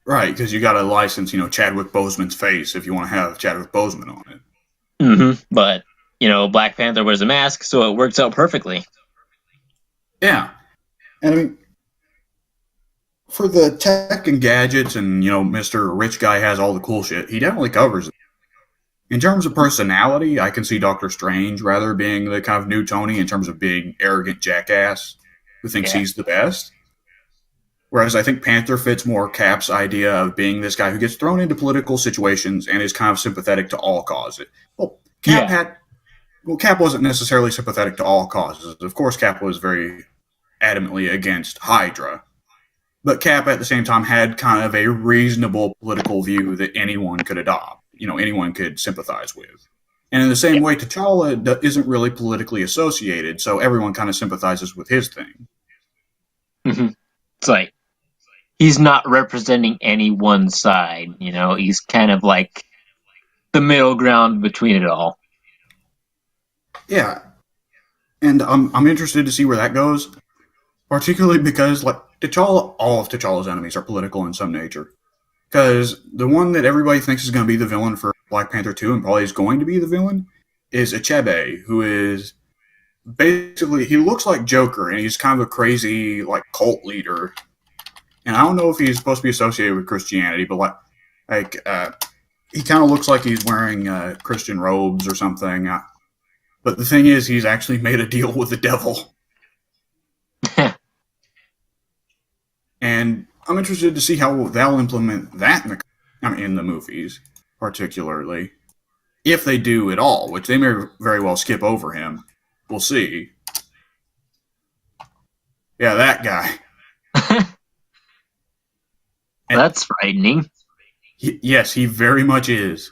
Right, because you got to license, Chadwick Boseman's face if you want to have Chadwick Boseman on it. Mm-hmm. But Black Panther wears a mask, so it works out perfectly. Yeah, and I mean, for the tech and gadgets and, Mr. Rich Guy has all the cool shit, he definitely covers it. In terms of personality, I can see Doctor Strange rather being the kind of new Tony in terms of being arrogant jackass who thinks he's the best. Whereas I think Panther fits more Cap's idea of being this guy who gets thrown into political situations and is kind of sympathetic to all causes. Well, Cap wasn't necessarily sympathetic to all causes. Of course, Cap was very adamantly against Hydra. But Cap, at the same time, had kind of a reasonable political view that anyone could adopt. Anyone could sympathize with. And in the same way, T'Challa isn't really politically associated, so everyone kind of sympathizes with his thing. Mm-hmm. It's like, he's not representing any one side, he's kind of like the middle ground between it all. Yeah. And I'm interested to see where that goes, particularly because, like, all of T'Challa's enemies are political in some nature. Because the one that everybody thinks is going to be the villain for Black Panther 2 and probably is going to be the villain is Achebe, who is basically, he looks like Joker, and he's kind of a crazy, like, cult leader. And I don't know if he's supposed to be associated with Christianity, but he kind of looks like he's wearing Christian robes or something. But the thing is, he's actually made a deal with the devil. And I'm interested to see how they'll implement that in the movies, particularly. If they do at all, which they may very well skip over him. We'll see. Yeah, that guy. And That's frightening. yes, he very much is.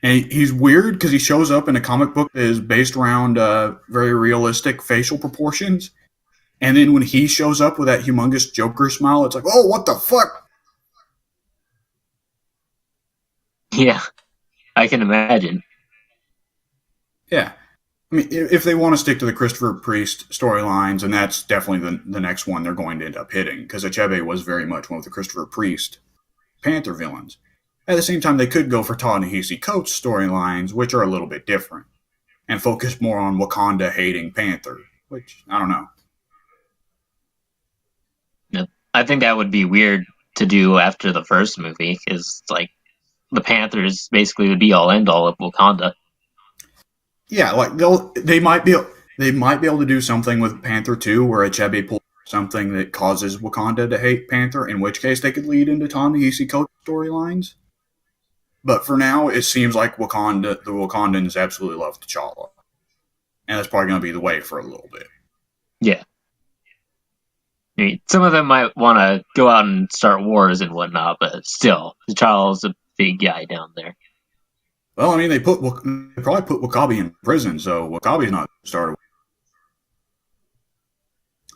And he's weird because he shows up in a comic book that is based around very realistic facial proportions. And then when he shows up with that humongous Joker smile, it's like, oh, what the fuck? Yeah, I can imagine. Yeah. I mean, if they want to stick to the Christopher Priest storylines, and that's definitely the next one they're going to end up hitting, because Achebe was very much one of the Christopher Priest Panther villains. At the same time, they could go for Ta-Nehisi Coates storylines, which are a little bit different, and focus more on Wakanda hating Panther, which, I don't know. Yep. I think that would be weird to do after the first movie, because like the Panthers basically the be all end all of Wakanda. Yeah, like they might be able to do something with Panther 2 where Achebe pulls something that causes Wakanda to hate Panther, in which case they could lead into Ta-Nehisi Coates storylines. But for now, it seems like the Wakandans absolutely love T'Challa, and that's probably going to be the way for a little bit. Yeah. I mean, some of them might want to go out and start wars and whatnot, but still, T'Challa's a big guy down there. Well, I mean, they probably put Wakabi in prison, so Wakabi's not started.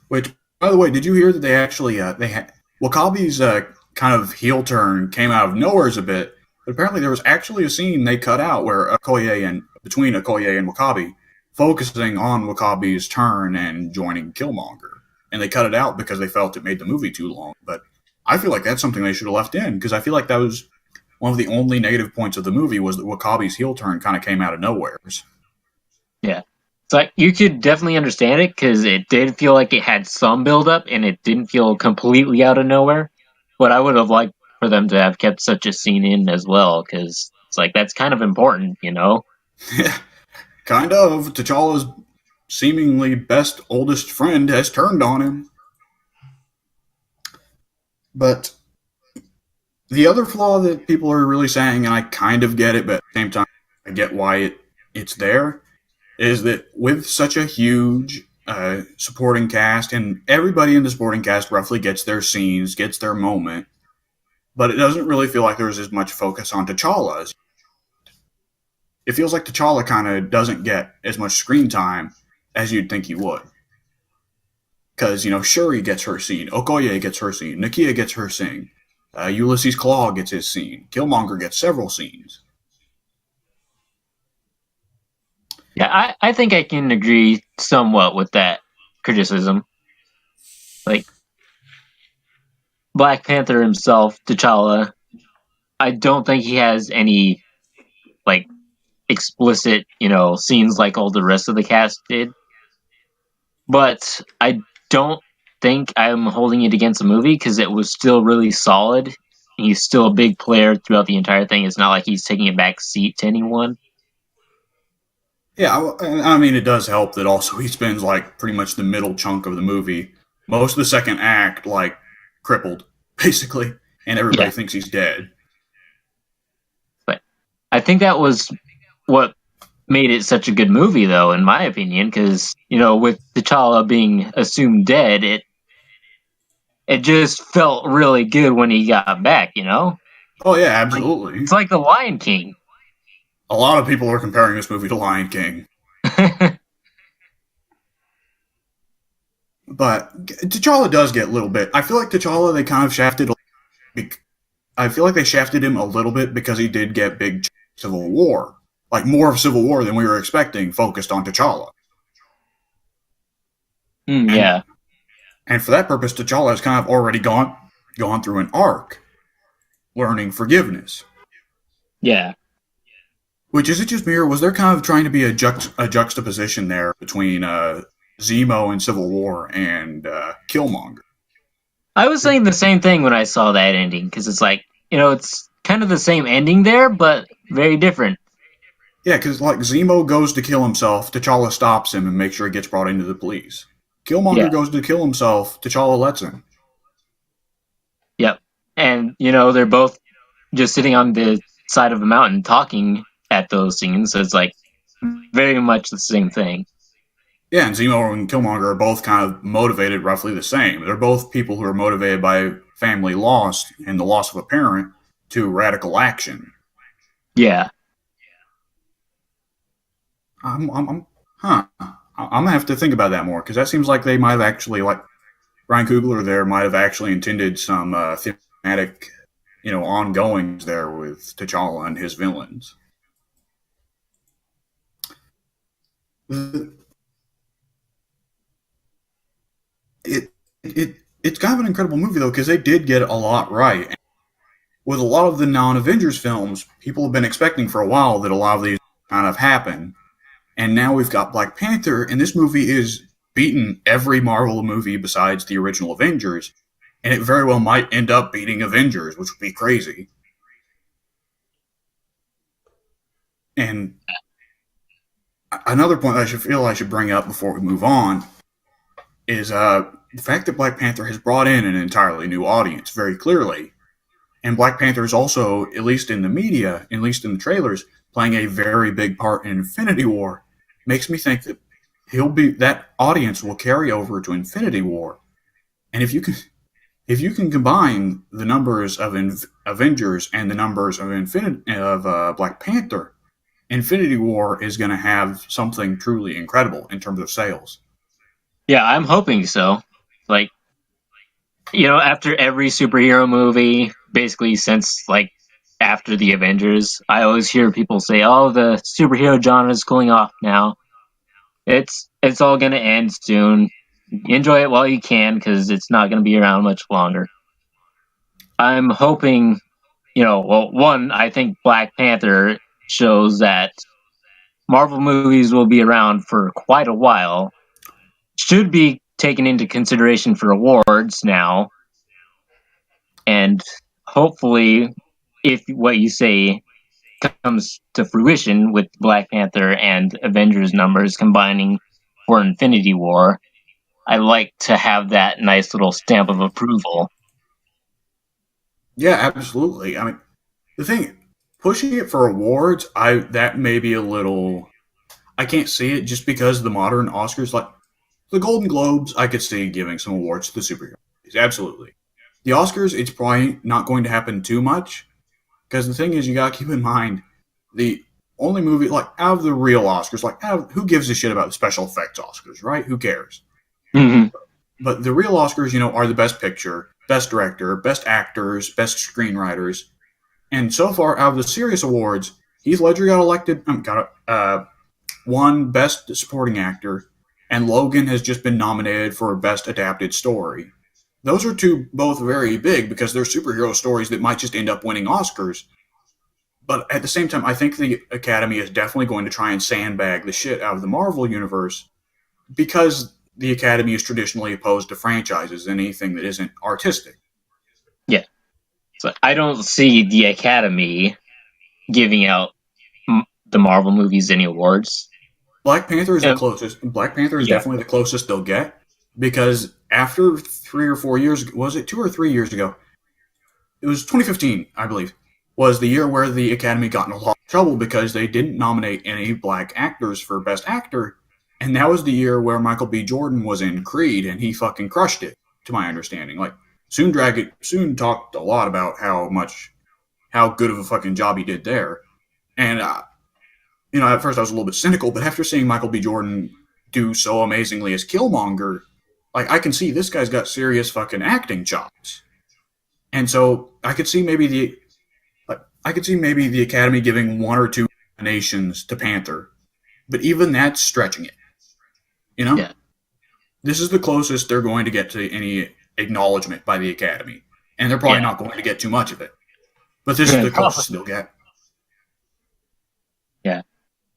Which, by the way, did you hear that they actually they had Wakabi's kind of heel turn came out of nowhere's a bit, but apparently there was actually a scene they cut out where between Okoye and Wakabi, focusing on Wakabi's turn and joining Killmonger, and they cut it out because they felt it made the movie too long. But I feel like that's something they should have left in because I feel like that was one of the only negative points of the movie was that Wakabi's heel turn kind of came out of nowhere. Yeah. It's like you could definitely understand it because it did feel like it had some build up and it didn't feel completely out of nowhere. But I would have liked for them to have kept such a scene in as well because it's like that's kind of important, you know? Yeah, kind of. T'Challa's seemingly best oldest friend has turned on him. But the other flaw that people are really saying, and I kind of get it, but at the same time, I get why it's there, is that with such a huge supporting cast, and everybody in the supporting cast roughly gets their scenes, gets their moment, but it doesn't really feel like there's as much focus on T'Challa. It feels like T'Challa kind of doesn't get as much screen time as you'd think he would. Because, Shuri gets her scene, Okoye gets her scene, Nakia gets her scene, Ulysses Claw gets his scene, Killmonger gets several scenes. Yeah, I think I can agree somewhat with that criticism. Like, Black Panther himself, T'Challa, I don't think he has any, like, explicit, scenes like all the rest of the cast did. But I don't think I'm holding it against the movie because it was still really solid. He's still a big player throughout the entire thing. It's not like he's taking a back seat to anyone. Yeah, I mean, it does help that also he spends, pretty much the middle chunk of the movie, most of the second act, crippled, basically, and everybody Yeah. thinks he's dead. But I think that was what made it such a good movie, though, in my opinion, because, with T'Challa being assumed dead, it just felt really good when he got back, Oh, yeah, absolutely. It's like the Lion King. A lot of people are comparing this movie to Lion King. But T'Challa does get a little bit. I feel like T'Challa, they kind of shafted. I feel like they shafted him a little bit because he did get big Civil War. Like more of Civil War than we were expecting, focused on T'Challa. Yeah. And for that purpose, T'Challa has kind of already gone through an arc, learning forgiveness. Yeah. Which is it just me, or was there kind of trying to be a juxtaposition there between Zemo in Civil War and Killmonger? I was saying the same thing when I saw that ending because it's like, it's kind of the same ending there, but very different. Yeah, because Zemo goes to kill himself, T'Challa stops him and makes sure he gets brought into the police. Killmonger goes to kill himself, T'Challa lets him. Yep. And, they're both just sitting on the side of a mountain talking at those scenes. So it's like very much the same thing. Yeah, and Zemo and Killmonger are both kind of motivated roughly the same. They're both people who are motivated by family loss and the loss of a parent to radical action. Yeah. I'm huh. I'm gonna have to think about that more because that seems like they might have actually like Ryan Coogler there might have actually intended some thematic, ongoings there with T'Challa and his villains. It it's kind of an incredible movie though because they did get a lot right. With a lot of the non-Avengers films, people have been expecting for a while that a lot of these kind of happen, and now we've got Black Panther, and this movie is beaten every Marvel movie besides the original Avengers, and it very well might end up beating Avengers, which would be crazy. And another point I should bring up before we move on is the fact that Black Panther has brought in an entirely new audience very clearly. And Black Panther is also, at least in the media, at least in the trailers, playing a very big part in Infinity War. Makes me think that that audience will carry over to Infinity War. And if you can combine the numbers of Avengers and the numbers of Black Panther, Infinity War is going to have something truly incredible in terms of sales. Yeah, I'm hoping so. Like, after every superhero movie, basically since like after the Avengers, I always hear people say, "Oh, the superhero genre is cooling off now. It's all gonna end soon. Enjoy it while you can, because it's not gonna be around much longer." I'm hoping, well, one, I think Black Panther shows that Marvel movies will be around for quite a while. Should be taken into consideration for awards now, and hopefully, if what you say comes to fruition with Black Panther and Avengers numbers combining for Infinity War, I like to have that nice little stamp of approval. Yeah, absolutely. I mean, the thing, pushing it for awards, that may be a little. I can't see it just because the modern Oscars, like the Golden Globes, I could see giving some awards to the superhero movies. Absolutely. The Oscars, it's probably not going to happen too much because the thing is, you gotta keep in mind the only movie like out of the real Oscars, like who gives a shit about the special effects Oscars, right? Who cares? Mm-hmm. But the real Oscars, are the best picture, best director, best actors, best screenwriters, and so far out of the serious awards, Heath Ledger got elected, won best supporting actor, and Logan has just been nominated for best adapted story. Those are two both very big because they're superhero stories that might just end up winning Oscars. But at the same time, I think the Academy is definitely going to try and sandbag the shit out of the Marvel universe because the Academy is traditionally opposed to franchises and anything that isn't artistic. Yeah. So I don't see the Academy giving out the Marvel movies any awards. Black Panther is the Uh, closest. Black Panther is yeah. definitely the closest they'll get because after 3 or 4 years, was it 2 or 3 years ago? It was 2015, I believe, was the year where the Academy got in a lot of trouble because they didn't nominate any black actors for Best Actor, and that was the year where Michael B. Jordan was in Creed, and he fucking crushed it, to my understanding. Like soon talked a lot about how good of a fucking job he did there, and at first I was a little bit cynical, but after seeing Michael B. Jordan do so amazingly as Killmonger, like I can see this guy's got serious fucking acting chops. And so I could see maybe the Academy giving one or two nominations to Panther, but even that's stretching it. You know, Yeah. this is the closest they're going to get to any acknowledgement by the Academy, and they're probably Yeah. not going to get too much of it. But this is the closest they'll get. Yeah.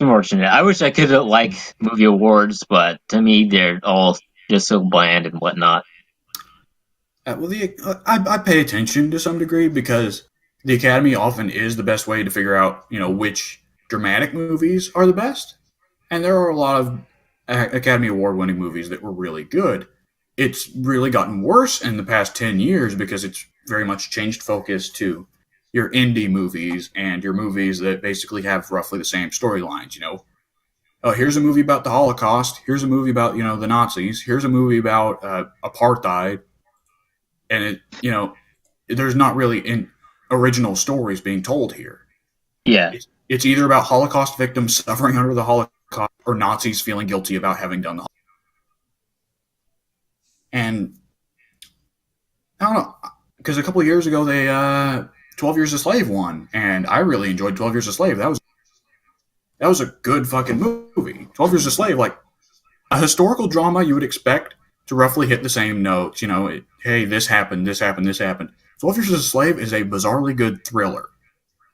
Unfortunate. I wish I could like movie awards, but to me, they're all just so bland and whatnot. I pay attention to some degree because the Academy often is the best way to figure out which dramatic movies are the best, and there are a lot of Academy Award winning movies that were really good. It's really gotten worse in the past 10 years because it's very much changed focus to your indie movies and your movies that basically have roughly the same storylines. Oh, here's a movie about the Holocaust. Here's a movie about the Nazis. Here's a movie about apartheid, and there's not really original stories being told here. Yeah, It's either about Holocaust victims suffering under the Holocaust or Nazis feeling guilty about having done the Holocaust. And I don't know, because a couple of years ago they 12 Years a Slave won, and I really enjoyed 12 Years a Slave. That was a good fucking movie. 12 Years a Slave, like a historical drama, you would expect to roughly hit the same notes. Hey, this happened, this happened, this happened. 12 Years a Slave is a bizarrely good thriller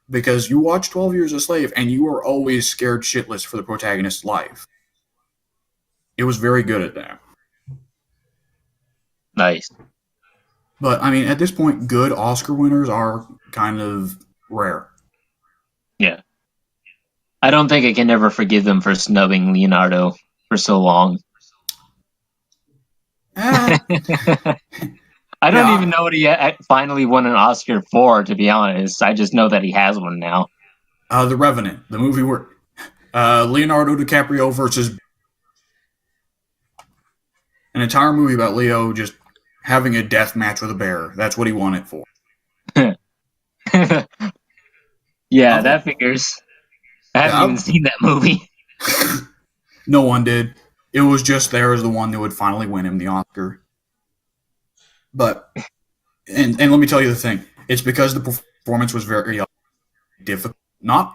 because you watch 12 Years a Slave and you are always scared shitless for the protagonist's life. It was very good at that. nice. But, I mean, at this point, good Oscar winners are kind of rare. Yeah. I don't think I can ever forgive them for snubbing Leonardo for so long. Eh, I don't yeah, even know what he finally won an Oscar for, to be honest. I just know that he has one now. The Revenant, the movie where Leonardo DiCaprio versus an entire movie about Leo just having a death match with a bear. That's what he won it for. Yeah, I thought, that figures. I haven't even yeah, seen that movie. no one did. It was just there as the one that would finally win him the Oscar. But and let me tell you the thing. It's because the performance was very difficult. Not.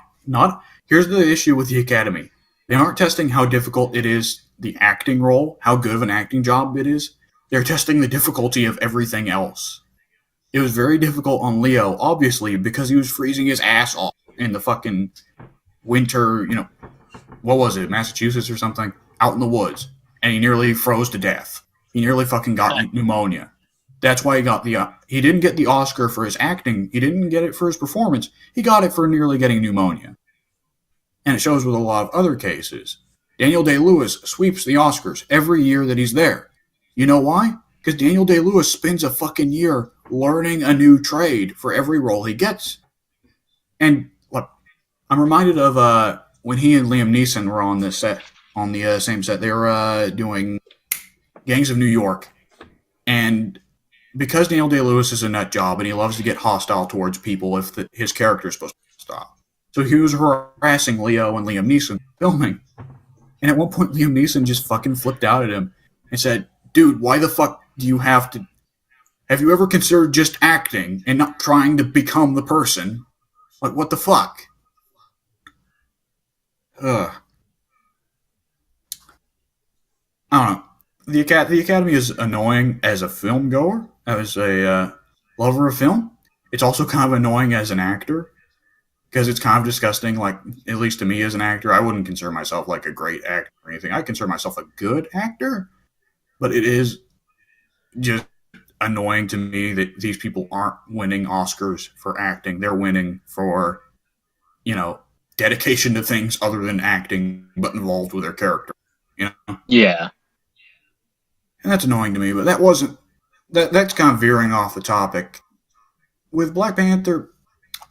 Here's the issue with the Academy. They aren't testing how difficult it is the acting role, how good of an acting job it is. They're testing the difficulty of everything else. It was very difficult on Leo, obviously, because he was freezing his ass off in the fucking winter, what was it, Massachusetts or something, out in the woods, and he nearly froze to death. He nearly fucking got pneumonia. That's why he got he didn't get the Oscar for his acting. He didn't get it for his performance. He got it for nearly getting pneumonia. And it shows with a lot of other cases. Daniel Day-Lewis sweeps the Oscars every year that he's there. You know why? Because Daniel Day-Lewis spends a fucking year learning a new trade for every role he gets. And look, I'm reminded of when he and Liam Neeson were on this set, on the same set. They were doing Gangs of New York. And because Daniel Day-Lewis is a nut job and he loves to get hostile towards people if his character is supposed to stop. So he was harassing Leo and Liam Neeson filming. And at one point, Liam Neeson just fucking flipped out at him and said, dude, why the fuck do you have to... Have you ever considered just acting and not trying to become the person? Like, what the fuck? Ugh. I don't know. The Academy is annoying as a film goer, as a lover of film. It's also kind of annoying as an actor because it's kind of disgusting. Like, at least to me as an actor, I wouldn't consider myself like a great actor or anything. I consider myself a good actor, but it is just annoying to me that these people aren't winning Oscars for acting. They're winning for, dedication to things other than acting, but involved with their character. Yeah. And that's annoying to me, but that's kind of veering off the topic. With Black Panther,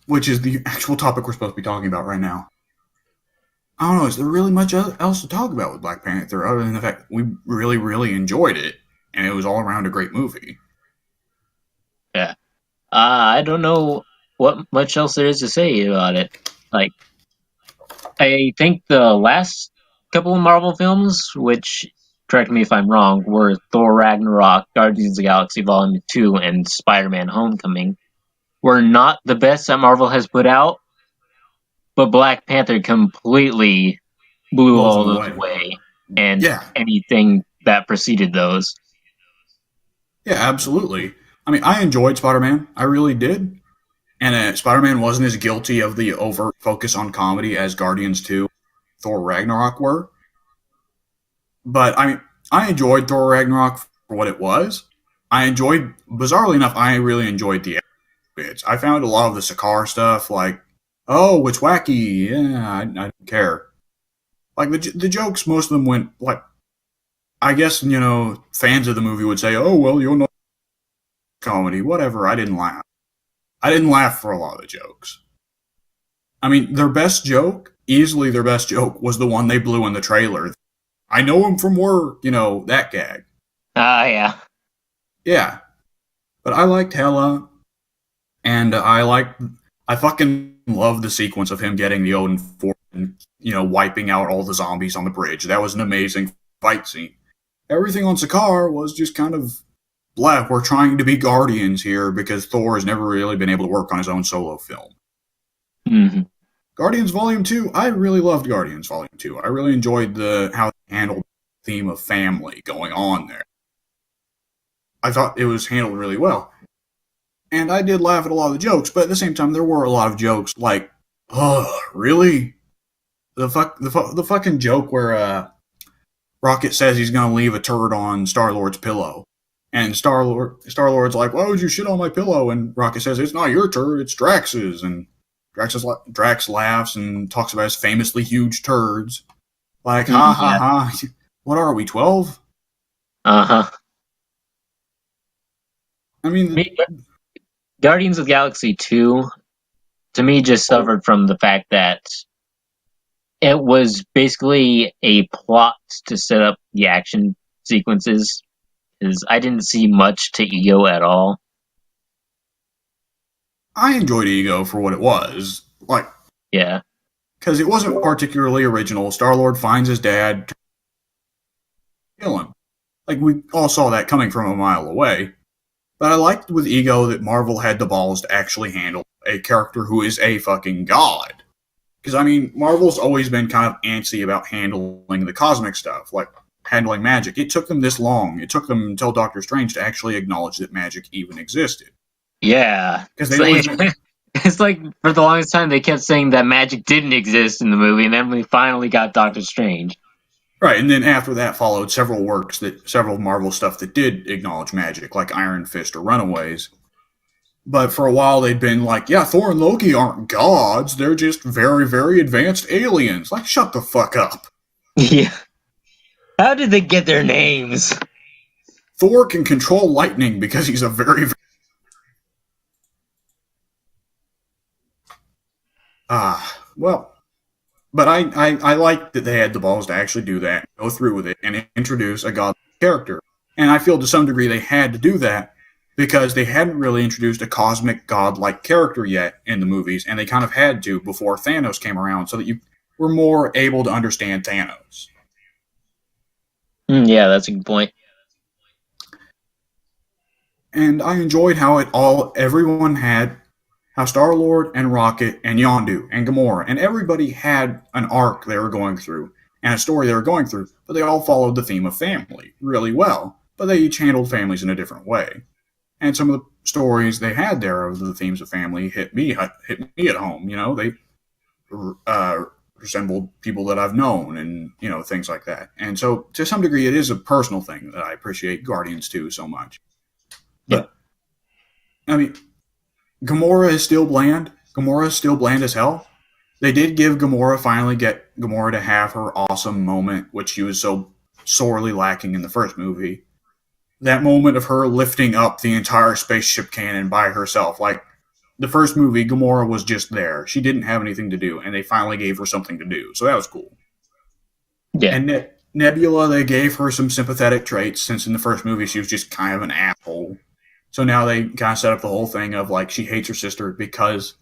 which is the actual topic we're supposed to be talking about right now, I don't know, is there really much else to talk about with Black Panther other than the fact we really, really enjoyed it, and it was all around a great movie? Yeah. I don't know what much else there is to say about it. Like, I think the last couple of Marvel films, which, correct me if I'm wrong, were Thor Ragnarok, Guardians of the Galaxy Volume 2, and Spider-Man Homecoming, were not the best that Marvel has put out, but Black Panther completely blew Blows all them those away. away, and Yeah, anything that preceded those. yeah, absolutely. I mean, I enjoyed Spider-Man. I really did. And Spider-Man wasn't as guilty of the overt focus on comedy as Guardians 2, Thor Ragnarok were. But I mean, I enjoyed Thor Ragnarok for what it was. Bizarrely enough, I really enjoyed the bits. I found a lot of the Sakaar stuff like, oh, it's wacky. Yeah, I don't care. Like the jokes, most of them went like, I guess fans of the movie would say, oh well, you'll know comedy, whatever. I didn't laugh. I didn't laugh for a lot of the jokes. I mean, easily their best joke, was the one they blew in the trailer. I know him from work, that gag. Ah, yeah. Yeah. But I liked Hela. And I fucking love the sequence of him getting the Odin Force and, wiping out all the zombies on the bridge. That was an amazing fight scene. Everything on Sakaar was just kind of blah. We're trying to be Guardians here because Thor has never really been able to work on his own solo film. Mm-hmm. Guardians Volume 2, I really loved Guardians Volume 2. I really enjoyed how they handled the theme of family going on there. I thought it was handled really well. And I did laugh at a lot of the jokes, but at the same time, there were a lot of jokes like, oh, really? The fucking joke where Rocket says he's going to leave a turd on Star-Lord's pillow. And Star-Lord's like, why would you shit on my pillow? And Rocket says, it's not your turd, it's Drax's. And Drax laughs and talks about his famously huge turds. Like, ha ha ha. What are we, 12? Uh-huh. I mean, Guardians of the Galaxy 2, to me, just suffered from the fact that it was basically a plot to set up the action sequences. Because I didn't see much to Ego at all. I enjoyed Ego for what it was. Like, yeah. Because it wasn't particularly original. Star-Lord finds his dad, kill him. Like, we all saw that coming from a mile away. But I liked with Ego that Marvel had the balls to actually handle a character who is a fucking god. Because, I mean, Marvel's always been kind of antsy about handling the cosmic stuff, like handling magic. It took them this long. It took them until Doctor Strange to actually acknowledge that magic even existed. Yeah. Because they it's like, for the longest time, they kept saying that magic didn't exist in the movie, and then we finally got Doctor Strange. Right, and then after that followed several Marvel stuff that did acknowledge magic, like Iron Fist or Runaways. But for a while they'd been like, yeah, Thor and Loki aren't gods, they're just very, very advanced aliens. Like, shut the fuck up. Yeah. How did they get their names? Thor can control lightning because he's a very, very... But I like that they had the balls to actually do that, go through with it, and introduce a god character. And I feel to some degree they had to do that because they hadn't really introduced a cosmic god-like character yet in the movies, and they kind of had to before Thanos came around so that you were more able to understand Thanos. Yeah, that's a good point. And I enjoyed how everyone had, how Star-Lord and Rocket and Yondu and Gamora and everybody had an arc they were going through and a story they were going through, but they all followed the theme of family really well, but they each handled families in a different way. And some of the stories they had there of the themes of family hit me at home. They resembled people that I've known and, things like that. And so to some degree, it is a personal thing that I appreciate Guardians 2 so much. But, I mean, Gamora is still bland. Gamora is still bland as hell. They did finally get Gamora to have her awesome moment, which she was so sorely lacking in the first movie. That moment of her lifting up the entire spaceship cannon by herself. Like, the first movie, Gamora was just there. She didn't have anything to do, and they finally gave her something to do. So that was cool. Yeah. And Nebula, they gave her some sympathetic traits, since in the first movie she was just kind of an asshole. So now they kind of set up the whole thing of, like, she hates her sister because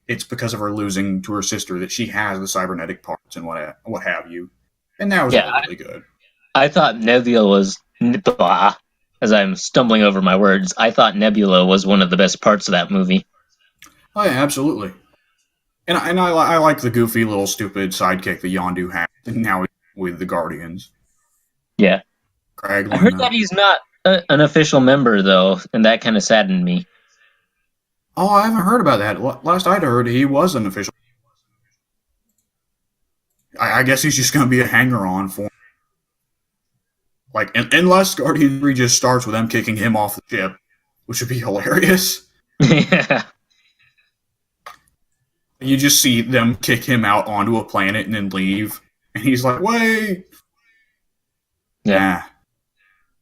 of her losing to her sister that she has the cybernetic parts and what have you. And that was really good. I thought Nebula was... As I'm stumbling over my words, I thought Nebula was one of the best parts of that movie. Oh, yeah, absolutely. And I like the goofy little stupid sidekick that Yondu has now with the Guardians. Yeah. Kraglin, I heard that he's not an official member, though, and that kind of saddened me. Oh, I haven't heard about that. Last I'd heard, he was an official. I guess he's just going to be a hanger-on for him. Like, unless Guardian 3 just starts with them kicking him off the ship, which would be hilarious. Yeah. You just see them kick him out onto a planet and then leave. And he's like, wait! Yeah.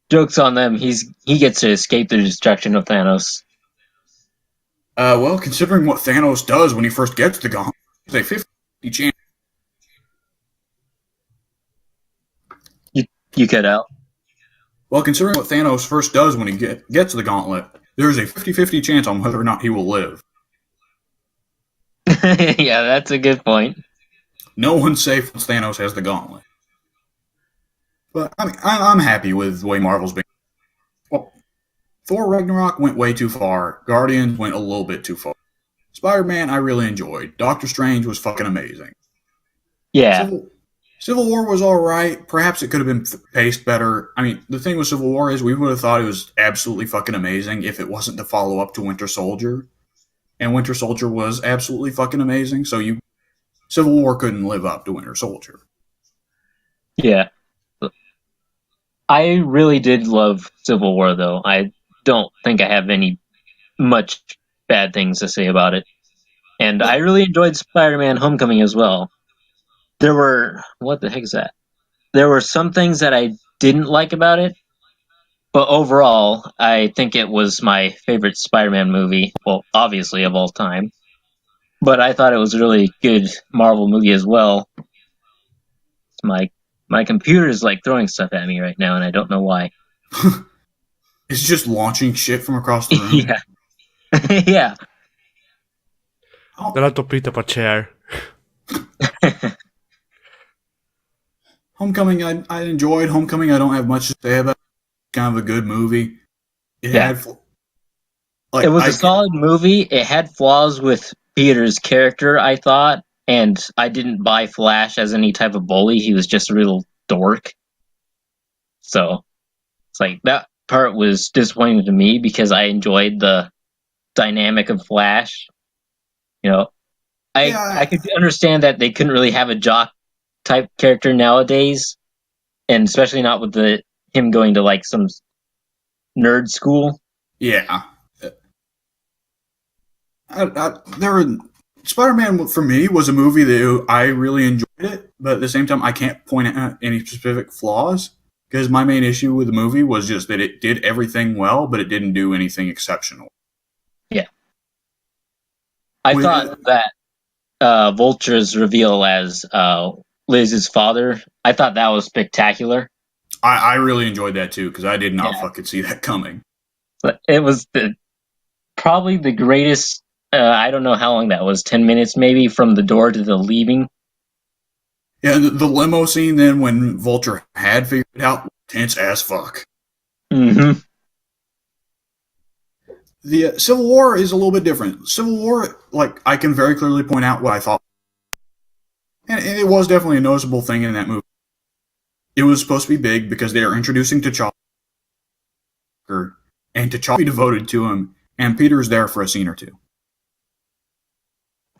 Joke's on them. He gets to escape the destruction of Thanos. Well, considering what Thanos does when he first gets the gauntlet, it's a 50 chance. You cut out. Well, considering what Thanos first does when he gets the gauntlet, there's a 50-50 chance on whether or not he will live. Yeah, that's a good point. No one's safe once Thanos has the gauntlet. But I mean, I'm happy with the way Marvel's been. Well, Thor Ragnarok went way too far. Guardians went a little bit too far. Spider-Man, I really enjoyed. Doctor Strange was fucking amazing. Yeah, Civil Civil War was all right. Perhaps it could have been paced better. I mean, the thing with Civil War is we would have thought it was absolutely fucking amazing if it wasn't the follow up to Winter Soldier, and Winter Soldier was absolutely fucking amazing. So Civil War couldn't live up to Winter Soldier. yeah. I really did love Civil War, though. I don't think I have any much bad things to say about it. And I But really enjoyed Spider-Man: Homecoming as well. There were what the heck is that? There were some things that I didn't like about it, but overall, I think it was my favorite Spider-Man movie. Well, obviously of all time. But I thought it was a really good Marvel movie as well. My my computer is like throwing stuff at me right now, and I don't know why. it's just launching shit from across the room. Yeah, yeah, Oh, Then I have to beat up a chair. Homecoming, I enjoyed Homecoming. I don't have much to say about it. It's kind of a good movie. It yeah. had It like was a solid movie. It had flaws with Peter's character, I thought, and I didn't buy Flash as any type of bully. He was just a real dork. So it's like that part was disappointing to me because I enjoyed the dynamic of Flash. You know, I yeah, could understand that they couldn't really have a jock type character nowadays, and especially not with the him going to like some nerd school. yeah. There were Spider-Man for me was a movie that I really enjoyed it, but at the same time, I can't point out any specific flaws because my main issue with the movie was just that it did everything well, but it didn't do anything exceptional. Yeah, I thought With that Vulture's reveal as Liz's father, I thought that was spectacular. I really enjoyed that too because I did not Yeah, fucking see that coming. but it was probably the greatest. I don't know how long that was, 10 minutes maybe from the door to the leaving. Yeah, the limo scene then when Vulture had figured it out, tense as fuck. Hmm. The Civil War is a little bit different. Civil War, like I can very clearly point out what I thought, and it was definitely a noticeable thing in that movie. It was supposed to be big because they are introducing T'Challa, and T'Challa be devoted to him, and Peter's there for a scene or two.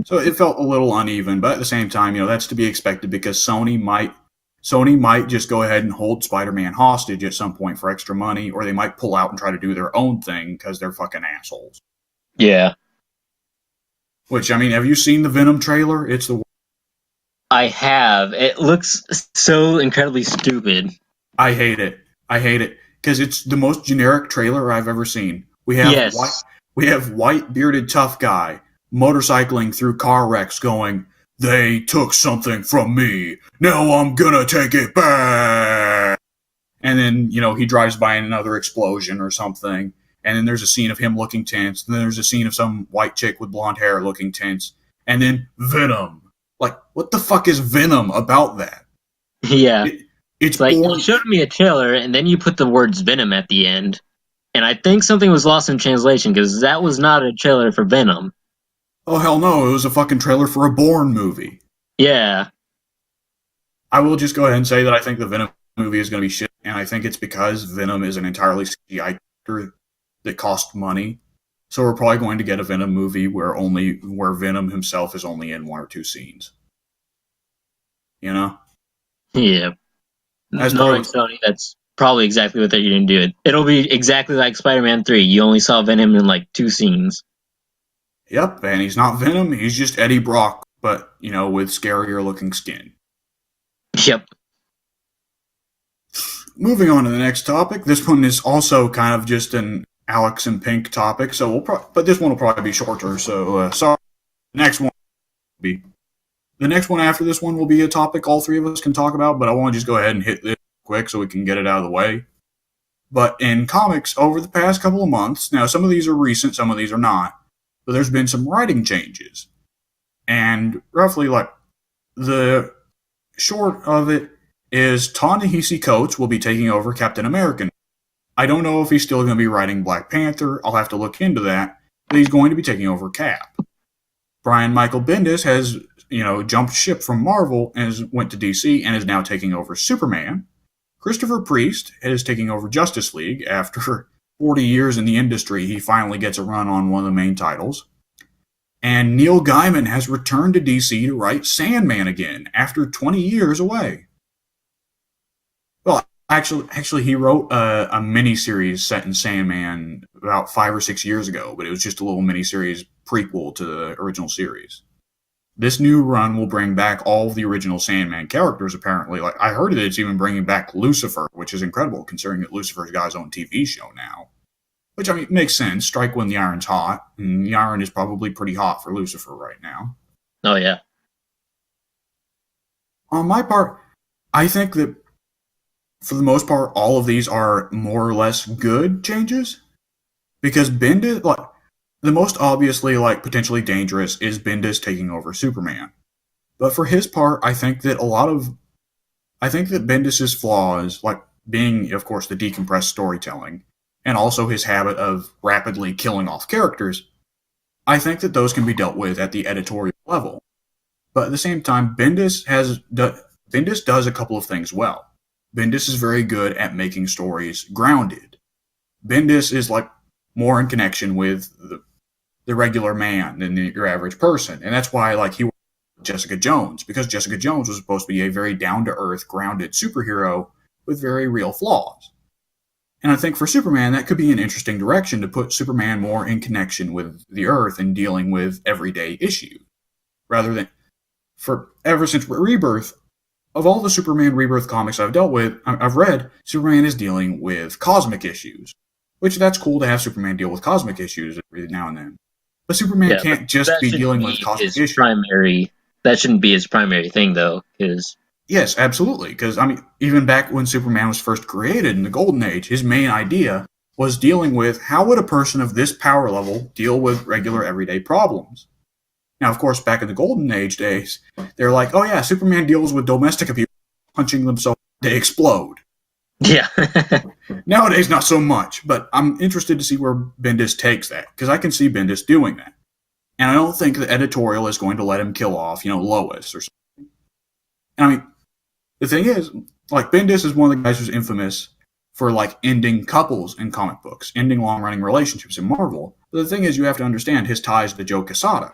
So it felt a little uneven, but at the same time, that's to be expected because Sony might just go ahead and hold Spider-Man hostage at some point for extra money, or they might pull out and try to do their own thing because they're fucking assholes. Yeah, Which I mean, have you seen the Venom trailer? It's the I have. It looks so incredibly stupid. I hate it. I hate it because it's the most generic trailer I've ever seen. Yes. We have white bearded tough guy motorcycling through car wrecks going, "They took something from me. Now I'm gonna take it back." And then, he drives by another explosion or something. And then there's a scene of him looking tense. And then there's a scene of some white chick with blonde hair looking tense. And then Venom. Like, what the fuck is Venom about that? Yeah. It, it's It's like you born. showed me a trailer and then you put the words Venom at the end. And I think something was lost in translation because that was not a trailer for Venom. Oh, hell no. It was a fucking trailer for a Bourne movie. Yeah. I will just go ahead and say that I think the Venom movie is going to be shit. And I think it's because Venom is an entirely CGI character that cost money. So we're probably going to get a Venom movie where Venom himself is only in one or two scenes. You know? Yeah. As part Knowing of Sony, that's probably exactly what they're going to do. It'll be exactly like Spider-Man 3. You only saw Venom in like 2 scenes. Yep, and he's not Venom, he's just Eddie Brock, but, with scarier looking skin. Yep. Moving on to the next topic. This one is also kind of just an Alex and Pink topic, so but this one will probably be shorter, so sorry. Next one will be The next one after this one will be a topic all three of us can talk about, but I want to just go ahead and hit this quick so we can get it out of the way. But in comics, over the past couple of months, now some of these are recent, some of these are not, but there's been some writing changes. And roughly, like, the short of it is Ta-Nehisi Coates will be taking over Captain America. I don't know if he's still going to be writing Black Panther. I'll have to look into that. But he's going to be taking over Cap. Brian Michael Bendis has, jumped ship from Marvel and went to DC and is now taking over Superman. Christopher Priest is taking over Justice League. After 40 years in the industry, he finally gets a run on one of the main titles. And Neil Gaiman has returned to DC to write Sandman again after 20 years away. Well, actually, he wrote a miniseries set in Sandman about 5 or 6 years ago, but it was just a little miniseries prequel to the original series. This new run will bring back all of the original Sandman characters, apparently. Like, I heard that it's even bringing back Lucifer, which is incredible, considering that Lucifer's got his own TV show now. Which, I mean, makes sense. Strike when the iron's hot, and the iron is probably pretty hot for Lucifer right now. Oh, yeah. On my part, I think that, for the most part, all of these are more or less good changes. Because Bendis, like, the most obviously, like, potentially dangerous is Bendis taking over Superman. But for his part, I think that Bendis's flaws, like being, of course, the decompressed storytelling, and also his habit of rapidly killing off characters, I think that those can be dealt with at the editorial level. But at the same time, Bendis does a couple of things well. Bendis is very good at making stories grounded. Bendis is like more in connection with the regular man than your average person, and that's why like he worked with Jessica Jones, because Jessica Jones was supposed to be a very down-to-earth, grounded superhero with very real flaws. And I think for Superman, that could be an interesting direction to put Superman more in connection with the Earth and dealing with everyday issues. Rather than, ever since Rebirth, of all the Superman Rebirth comics I've read, Superman is dealing with cosmic issues. Which, that's cool to have Superman deal with cosmic issues every now and then. But Superman can't just be dealing with cosmic issues. That shouldn't be his primary thing, though, because... Yes, absolutely. Because, I mean, even back when Superman was first created in the Golden Age, his main idea was dealing with how would a person of this power level deal with regular everyday problems. Now, of course, back in the Golden Age days, they're like, oh yeah, Superman deals with domestic abuse, punching them so they explode. Yeah. Nowadays, not so much, but I'm interested to see where Bendis takes that, because I can see Bendis doing that. And I don't think the editorial is going to let him kill off, Lois or something. And I mean, the thing is, like, Bendis is one of the guys who's infamous for, like, ending couples in comic books, ending long-running relationships in Marvel. But the thing is, you have to understand his ties to Joe Quesada.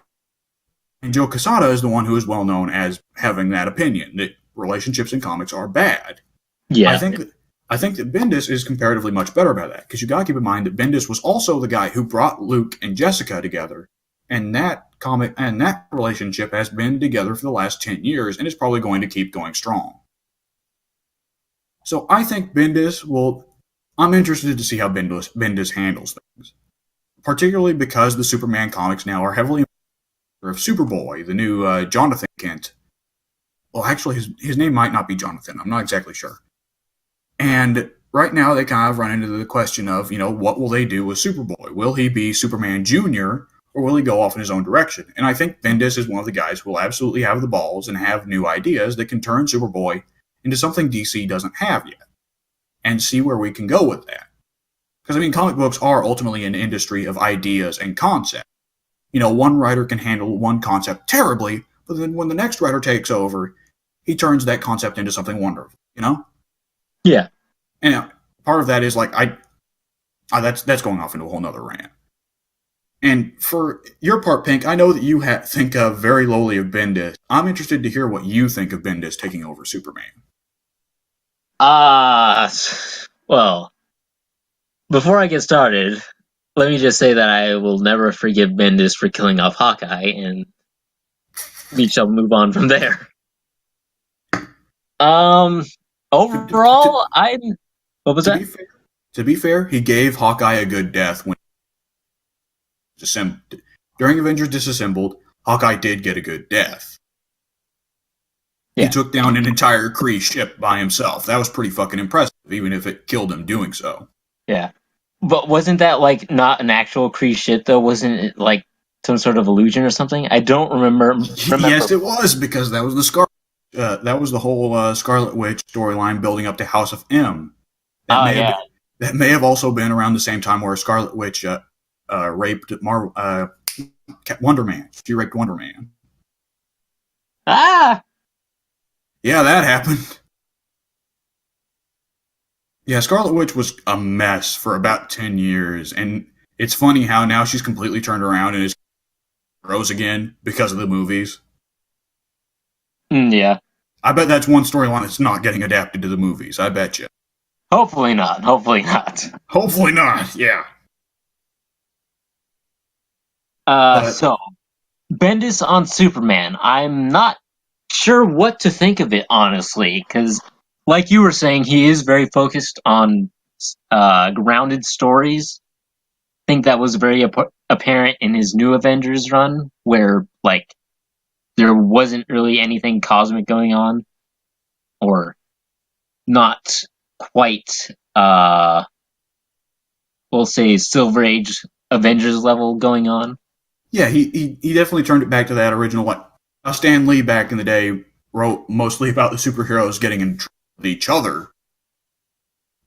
And Joe Quesada is the one who is well known as having that opinion, that relationships in comics are bad. Yeah. I think that Bendis is comparatively much better about that, because you gotta keep in mind that Bendis was also the guy who brought Luke and Jessica together, and that relationship has been together for the last 10 years, and is probably going to keep going strong. So I think I'm interested to see how Bendis handles things. Particularly because the Superman comics now are heavily of Superboy, the new Jonathan Kent. Well, actually, his name might not be Jonathan. I'm not exactly sure. And right now, they kind of run into the question of, what will they do with Superboy? Will he be Superman Jr., or will he go off in his own direction? And I think Bendis is one of the guys who will absolutely have the balls and have new ideas that can turn Superboy into something DC doesn't have yet, and see where we can go with that. Because, I mean, comic books are ultimately an industry of ideas and concepts. One writer can handle one concept terribly, but then when the next writer takes over, he turns that concept into something wonderful, Yeah. And part of that is, like, that's going off into a whole nother rant. And for your part, Pink, I know that you think very lowly of Bendis. I'm interested to hear what you think of Bendis taking over Superman. Well, before I get started, let me just say that I will never forgive Bendis for killing off Hawkeye, and we shall move on from there. Overall, what was that? To be fair, he gave Hawkeye a good death when during Avengers Disassembled. Hawkeye did get a good death. Yeah. He took down an entire Kree ship by himself. That was pretty fucking impressive, even if it killed him doing so. Yeah. But wasn't that, like, not an actual Kree ship, though? Wasn't it, like, some sort of illusion or something. I don't remember. Yes, it was, because that was that was the whole Scarlet Witch storyline building up to House of M. That Oh may have yeah. been, that may have also been around the same time where Scarlet Witch raped Wonder Man. She raped Wonder Man. Ah. Yeah, that happened. Yeah, Scarlet Witch was a mess for about 10 years, and it's funny how now she's completely turned around and is rose again because of the movies. Yeah. I bet that's one storyline that's not getting adapted to the movies. I bet you. Hopefully not. Hopefully not. Hopefully not, yeah. But So Bendis on Superman. I'm not sure what to think of it, honestly, because, like you were saying, he is very focused on grounded stories. I think that was very apparent in his New Avengers run, where like there wasn't really anything cosmic going on, or not quite. We'll say Silver Age Avengers level going on. yeah, he definitely turned it back to that original. Like Stan Lee back in the day wrote mostly about the superheroes getting in trouble with each other,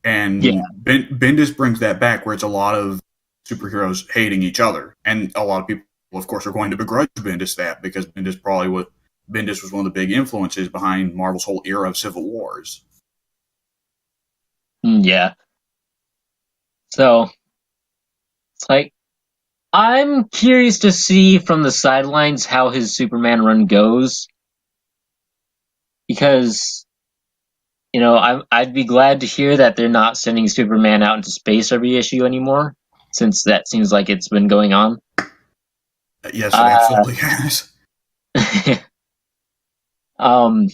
Yeah. and Bendis brings that back where it's a lot of superheroes hating each other, and a lot of people, of course, are going to begrudge Bendis that because Bendis was one of the big influences behind Marvel's whole era of Civil Wars. Yeah. So it's like I'm curious to see from the sidelines how his Superman run goes, because I'd be glad to hear that they're not sending Superman out into space every issue anymore, since that seems like it's been going on. Yes, it absolutely has. um,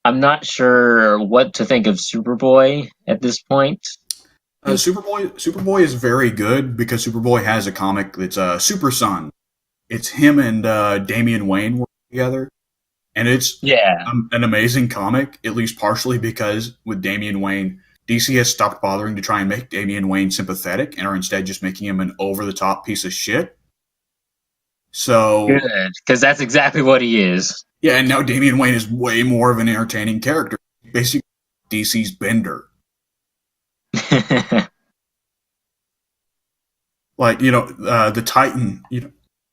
I'm not sure what to think of Superboy at this point. Superboy is very good because Superboy has a comic that's Super Son. It's him and Damian Wayne work together, and it's Yeah. an amazing comic, at least partially because with Damian Wayne, DC has stopped bothering to try and make Damian Wayne sympathetic and are instead just making him an over-the-top piece of shit. So, Good, because that's exactly what he is. yeah, and now Damian Wayne is way more of an entertaining character. Basically, DC's Bender. Like, the Titan,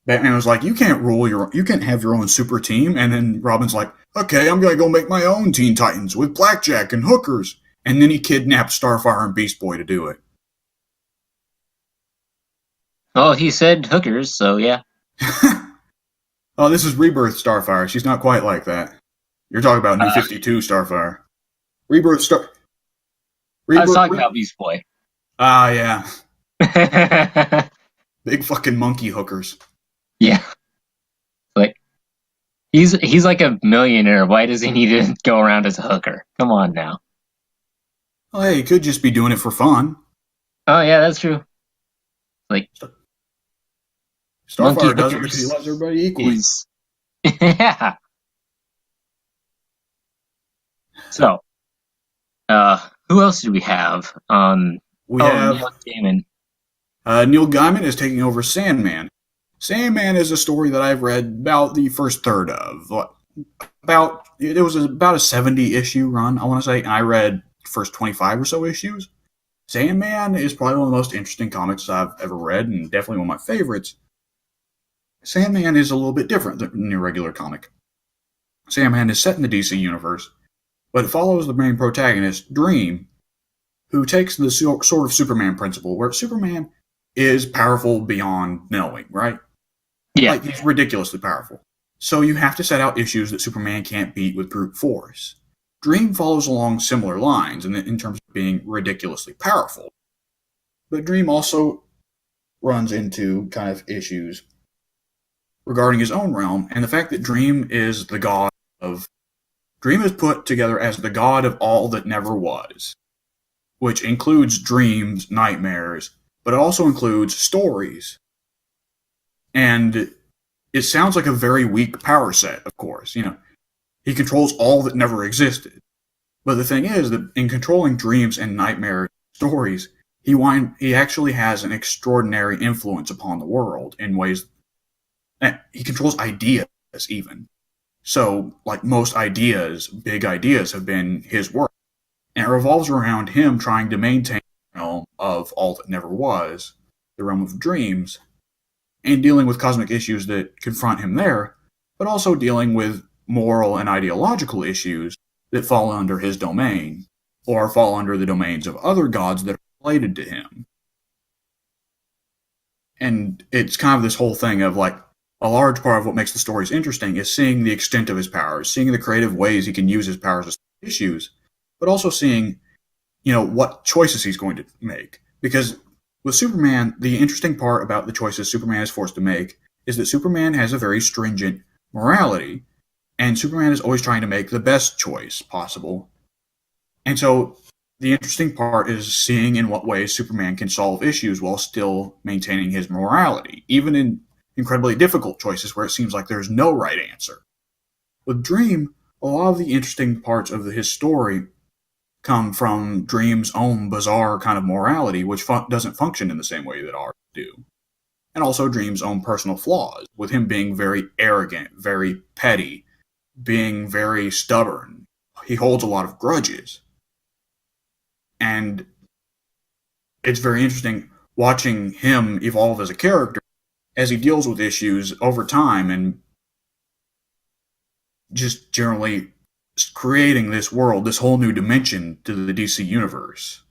Batman was like, you can't have your own super team. And then Robin's like, okay, I'm going to go make my own Teen Titans with blackjack and hookers. And then he kidnapped Starfire and Beast Boy to do it. Well, he said hookers, so yeah. Oh, this is Rebirth Starfire. She's not quite like that. You're talking about New 52 Starfire. Rebirth Star. I was talking about Beast Boy. Ah, yeah. Big fucking monkey hookers. Yeah. Like, he's like a millionaire. Why does he need to go around as a hooker? Come on now. Oh, hey, he could just be doing it for fun. Oh yeah, that's true. Like, Starfire does it because he loves everybody equally. Yeah. So, who else do we have? We have Neil Gaiman. Neil Gaiman is taking over Sandman. Sandman is a story that I've read about the first third of. It was about a 70 issue run, I want to say, and I read the first 25 or so issues. Sandman is probably one of the most interesting comics I've ever read, and definitely one of my favorites. Sandman is a little bit different than your regular comic. Sandman is set in the DC universe, but it follows the main protagonist, Dream, who takes the sort of Superman principle, where Superman is powerful beyond knowing, right? Yeah. Like, he's ridiculously powerful. So you have to set out issues that Superman can't beat with brute force. Dream follows along similar lines in terms of being ridiculously powerful. But Dream also runs into kind of issues regarding his own realm, and the fact that Dream is put together as the god of all that never was, which includes dreams, nightmares, but it also includes stories. And it sounds like a very weak power set, of course. He controls all that never existed. But the thing is that in controlling dreams and nightmare stories, he actually has an extraordinary influence upon the world in ways He controls ideas even. So, like most ideas, big ideas have been his work. And it revolves around him trying to maintain the realm of all that never was, the realm of dreams, and dealing with cosmic issues that confront him there, but also dealing with moral and ideological issues that fall under his domain, or fall under the domains of other gods that are related to him. And it's kind of this whole thing of like, a large part of what makes the stories interesting is seeing the extent of his powers, seeing the creative ways he can use his powers to solve issues, but also seeing, what choices he's going to make. Because with Superman, the interesting part about the choices Superman is forced to make is that Superman has a very stringent morality, and Superman is always trying to make the best choice possible. And so the interesting part is seeing in what ways Superman can solve issues while still maintaining his morality, even in incredibly difficult choices where it seems like there's no right answer. With Dream, a lot of the interesting parts of his story come from Dream's own bizarre kind of morality, which doesn't function in the same way that ours do. And also Dream's own personal flaws, with him being very arrogant, very petty, being very stubborn. He holds a lot of grudges. And it's very interesting watching him evolve as a character as he deals with issues over time and just generally creating this world, this whole new dimension to the DC universe.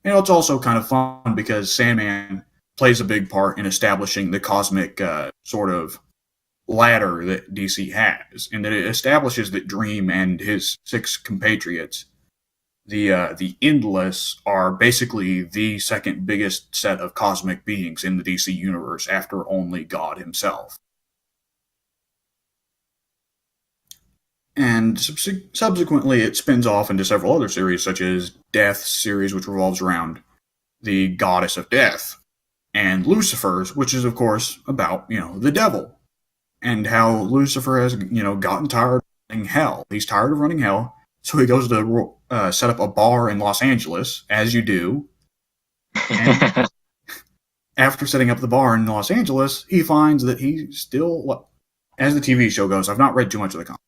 It's also kind of fun because Sandman plays a big part in establishing the cosmic sort of ladder that DC has, and that it establishes that Dream and his 6 compatriots, the Endless, are basically the second biggest set of cosmic beings in the DC universe after only God himself. And subsequently, it spins off into several other series, such as Death's series, which revolves around the goddess of death, and Lucifer's, which is, of course, about, the devil, and how Lucifer has, gotten tired of running hell. He's tired of running hell, so he goes to set up a bar in Los Angeles, as you do. And after setting up the bar in Los Angeles, he finds that he still, as the TV show goes, I've not read too much of the comic,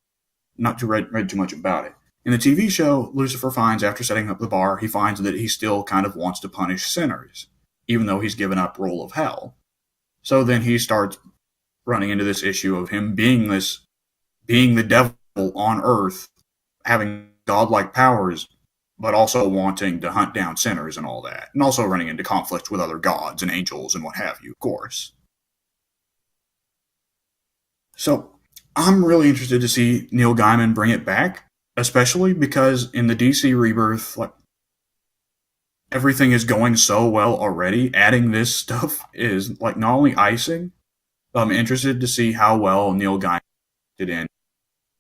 not to read too much about it. In the TV show, Lucifer finds, after setting up the bar, he finds that he still kind of wants to punish sinners, even though he's given up rule of hell. So then he starts running into this issue of him being the devil on Earth, having godlike powers, but also wanting to hunt down sinners and all that, and also running into conflict with other gods and angels and what have you, of course. So I'm really interested to see Neil Gaiman bring it back, especially because in the DC Rebirth, everything is going so well already. Adding this stuff is not only icing, but I'm interested to see how well Neil Gaiman did in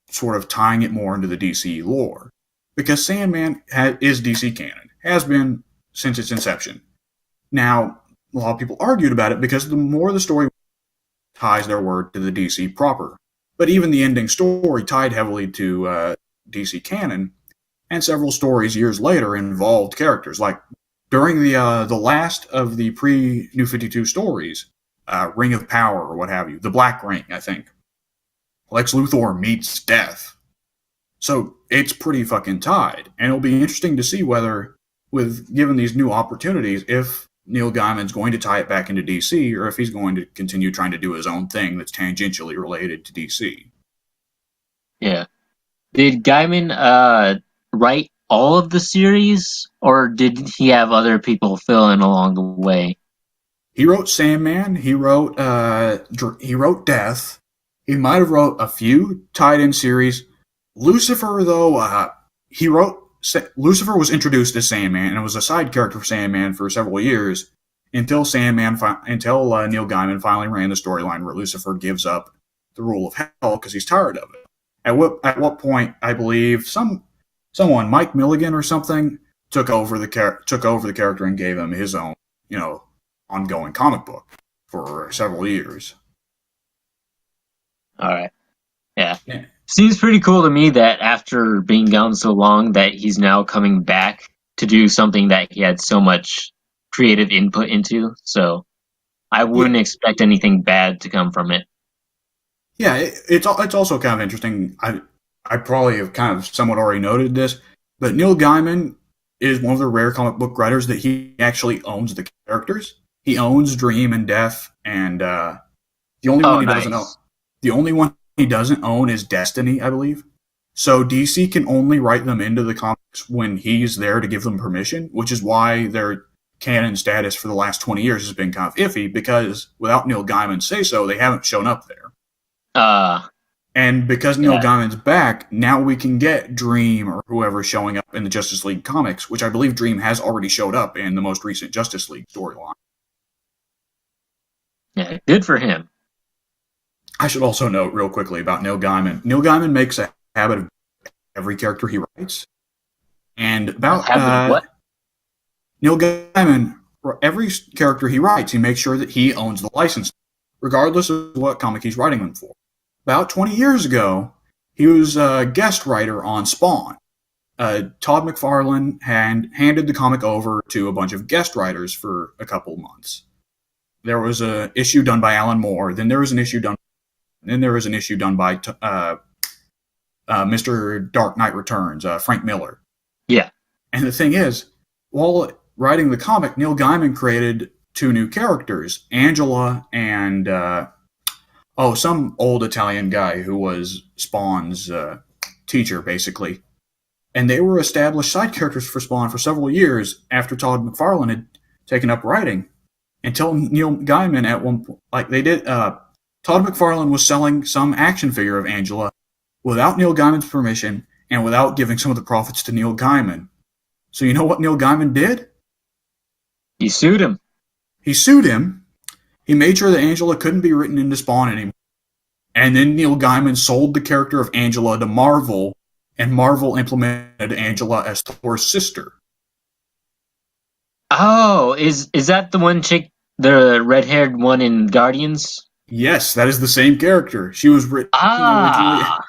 sort of tying it more into the DC lore. Because Sandman is DC canon, has been since its inception. Now, a lot of people argued about it because the more the story ties their word to the DC proper. But even the ending story tied heavily to DC canon, and several stories years later involved characters. Like during the last of the pre-New 52 stories, Ring of Power or what have you, the Black Ring, I think, Lex Luthor meets Death. So it's pretty fucking tied, and it'll be interesting to see whether, given these new opportunities, if Neil Gaiman's going to tie it back into DC, or if he's going to continue trying to do his own thing that's tangentially related to DC. Yeah. Did Gaiman write all of the series, or did he have other people fill in along the way? He wrote Sandman. He wrote Death. He might have wrote a few tied-in series. Lucifer, though, Lucifer was introduced as Sandman and was a side character for Sandman for several years until Neil Gaiman finally ran the storyline where Lucifer gives up the rule of hell because he's tired of it. At what point I believe someone, Mike Milligan or something, took over the character and gave him his own ongoing comic book for several years. All right. Yeah. Seems pretty cool to me that after being gone so long that he's now coming back to do something that he had so much creative input into. So I wouldn't expect anything bad to come from it. Yeah, it's also kind of interesting. I probably have kind of somewhat already noted this, but Neil Gaiman is one of the rare comic book writers that he actually owns the characters. He owns Dream and Death, and the only one Oh, he doesn't own, nice. the only one he doesn't own is Destiny, I believe. So DC can only write them into the comics when he's there to give them permission, which is why their canon status for the last 20 years has been kind of iffy, because without Neil Gaiman's say so, they haven't shown up there. Uh, And because Neil yeah. Gaiman's back, now we can get Dream or whoever showing up in the Justice League comics, which I believe Dream has already showed up in the most recent Justice League storyline. Yeah, good for him. I should also note real quickly about Neil Gaiman. Neil Gaiman makes a habit of every character he writes. And about Habit of what? Neil Gaiman, for every character he writes, he makes sure that he owns the license, regardless of what comic he's writing them for. About 20 years ago, he was a guest writer on Spawn. Todd McFarlane had handed the comic over to a bunch of guest writers for a couple months. There was an issue done by Alan Moore, then there was an issue done by Mr. Dark Knight Returns, Frank Miller. Yeah. And the thing is, while writing the comic, Neil Gaiman created two new characters, Angela and some old Italian guy who was Spawn's teacher, basically. And they were established side characters for Spawn for several years after Todd McFarlane had taken up writing. Until Neil Gaiman at one point, Todd McFarlane was selling some action figure of Angela without Neil Gaiman's permission and without giving some of the profits to Neil Gaiman. So you know what Neil Gaiman did? He sued him. He sued him. He made sure that Angela couldn't be written into Spawn anymore. And then Neil Gaiman sold the character of Angela to Marvel, and Marvel implemented Angela as Thor's sister. Oh, is that the one chick, the red-haired one in Guardians? Yes, that is the same character. She was originally Ah,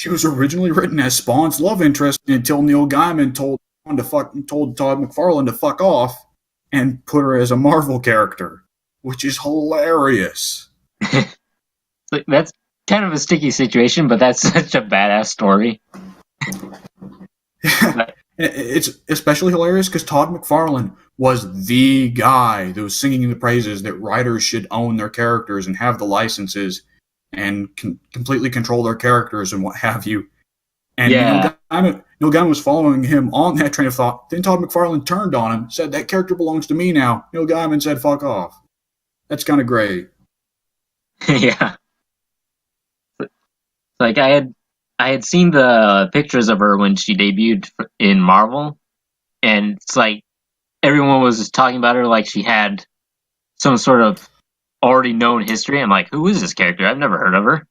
written as Spawn's love interest until Neil Gaiman told Todd McFarlane to fuck off and put her as a Marvel character, which is hilarious. that's kind of a sticky situation, but that's such a badass story. It's especially hilarious because Todd McFarlane was the guy that was singing the praises that writers should own their characters and have the licenses and completely control their characters and what have you. And Yeah. Neil Gaiman was following him on that train of thought. Then Todd McFarlane turned on him, said, "That character belongs to me now." Neil Gaiman said, "Fuck off." That's kind of great. Yeah. Like I had seen the pictures of her when she debuted in Marvel, and it's like everyone was just talking about her like she had some sort of already known history. I'm like, who is this character? I've never heard of her.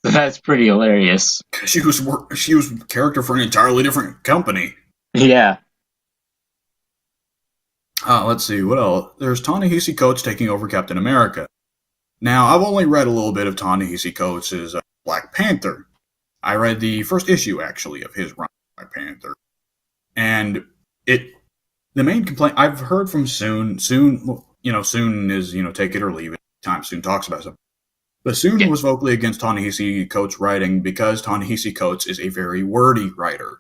That's pretty hilarious. She was a character for an entirely different company. Yeah. Let's see, what else? There's Ta-Nehisi Coates taking over Captain America. Now, I've only read a little bit of Ta-Nehisi Coates' Black Panther. I read the first issue, actually, of his run, Black Panther. And the main complaint I've heard from Soon is, take it or leave it. Time Soon talks about something. But Soon was vocally against Ta-Nehisi Coates' writing because Ta-Nehisi Coates is a very wordy writer.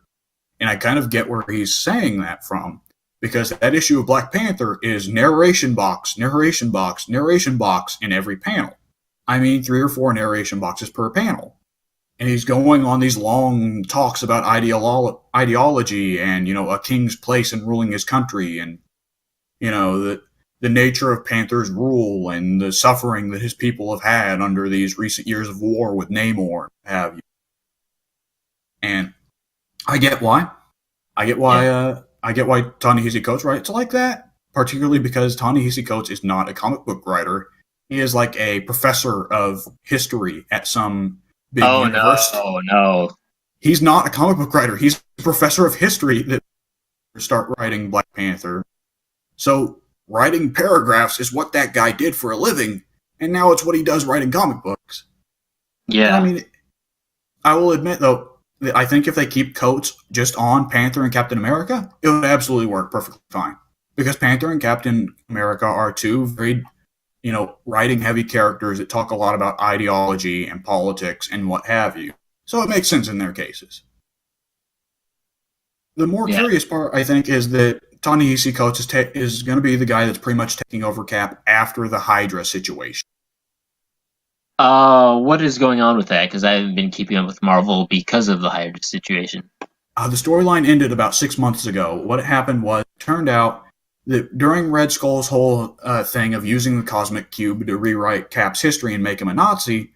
And I kind of get where he's saying that from. Because that issue of Black Panther is narration box in every panel. I mean, 3 or 4 narration boxes per panel. And he's going on these long talks about ideology and, a king's place in ruling his country and, the nature of Panther's rule and the suffering that his people have had under these recent years of war with Namor, have you. And I get why. I get why Ta-Nehisi Coates writes like that, particularly because Ta-Nehisi Coates is not a comic book writer. He is like a professor of history at some big university. Oh, no. He's not a comic book writer. He's a professor of history that start writing Black Panther. So writing paragraphs is what that guy did for a living, and now it's what he does writing comic books. Yeah. I mean, I will admit, though, I think if they keep Coates just on Panther and Captain America, it would absolutely work perfectly fine. Because Panther and Captain America are two very writing heavy characters that talk a lot about ideology and politics and what have you. So it makes sense in their cases. The more Yeah. curious part, I think, is that Ta-Nehisi Coates is going to be the guy that's pretty much taking over Cap after the Hydra situation. What is going on with that? Because I haven't been keeping up with Marvel because of the Hydra situation. The storyline ended about 6 months ago. What happened was, it turned out that during Red Skull's whole thing of using the Cosmic Cube to rewrite Cap's history and make him a Nazi,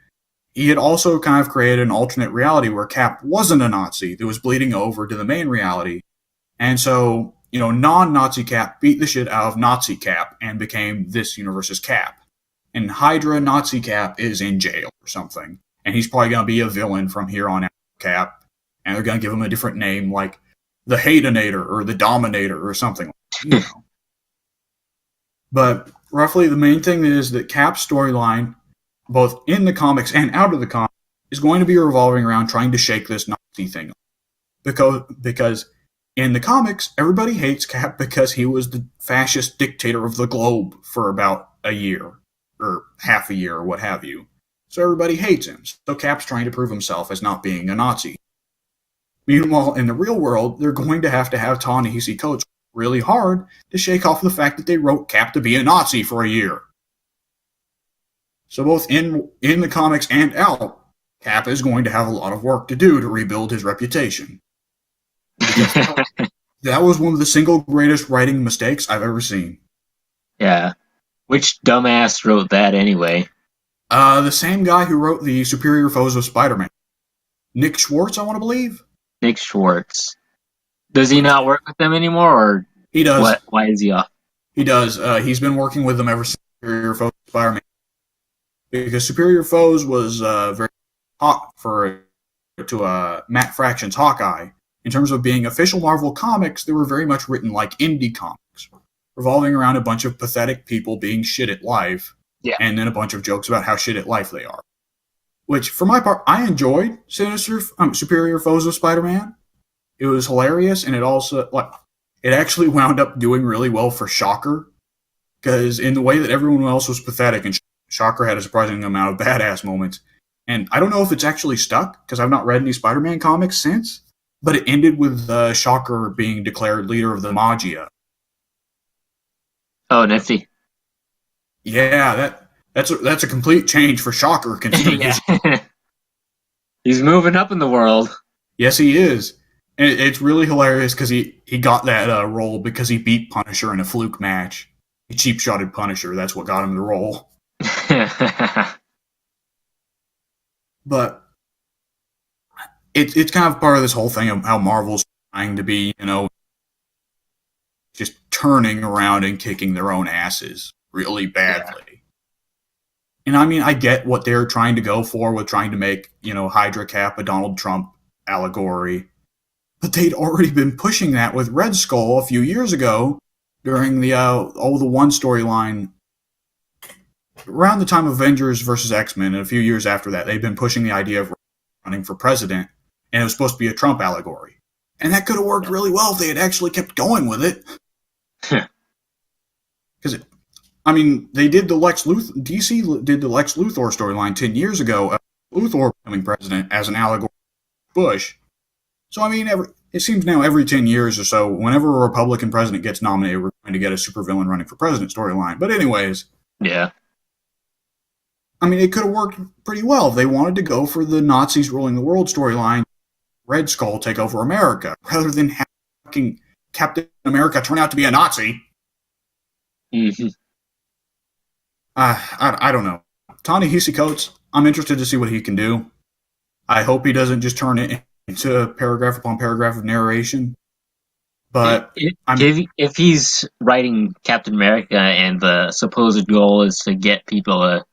he had also kind of created an alternate reality where Cap wasn't a Nazi that was bleeding over to the main reality. And so, non-Nazi Cap beat the shit out of Nazi Cap and became this universe's Cap. And Hydra Nazi Cap is in jail or something. And he's probably going to be a villain from here on out, Cap. And they're going to give him a different name like the Hateinator or the Dominator or something. But roughly the main thing is that Cap's storyline, both in the comics and out of the comics, is going to be revolving around trying to shake this Nazi thing up. Because in the comics, everybody hates Cap because he was the fascist dictator of the globe for about a year, or half a year, or what have you. So everybody hates him. So Cap's trying to prove himself as not being a Nazi. Meanwhile, in the real world, they're going to have Ta-Nehisi Coates really hard to shake off the fact that they wrote Cap to be a Nazi for a year. So both in the comics and out, Cap is going to have a lot of work to do to rebuild his reputation. That was one of the single greatest writing mistakes I've ever seen. Yeah. Which dumbass wrote that anyway? The same guy who wrote the Superior Foes of Spider-Man. Nick Schwartz, I want to believe? Nick Schwartz. Does he not work with them anymore, or he does? What? Why is he off? He does. He's been working with them ever since Superior Foes of Spider-Man. Because Superior Foes was very hot to Matt Fraction's Hawkeye. In terms of being official Marvel comics, they were very much written like indie comics, revolving around a bunch of pathetic people being shit at life, and then a bunch of jokes about how shit at life they are. Which, for my part, I enjoyed Superior Foes of Spider-Man. It was hilarious, and it actually wound up doing really well for Shocker, because in the way that everyone else was pathetic, and Shocker had a surprising amount of badass moments. And I don't know if it's actually stuck, because I've not read any Spider-Man comics since, but it ended with Shocker being declared leader of the Magia. Oh, nifty. Yeah, that's a complete change for Shocker, considering he's moving up in the world. Yes, he is. And it's really hilarious because he got that role because he beat Punisher in a fluke match. He cheap-shotted Punisher. That's what got him the role. But it's kind of part of this whole thing of how Marvel's trying to be, just turning around and kicking their own asses really badly. Yeah. And I mean, I get what they're trying to go for with trying to make, Hydra Cap a Donald Trump allegory. But they'd already been pushing that with Red Skull a few years ago during the One storyline. Around the time of Avengers versus X-Men, and a few years after that, they've been pushing the idea of running for president, and it was supposed to be a Trump allegory. And that could have worked really well if they had actually kept going with it. Because, they did DC did the Lex Luthor storyline 10 years ago, Luthor becoming president as an allegory for Bush. So, it seems now every 10 years or so, whenever a Republican president gets nominated, we're going to get a supervillain running for president storyline. But anyways. Yeah. It could have worked pretty well if they wanted to go for the Nazis ruling the world storyline, Red Skull take over America, rather than having Captain America turn out to be a Nazi. Mm-hmm. I don't know. Ta-Nehisi Coates, I'm interested to see what he can do. I hope he doesn't just turn it into paragraph upon paragraph of narration. But if he's writing Captain America and the supposed goal is to get people to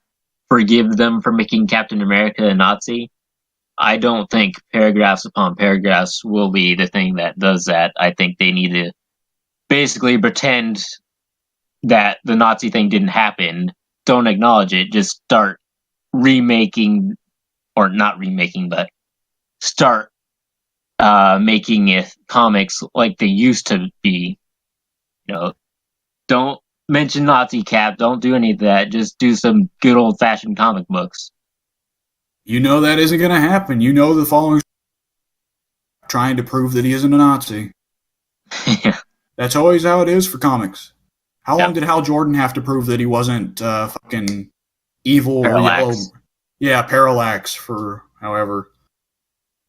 forgive them for making Captain America a Nazi, I don't think paragraphs upon paragraphs will be the thing that does that. I think they need to basically pretend that the Nazi thing didn't happen, don't acknowledge it, just start remaking, or not remaking, but start making it comics like they used to be. Don't mention Nazi Cap. Don't do any of that. Just do some good old fashioned comic books. You know that isn't going to happen. You know the following trying to prove that he isn't a Nazi. Yeah. That's always how it is for comics. How long Yep. did Hal Jordan have to prove that he wasn't fucking evil Parallax. yellow? Yeah, Parallax for however.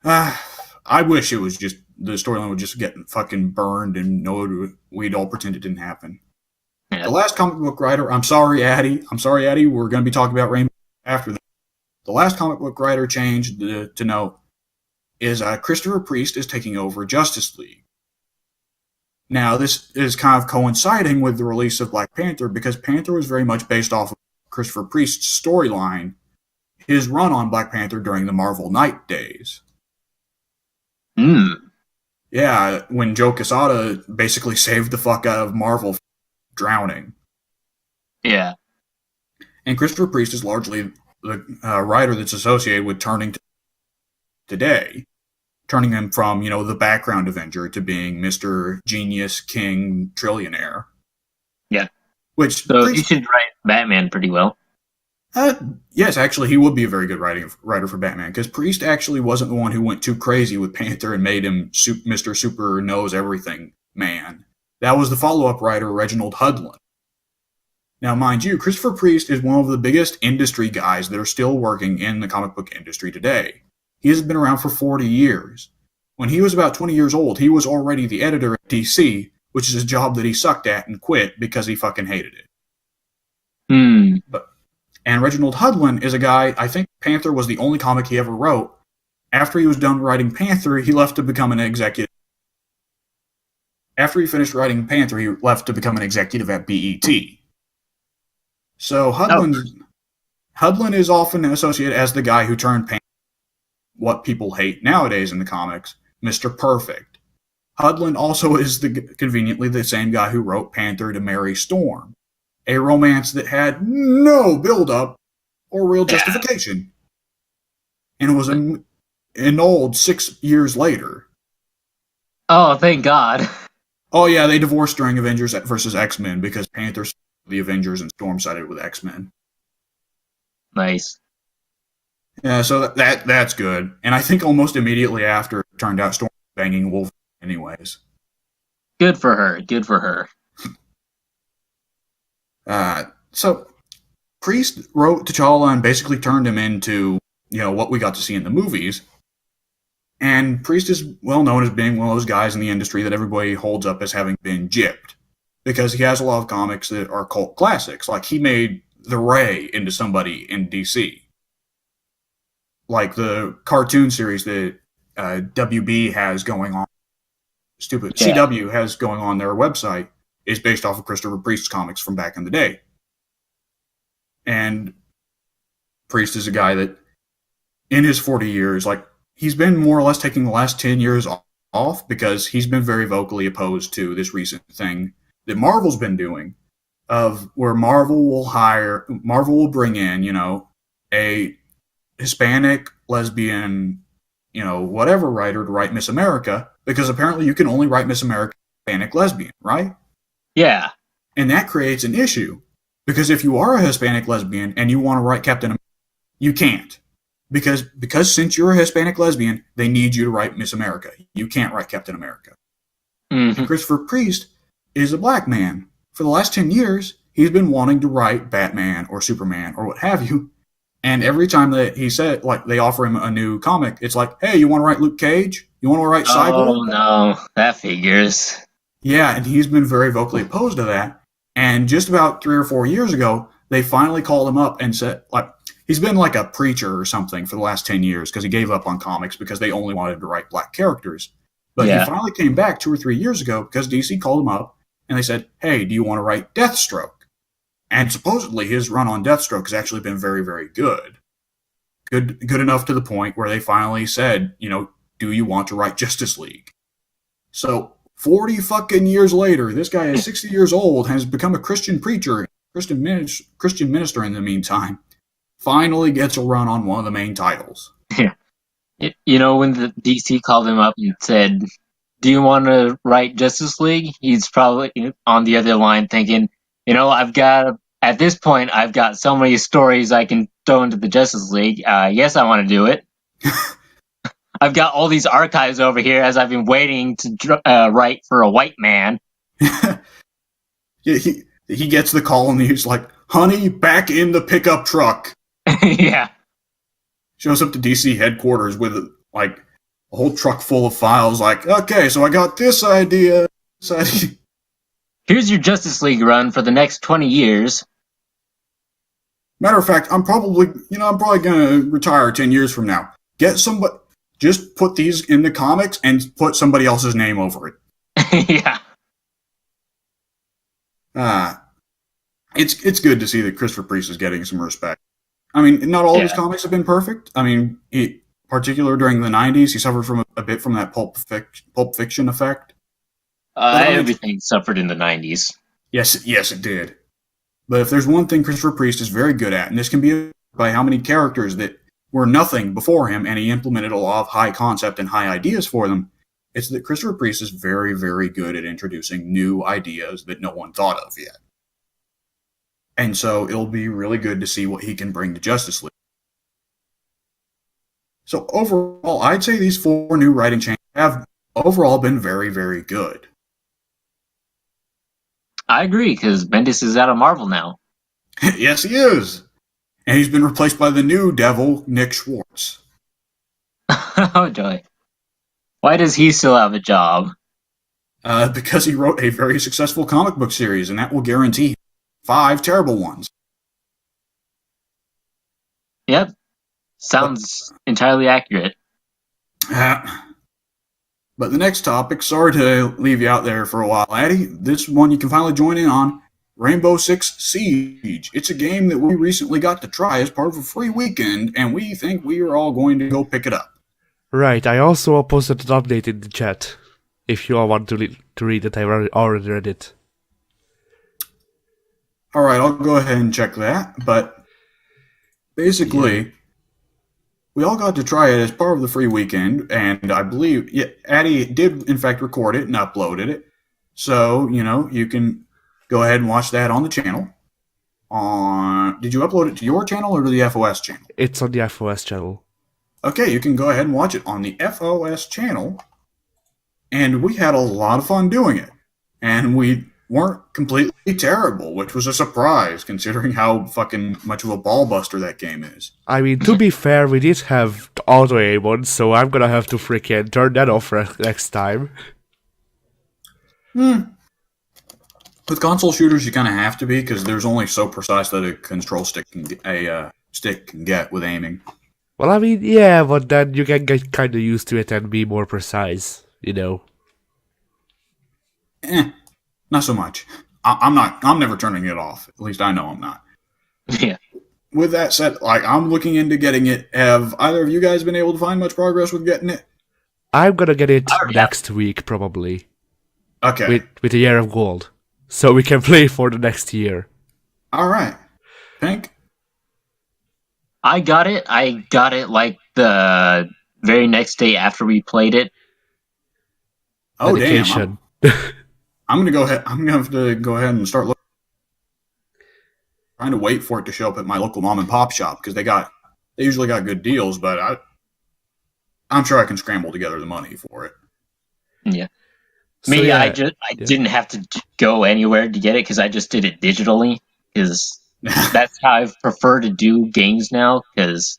I wish it was just the storyline would just get fucking burned and we'd all pretend it didn't happen. Yeah. The last comic book writer, I'm sorry, Addie. We're going to be talking about Rainbow after that. The last comic book writer change to note is Christopher Priest is taking over Justice League. Now, this is kind of coinciding with the release of Black Panther because Panther was very much based off of Christopher Priest's storyline, his run on Black Panther during the Marvel Knight days. Yeah, when Joe Quesada basically saved the fuck out of Marvel from drowning. Yeah. And Christopher Priest is largely the writer that's associated with turning to today, turning him from, the background Avenger to being Mr. Genius King Trillionaire. Yeah. Which so Priest, you should write Batman pretty well. Yes, actually, he would be a very good writer for Batman, because Priest actually wasn't the one who went too crazy with Panther and made him Mr. Super Knows Everything Man. That was the follow-up writer, Reginald Hudlin. Now, mind you, Christopher Priest is one of the biggest industry guys that are still working in the comic book industry today. He has been around for 40 years. When he was about 20 years old, he was already the editor at DC, which is a job that he sucked at and quit because he fucking hated it. And Reginald Hudlin is a guy, I think Panther was the only comic he ever wrote. After he was done writing Panther, he left to become an executive. After he finished writing Panther, he left to become an executive at BET. So Hudlin is often associated as the guy who turned Panther, what people hate nowadays in the comics, Mr. Perfect. Hudlin also is conveniently the same guy who wrote Panther to Mary Storm, a romance that had no build-up or real justification, and was annulled 6 years later. Oh, thank God. Oh yeah, they divorced during Avengers versus X-Men because Panther sided with the Avengers and Storm sided with X-Men. Nice. Yeah, so that's good. And I think almost immediately after, it turned out Storm was banging Wolverine anyways. Good for her. Good for her. So Priest wrote T'Challa and basically turned him into, what we got to see in the movies. And Priest is well known as being one of those guys in the industry that everybody holds up as having been gypped, because he has a lot of comics that are cult classics. Like, he made the Ray into somebody in DC. Like the cartoon series that WB has going on, CW has going on their website, is based off of Christopher Priest's comics from back in the day. And Priest is a guy that, in his 40 years, he's been more or less taking the last 10 years off because he's been very vocally opposed to this recent thing that Marvel's been doing, of where Marvel will bring in, a Hispanic, lesbian, whatever writer to write Miss America, because apparently you can only write Miss America Hispanic lesbian, right? Yeah. And that creates an issue, because if you are a Hispanic lesbian and you want to write Captain America, you can't. Because since you're a Hispanic lesbian, they need you to write Miss America. You can't write Captain America. Mm-hmm. And Christopher Priest is a black man. For the last 10 years, he's been wanting to write Batman or Superman or what have you. And every time that he said, they offer him a new comic, it's like, hey, you want to write Luke Cage? You want to write Cyborg? Oh, no. That figures. Yeah, and he's been very vocally opposed to that. And just about 3 or 4 years ago, they finally called him up and said, he's been like a preacher or something for the last 10 years because he gave up on comics because they only wanted to write black characters. But he finally came back 2 or 3 years ago because DC called him up and they said, hey, do you want to write Deathstroke? And supposedly his run on Deathstroke has actually been very, very good. Good enough to the point where they finally said, do you want to write Justice League? So 40 fucking years later, this guy is 60 years old, has become a Christian preacher, Christian minister in the meantime, finally gets a run on one of the main titles. Yeah. When the DC called him up and said, do you want to write Justice League? He's probably on the other line thinking, At this point, I've got so many stories I can throw into the Justice League. Yes, I want to do it. I've got all these archives over here as I've been waiting to write for a white man. Yeah, he gets the call and he's like, "Honey, back in the pickup truck." Yeah. Shows up to DC headquarters with like a whole truck full of files. Like, okay, so I got this idea. Here's your Justice League run for the next 20 years. Matter of fact, I'm probably gonna retire 10 years from now. Get somebody, just put these in the comics and put somebody else's name over it. Yeah. It's good to see that Christopher Priest is getting some respect. I mean, not all of his comics have been perfect. I mean, particular during the 90s, he suffered from a bit from that pulp fiction effect. Everything suffered in the 90s. Yes, it did. But if there's one thing Christopher Priest is very good at, and this can be by how many characters that were nothing before him, and he implemented a lot of high concept and high ideas for them, it's that Christopher Priest is very, very good at introducing new ideas that no one thought of yet. And so it'll be really good to see what he can bring to Justice League. So overall, I'd say these 4 new writing changes have overall been very, very good. I agree, because Bendis is out of Marvel now. Yes, he is. And he's been replaced by the new devil, Nick Schwartz. Oh, joy. Why does he still have a job? Because he wrote a very successful comic book series, and that will guarantee 5 terrible ones. Yep. Sounds entirely accurate. But the next topic, sorry to leave you out there for a while, Addy. This one you can finally join in on, Rainbow Six Siege. It's a game that we recently got to try as part of a free weekend, and we think we are all going to go pick it up. Right, I also posted an update in the chat. If you all want to read it, I already read it. Alright, I'll go ahead and check that, but basically, we all got to try it as part of the free weekend, and I believe Addy did in fact record it and uploaded it. So, you can go ahead and watch that on the channel. Did you upload it to your channel or to the FOS channel? It's on the FOS channel. Okay, you can go ahead and watch it on the FOS channel. And we had a lot of fun doing it. And we weren't completely terrible, which was a surprise considering how fucking much of a ball buster that game is. I mean, to be fair, we did have auto aim on, so I'm gonna have to freaking turn that off next time. With console shooters, you kind of have to be, because there's only so precise that a control stick can get with aiming. Well, I mean, yeah, but then you can get kind of used to it and be more precise, Not so much. I'm never turning it off. At least I know I'm not. Yeah. With that said, I'm looking into getting it. Have either of you guys been able to find much progress with getting it? I'm gonna get it next week, probably. Okay. With a year of gold. So we can play for the next year. Alright. Pink? I got it like the very next day after we played it. Oh, Dedication. damn. I'm gonna go ahead. I'm gonna have to go ahead and start trying to wait for it to show up at my local mom and pop shop, because they usually got good deals, but I'm sure I can scramble together the money for it. Yeah. So, Me, yeah, I didn't have to go anywhere to get it because I just did it digitally, because that's how I prefer to do games now, because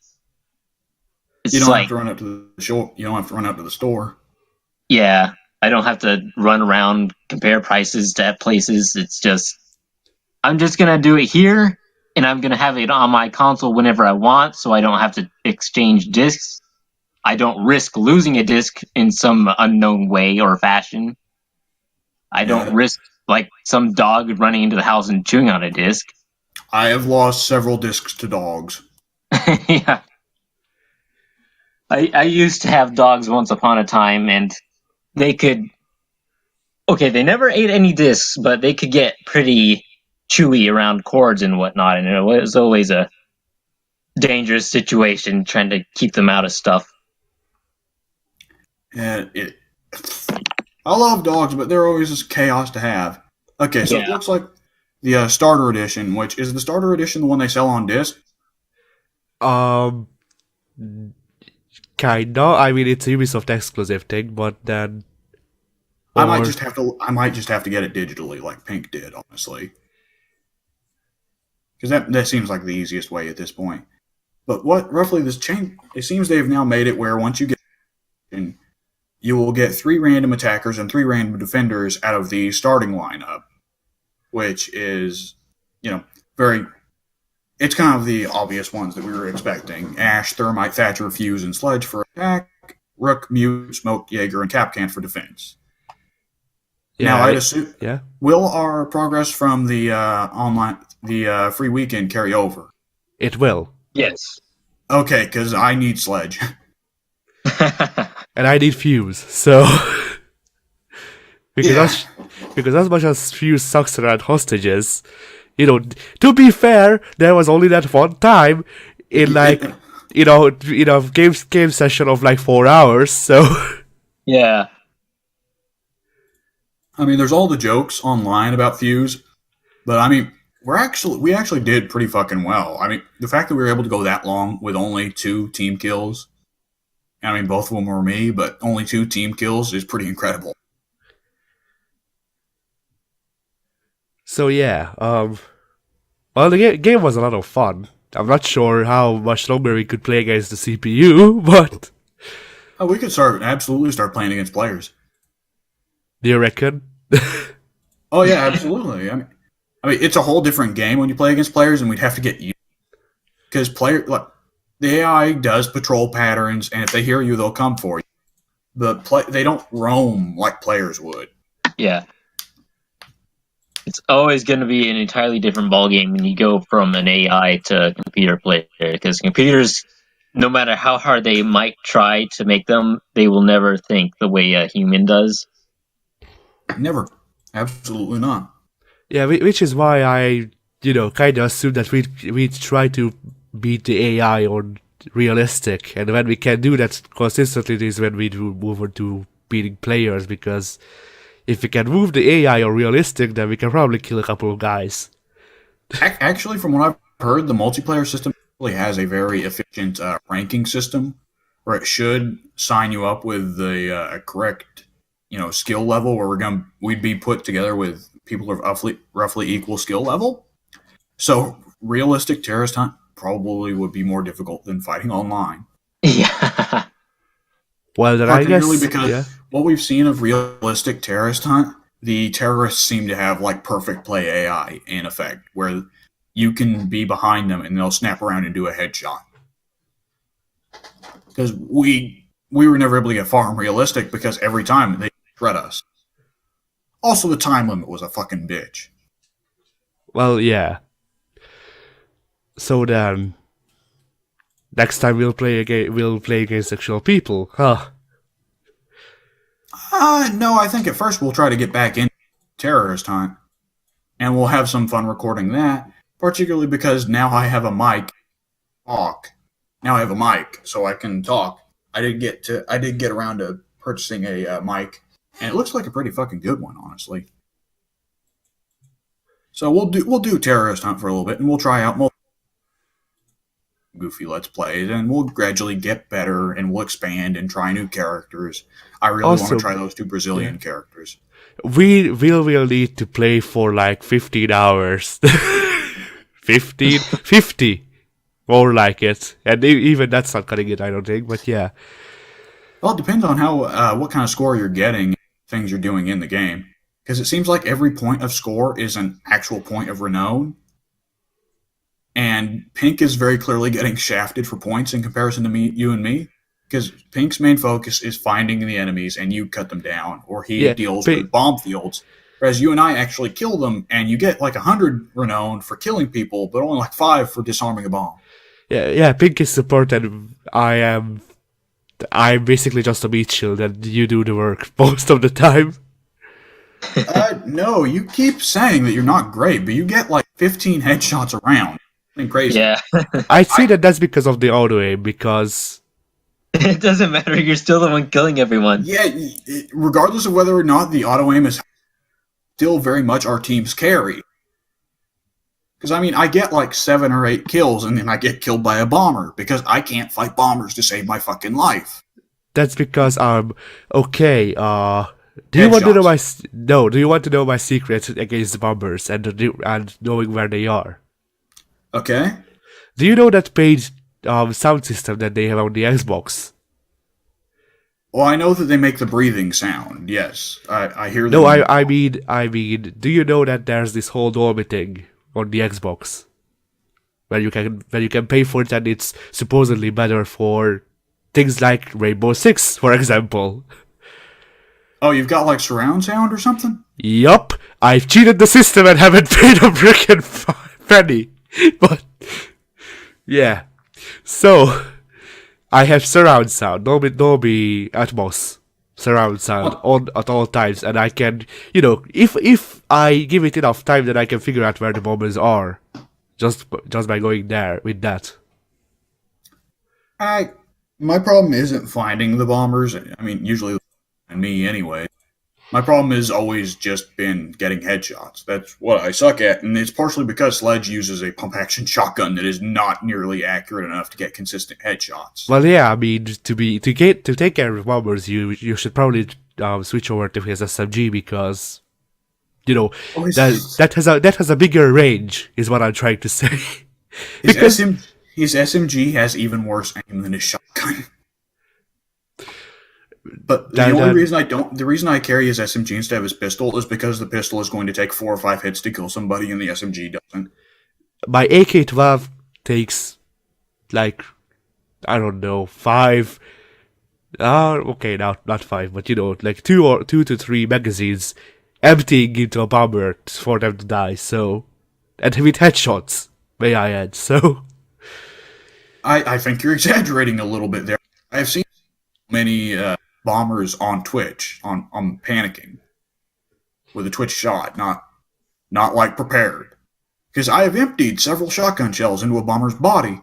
you don't have to run up to the shop. You don't have to run up to the store. Yeah, I don't have to run around, compare prices at places. It's just, I'm just going to do it here, and I'm going to have it on my console whenever I want, so I don't have to exchange discs. I don't risk losing a disc in some unknown way or fashion. I don't risk, some dog running into the house and chewing on a disc. I have lost several discs to dogs. Yeah. I used to have dogs once upon a time, and they never ate any discs, but they could get pretty chewy around cords and whatnot, and it was always a dangerous situation trying to keep them out of stuff. And I love dogs, but they're always just chaos to have. Okay, so It looks like the starter edition, which is the starter edition the one they sell on disc. Um, kinda. I mean, it's a Ubisoft exclusive thing, but then, I might or just have to get it digitally, like Pink did, honestly, because that seems like the easiest way at this point. But what roughly this change? It seems they've now made it where once you get, you will get 3 random attackers and 3 random defenders out of the starting lineup, which is, very. It's kind of the obvious ones that we were expecting: Ash, Thermite, Thatcher, Fuse, and Sledge for attack, Rook, Mute, Smoke, Jaeger, and Capcan for defense. yeah, Now, I'd assume, yeah. will our progress from the free weekend carry over? It will, Yes. Okay, because I need Sledge. and I need Fuse. So because because as much as Fuse sucks around hostages, to be fair, there was only that one time in like game session of like 4 hours. So Yeah. I mean, there's all the jokes online about Fuse, but I mean, we actually did pretty fucking well. I mean, the fact that we were able to go that long with only 2 team kills, I mean, both of them were me, but only 2 team kills is pretty incredible. so yeah. Well, the game was a lot of fun. I'm not sure how much longer we could play against the CPU, but Oh, we could absolutely start playing against players. do you reckon? Oh yeah, absolutely. I mean, it's a whole different game when you play against players, and we'd have to get used because the AI does patrol patterns, and if they hear you, they'll come for you. They don't roam like players would. Yeah. It's always going to be an entirely different ballgame when you go from an AI to a computer player, because computers, no matter how hard they might try to make them, they will never think the way a human does. Never, absolutely not. Yeah, which is why I, kind of assume that we try to beat the AI on realistic, and when we can do that consistently, it is when we do move on to beating players. Because if we can move the AI on realistic, then we can probably kill a couple of guys. Actually, from what I've heard, the multiplayer system really has a very efficient ranking system where it should sign you up with the correct, skill level where we'd be put together with people of roughly equal skill level. So realistic terrorist hunt probably would be more difficult than fighting online. Yeah. Well, then I guess Particularly because what we've seen of realistic terrorist hunt, the terrorists seem to have like perfect play AI in effect, where you can be behind them and they'll snap around and do a headshot. Because we were never able to get far in realistic because every time they shred us. Also, the time limit was a fucking bitch. Well, yeah. So then, next time we'll play against actual people, huh? No, I think at first we'll try to get back in terrorist hunt, and we'll have some fun recording that. Particularly because now I have a mic. Talk. Now I have a mic, so I can talk. I did get around to purchasing a mic, and it looks like a pretty fucking good one, honestly. So we'll do terrorist hunt for a little bit, and we'll try out more goofy let's plays, and we'll gradually get better, and we'll expand and try new characters. I really want to try those 2 Brazilian characters. We will need to play for like 15 hours. 50, more like it, and even that's not cutting it, I don't think. But yeah. Well, it depends on how what kind of score you're getting, things you're doing in the game, because it seems like every point of score is an actual point of renown. And Pink is very clearly getting shafted for points in comparison to you and me, because Pink's main focus is finding the enemies and you cut them down, or he deals with bomb fields. Whereas you and I actually kill them, and you get like 100 renown for killing people, but only like 5 for disarming a bomb. Yeah. Pink is support, and I'm basically just a meat shield, and you do the work most of the time. No, you keep saying that you're not great, but you get like 15 headshots around. Something crazy. Yeah. I'd say that's because of the auto aim, because it doesn't matter. You're still the one killing everyone. Yeah, regardless of whether or not the auto aim is still very much our team's carry. Because, I mean, I get like 7 or 8 kills and then I get killed by a bomber because I can't fight bombers to save my fucking life. That's because okay. Do you want to know my no? Do you want to know my secret against bombers and knowing where they are? Okay. Do you know that page sound system that they have on the Xbox? Well, I know that they make the breathing sound. Yes, I hear them. No, I mean, do you know that there's this whole Dolby thing on the Xbox, where you can pay for it, and it's supposedly better for things like Rainbow Six, for example. Oh, you've got like surround sound or something? Yup, I've cheated the system and haven't paid a frickin' penny. But yeah, so I have surround sound, Dolby Atmos surround sound on at all times, and I can, if I give it enough time, then I can figure out where the bombers are, just by going there with that. My problem isn't finding the bombers. I mean, usually and me anyway. My problem has always just been getting headshots. That's what I suck at, and it's partially because Sledge uses a pump-action shotgun that is not nearly accurate enough to get consistent headshots. Well, yeah, I mean, to take care of bombers, you should probably switch over to his SMG because, that has a bigger range, is what I'm trying to say. His SMG has even worse aim than his shotgun. But the reason I carry his SMG instead of his pistol is because the pistol is going to take 4 or 5 hits to kill somebody, and the SMG doesn't. My AK-12 takes, like, I don't know, 5. Okay, not 5, but like 2 to 3 magazines emptying into a bomber for them to die. So, and with headshots, may I add. So, I think you're exaggerating a little bit there. I've seen many bombers on Twitch on panicking with a Twitch shot, not like prepared. Because I have emptied several shotgun shells into a bomber's body,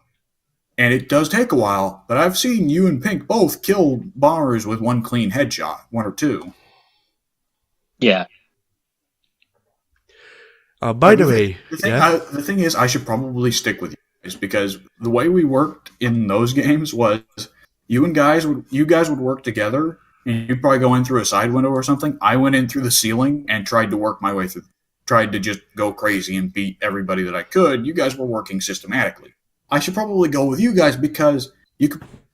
and it does take a while, but I've seen you and Pink both kill bombers with one clean headshot, 1 or 2. Yeah. By the way, the thing is, I should probably stick with you guys, because the way we worked in those games was you guys would work together, and you'd probably go in through a side window or something. I went in through the ceiling and tried to work my way through, tried to just go crazy and beat everybody that I could. You guys were working systematically. I should probably go with you guys because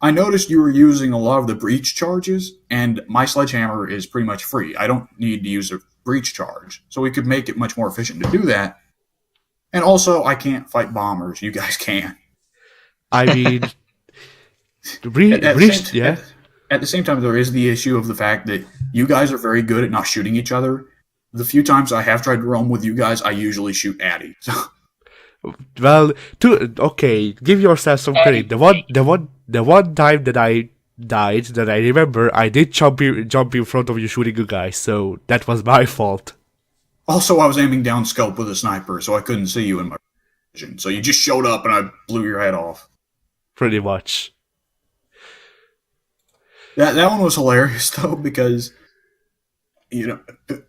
I noticed you were using a lot of the breach charges, and my sledgehammer is pretty much free. I don't need to use a breach charge, so we could make it much more efficient to do that. And also, I can't fight bombers. You guys can. I mean, At the same time, there is the issue of the fact that you guys are very good at not shooting each other. The few times I have tried to roam with you guys, I usually shoot Addy. So. Well, okay, give yourself some credit. The one time that I died, that I remember, I did jump in front of you shooting you guys, so that was my fault. Also, I was aiming down scope with a sniper, so I couldn't see you in my vision. So you just showed up and I blew your head off. Pretty much. That one was hilarious though, because it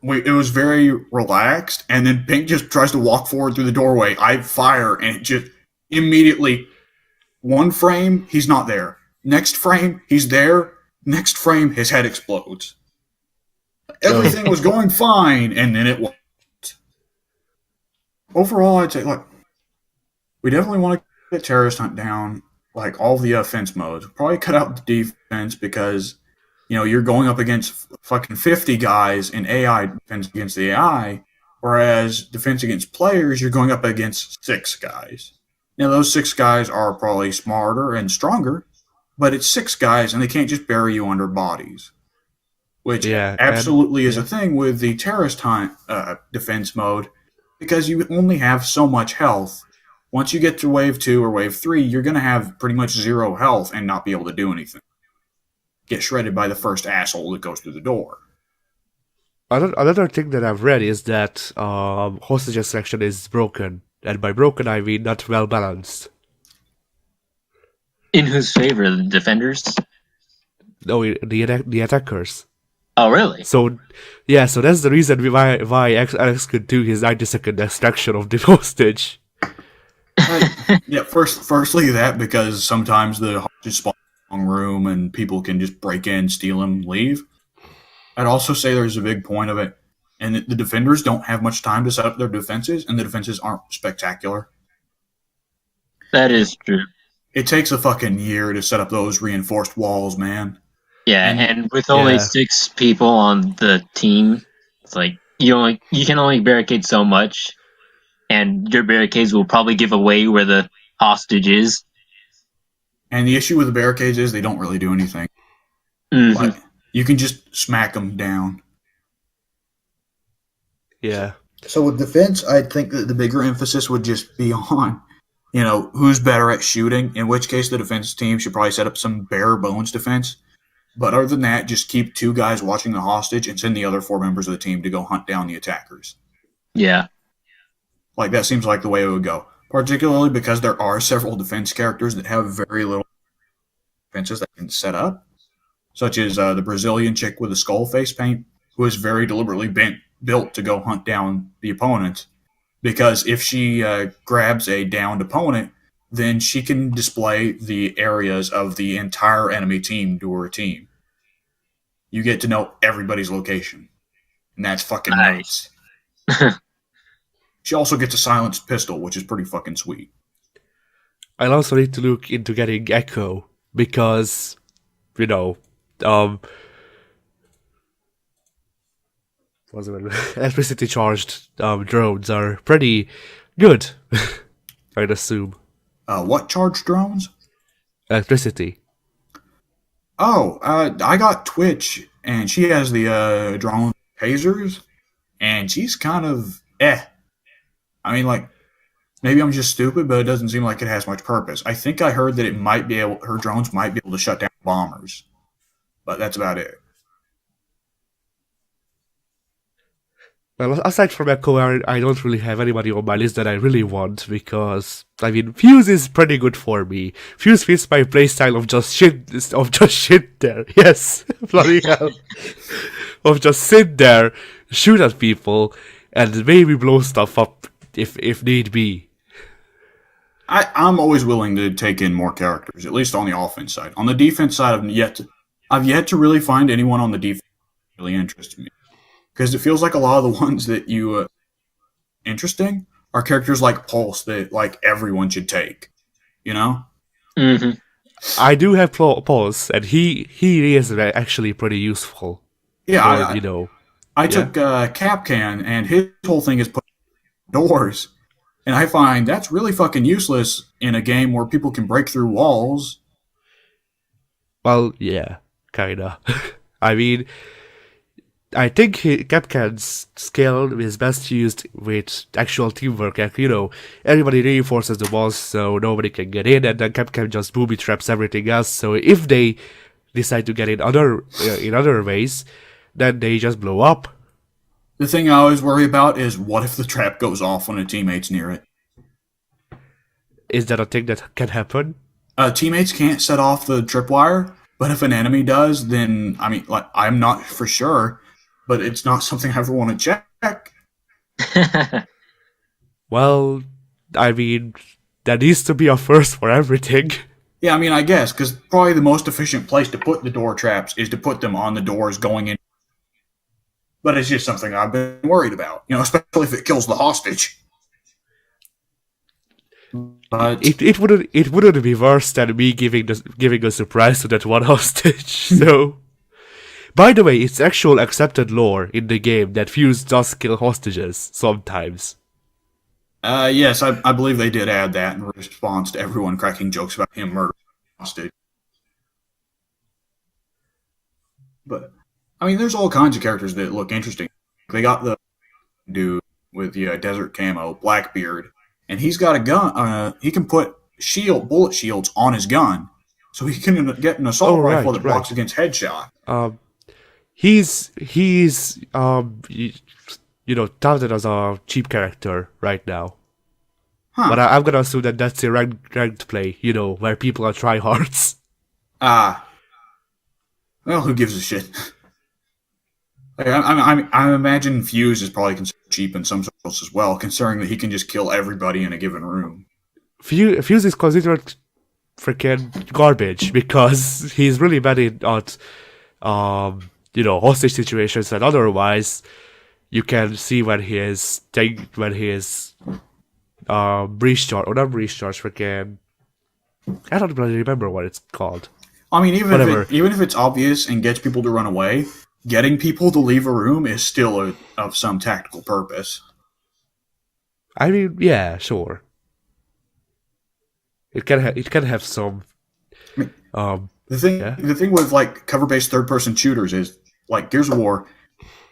was very relaxed, and then Pink just tries to walk forward through the doorway. I fire, and it just immediately, one frame, he's not there. Next frame, he's there. Next frame, his head explodes. Everything was going fine, and then it wasn't. Overall, I'd say, we definitely want to get Terrorist Hunt down, all the offense modes. Probably cut out the defense because, you're going up against fucking 50 guys in AI defense against the AI, whereas defense against players, you're going up against 6 guys. Now, those 6 guys are probably smarter and stronger, but it's 6 guys, and they can't just bury you under bodies. Which absolutely is a thing with the Terrorist Hunt defense mode, because you only have so much health. Once you get to Wave 2 or Wave 3, you're going to have pretty much 0 health and not be able to do anything. Get shredded by the first asshole that goes through the door. Another thing that I've read is that hostage selection is broken. And by broken, I mean not well balanced. In whose favor? The defenders? No, the attackers. Oh, really? So that's the reason why Alex could do his 90-second extraction of the hostage. Yeah, firstly that because sometimes the hostage spawn in the wrong room and people can just break in, steal them, leave. I'd also say there's a big point of it, and the defenders don't have much time to set up their defenses, and the defenses aren't spectacular. That is true. It takes a fucking year to set up those reinforced walls, man. Yeah, And and with only Yeah. 6 people on the team, it's like you can only barricade so much, and your barricades will probably give away where the hostage is. the issue with the barricades is they don't really do anything. Hmm. Like you can just smack them down. Yeah. So with defense, I think that the bigger emphasis would just be on, who's better at shooting. In which case, the defense team should probably set up some bare bones defense. But other than that, just keep 2 guys watching the hostage and send the other 4 members of the team to go hunt down the attackers. Yeah. Like that seems like the way it would go. Particularly because there are several defense characters that have very little defenses that can set up, such as the Brazilian chick with the skull face paint, who is very deliberately built to go hunt down the opponent. Because if she grabs a downed opponent, then she can display the areas of the entire enemy team to her team. You get to know everybody's location, and that's fucking Nice. nuts. She also gets a silenced pistol, which is pretty fucking sweet. I'll also need to look into getting Echo because, you know, um, what's it? Electricity charged drones are pretty good. I'd assume What charged drones? electricity. Oh, I got Twitch, and she has the drone tasers, and she's kind of I mean, like, maybe I'm just stupid, but it doesn't seem like it has much purpose. I think I heard that her drones might be able to shut down bombers, but that's about it. Well, aside from Echo, I don't really have anybody on my list that I really want because I mean, Fuse is pretty good for me. Fuse fits my playstyle of just shit there. Yes, bloody hell, of just sit there, shoot at people, and maybe blow stuff up if need be. I'm always willing to take in more characters, at least on the offense side. On the defense side, I've yet to really find anyone on the defense that really interests me, because it feels like a lot of the ones that you interesting are characters like Pulse that like everyone should take. You know? Hmm. I do have Pause, and he is actually pretty useful. Yeah, For, I yeah. took Capcan, and his whole thing is put doors, and I find that's really fucking useless in a game where people can break through walls. Well, yeah, kinda. I mean, I think Capcan's skill is best used with actual teamwork. Like, everybody reinforces the walls so nobody can get in, and then Capcan just booby traps everything else. So if they decide to get in other ways, then they just blow up. The thing I always worry about is what if the trap goes off when a teammate's near it? Is that a thing that can happen? Teammates can't set off the tripwire, but if an enemy does, then I mean, like I'm not for sure, but it's not something I ever want to check. Well, I mean, there needs to be a first for everything. Yeah, I mean, I guess because probably the most efficient place to put the door traps is to put them on the doors going in. But it's just something I've been worried about, especially if it kills the hostage. But It wouldn't be worse than me giving a surprise to that one hostage. So, by the way, it's actual accepted lore in the game that Fuse does kill hostages sometimes. yes, I believe they did add that in response to everyone cracking jokes about him murdering a hostage. But I mean, there's all kinds of characters that look interesting. They got the dude with the desert camo, Blackbeard, and he's got a gun. He can put bullet shields on his gun, so he can get an assault rifle that blocks against headshot. He's touted as a cheap character right now. Huh. But I'm gonna assume that that's a ranked play, where people are tryhards. Well, who gives a shit? I imagine Fuse is probably considered cheap in some circles as well, considering that he can just kill everybody in a given room. Fuse is considered freaking garbage because he's really bad at hostage situations and otherwise. You can see when he is breach charge or not breach charge freaking. I don't really remember what it's called. I mean, Whatever. even if it's obvious and gets people to run away, getting people to leave a room is still of some tactical purpose. I mean, yeah, sure. It can have some I mean, um yeah. the thing with like cover based third person shooters is like Gears of War,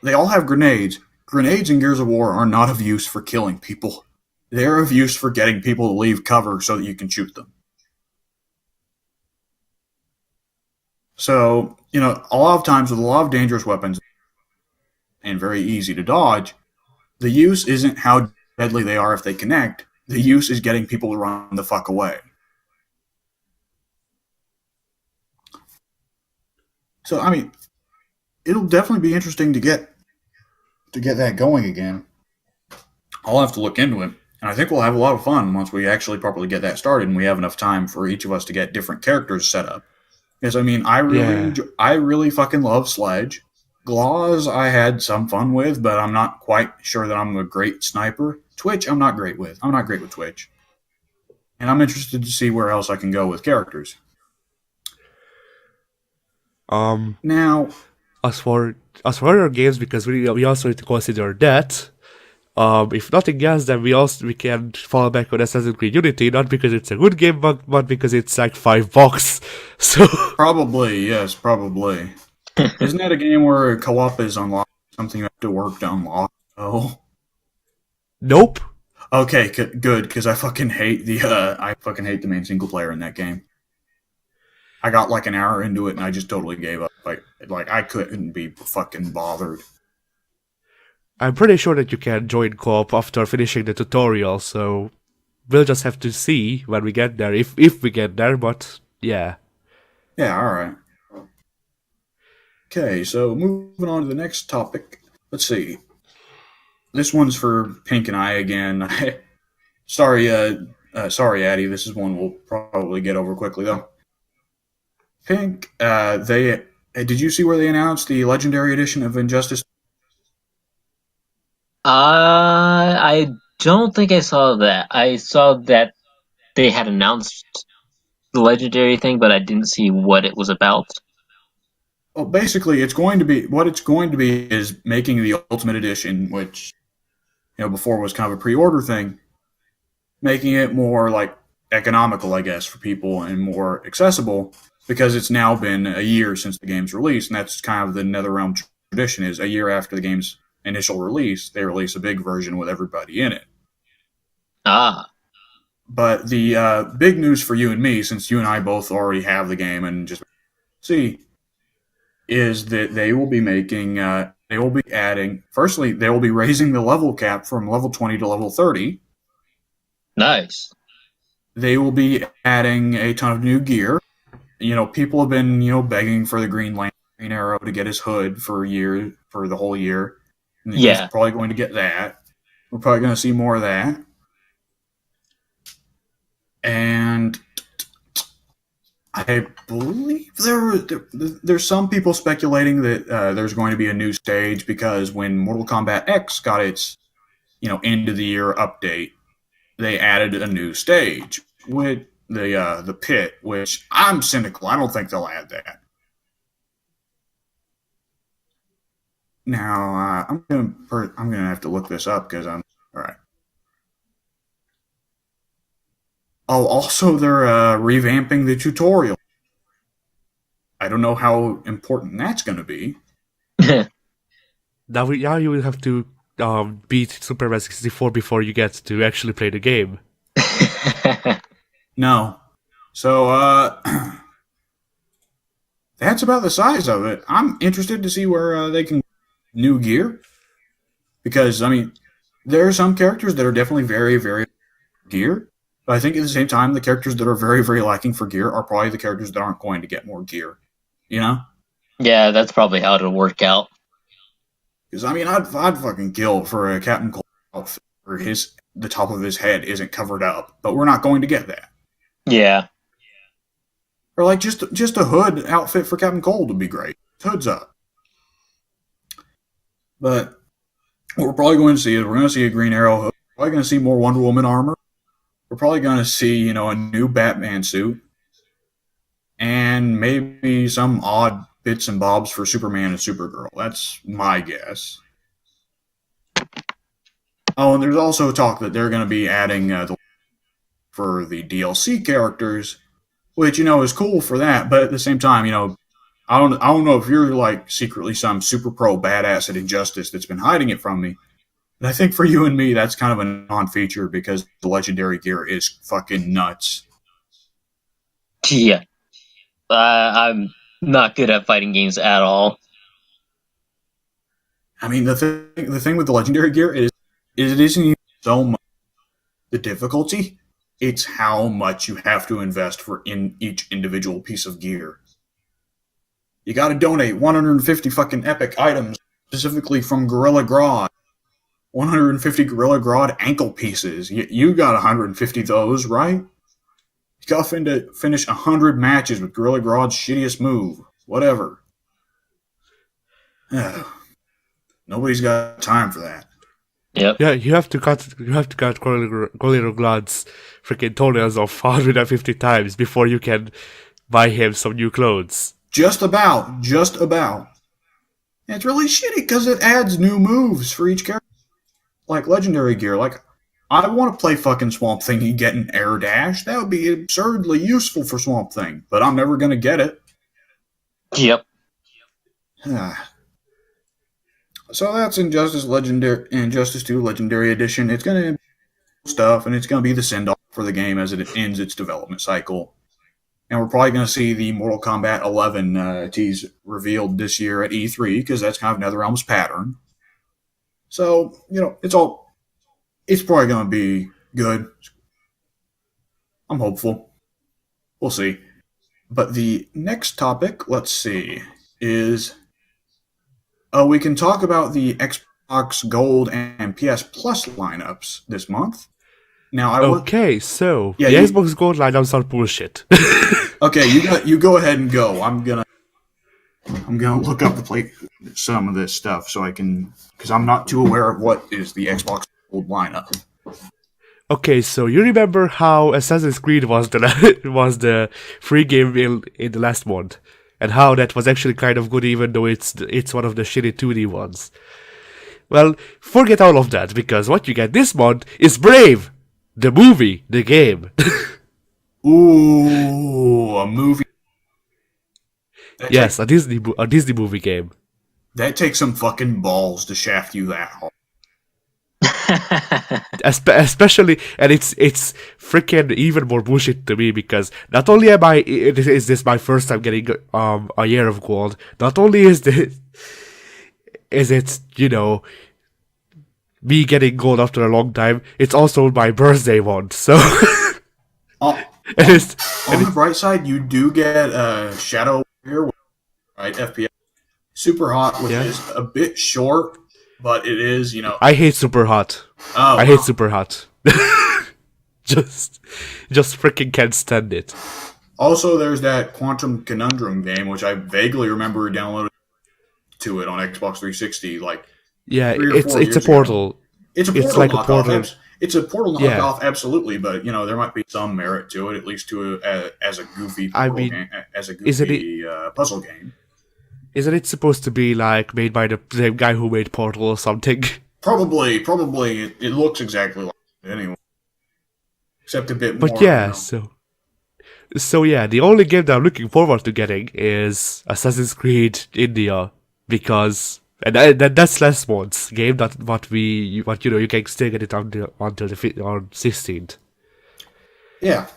they all have grenades. Grenades in Gears of War are not of use for killing people. They're of use for getting people to leave cover so that you can shoot them. So, a lot of times with a lot of dangerous weapons and very easy to dodge, the use isn't how deadly they are if they connect. The use is getting people to run the fuck away. So, I mean, it'll definitely be interesting to get that going again. I'll have to look into it. And I think we'll have a lot of fun once we actually properly get that started and we have enough time for each of us to get different characters set up. Because I mean, Yeah. I really fucking love Sledge. Glaws I had some fun with, but I'm not quite sure that I'm a great sniper. Twitch I'm not great with. I'm not great with Twitch. And I'm interested to see where else I can go with characters. Um Now, as for other games because we also need to consider that. If nothing else, then we can fall back on Assassin's Creed Unity, not because it's a good game, but because it's like $5. So probably, yes, probably. Isn't that a game where co-op is unlocked? Something you have to work to unlock? Oh. nope. Okay, good, because I fucking hate the main single player in that game. I got like an hour into it and I just totally gave up. Like I couldn't be fucking bothered. I'm pretty sure that you can join co-op after finishing the tutorial, so we'll just have to see when we get there, if we get there, but yeah. Yeah, all right. Okay, so moving on to the next topic. Let's see. This one's for Pink and I again. Sorry, Addy. This is one we'll probably get over quickly though. Pink, did you see where they announced the Legendary Edition of Injustice? I don't think I saw that. I saw that they had announced the legendary thing, but I didn't see what it was about. Well, basically, it's going to be is making the Ultimate Edition, which before was kind of a pre-order thing, making it more like economical, I guess, for people and more accessible because it's now been a year since the game's release, and that's kind of the NetherRealm tradition: is a year after the game's initial release, they release a big version with everybody in it. Ah, But the big news for you and me, since you and I both already have the game and just see, is that they will be adding. Firstly, they will be raising the level cap from level 20 to level 30. nice. They will be adding a ton of new gear. People have been begging for the Green Arrow to get his hood for the whole year. And Yeah. he's probably going to get that. We're probably going to see more of that. And I believe there's some people speculating that there's going to be a new stage because when Mortal Kombat X got its end of the year update, they added a new stage with the pit, which I'm cynical. I don't think they'll add that. Now I'm gonna have to look this up because I'm all right. Oh, also they're revamping the tutorial. I don't know how important that's going to be. Now you will have to beat Superman 64 before you get to actually play the game. No. So that's about the size of it. I'm interested to see where they can new gear because I mean there are some characters that are definitely very very gear, but I think at the same time the characters that are very very lacking for gear are probably the characters that aren't going to get more gear. Yeah, that's probably how it'll work out. Because I mean I'd fucking kill for a Captain Cold outfit for his the top of his head isn't covered up, but we're not going to get that. Yeah. Or like just a hood outfit for Captain Cold would be great. Hood's up. But what we're probably going to see is we're going to see a Green Arrow hood. We're probably going to see more Wonder Woman armor. We're probably going to see, a new Batman suit. And maybe some odd bits and bobs for Superman and Supergirl. That's my guess. Oh, and there's also talk that they're going to be adding for the DLC characters, which is cool for that. But at the same time, I don't know if you're like secretly some super pro badass at Injustice that's been hiding it from me. But I think for you and me, that's kind of a non-feature because the legendary gear is fucking nuts. Yeah. I'm not good at fighting games at all. I mean, the thing with the legendary gear is it isn't even so much the difficulty; it's how much you have to invest for in each individual piece of gear. You got to donate 150 fucking epic items specifically from Gorilla Grodd. 150 Gorilla Grodd ankle pieces. You got 150 of those, right? You got to finish 100 matches with Gorilla Grodd's shittiest move. Whatever. Nobody's got time for that. Yep. Yeah, you have to cut Gorilla Grodd's freaking toenails off 150 times before you can buy him some new clothes. Just about. And it's really shitty because it adds new moves for each character. Like legendary gear. Like, I want to play fucking Swamp Thing and get an air dash. That would be absurdly useful for Swamp Thing, but I'm never going to get it. Yep. So that's Injustice 2 Legendary Edition. It's going to be stuff, and it's going to be the send-off for the game as it ends its development cycle. And we're probably going to see the Mortal Kombat 11 tease revealed this year at E3, because that's kind of NetherRealm's pattern. So, it's probably going to be good. I'm hopeful. We'll see. But the next topic, let's see, is we can talk about the Xbox Gold and PS Plus lineups this month. Now, the Xbox Gold lineups are bullshit. Okay, you go ahead and go. I'm gonna look up some of this stuff so I can, because I'm not too aware of what is the Xbox Gold lineup. Okay, so you remember how Assassin's Creed was the free game in the last month, and how that was actually kind of good, even though it's one of the shitty 2D ones. Well, forget all of that, because what you get this month is Brave, the movie, the game. Ooh, a movie. Yes, a Disney movie game. That takes some fucking balls to shaft you that hard. Especially, and it's freaking even more bullshit to me, because not only is this my first time getting a year of gold, not only is it me getting gold after a long time, it's also my birthday one, so on the bright side, you do get Shadow Warrior, right? FPS Super Hot, which is a bit short, but it is, I hate Super Hot. Oh, I hate Super Hot. just freaking can't stand it. Also, there's that Quantum Conundrum game, which I vaguely remember downloading to it on Xbox 360. It's a Portal. Ago. It's a Portal. It's like knockoff. A Portal. It's a Portal knockoff, absolutely, but there might be some merit to it, at least as a goofy game, as a goofy puzzle game. Isn't it supposed to be made by the same guy who made Portal or something? Probably. It looks exactly like it anyway, except a bit more. But yeah, so yeah, the only game that I'm looking forward to getting is Assassin's Creed India, because that's last month's game. That you can still get it until on 16th. Yeah.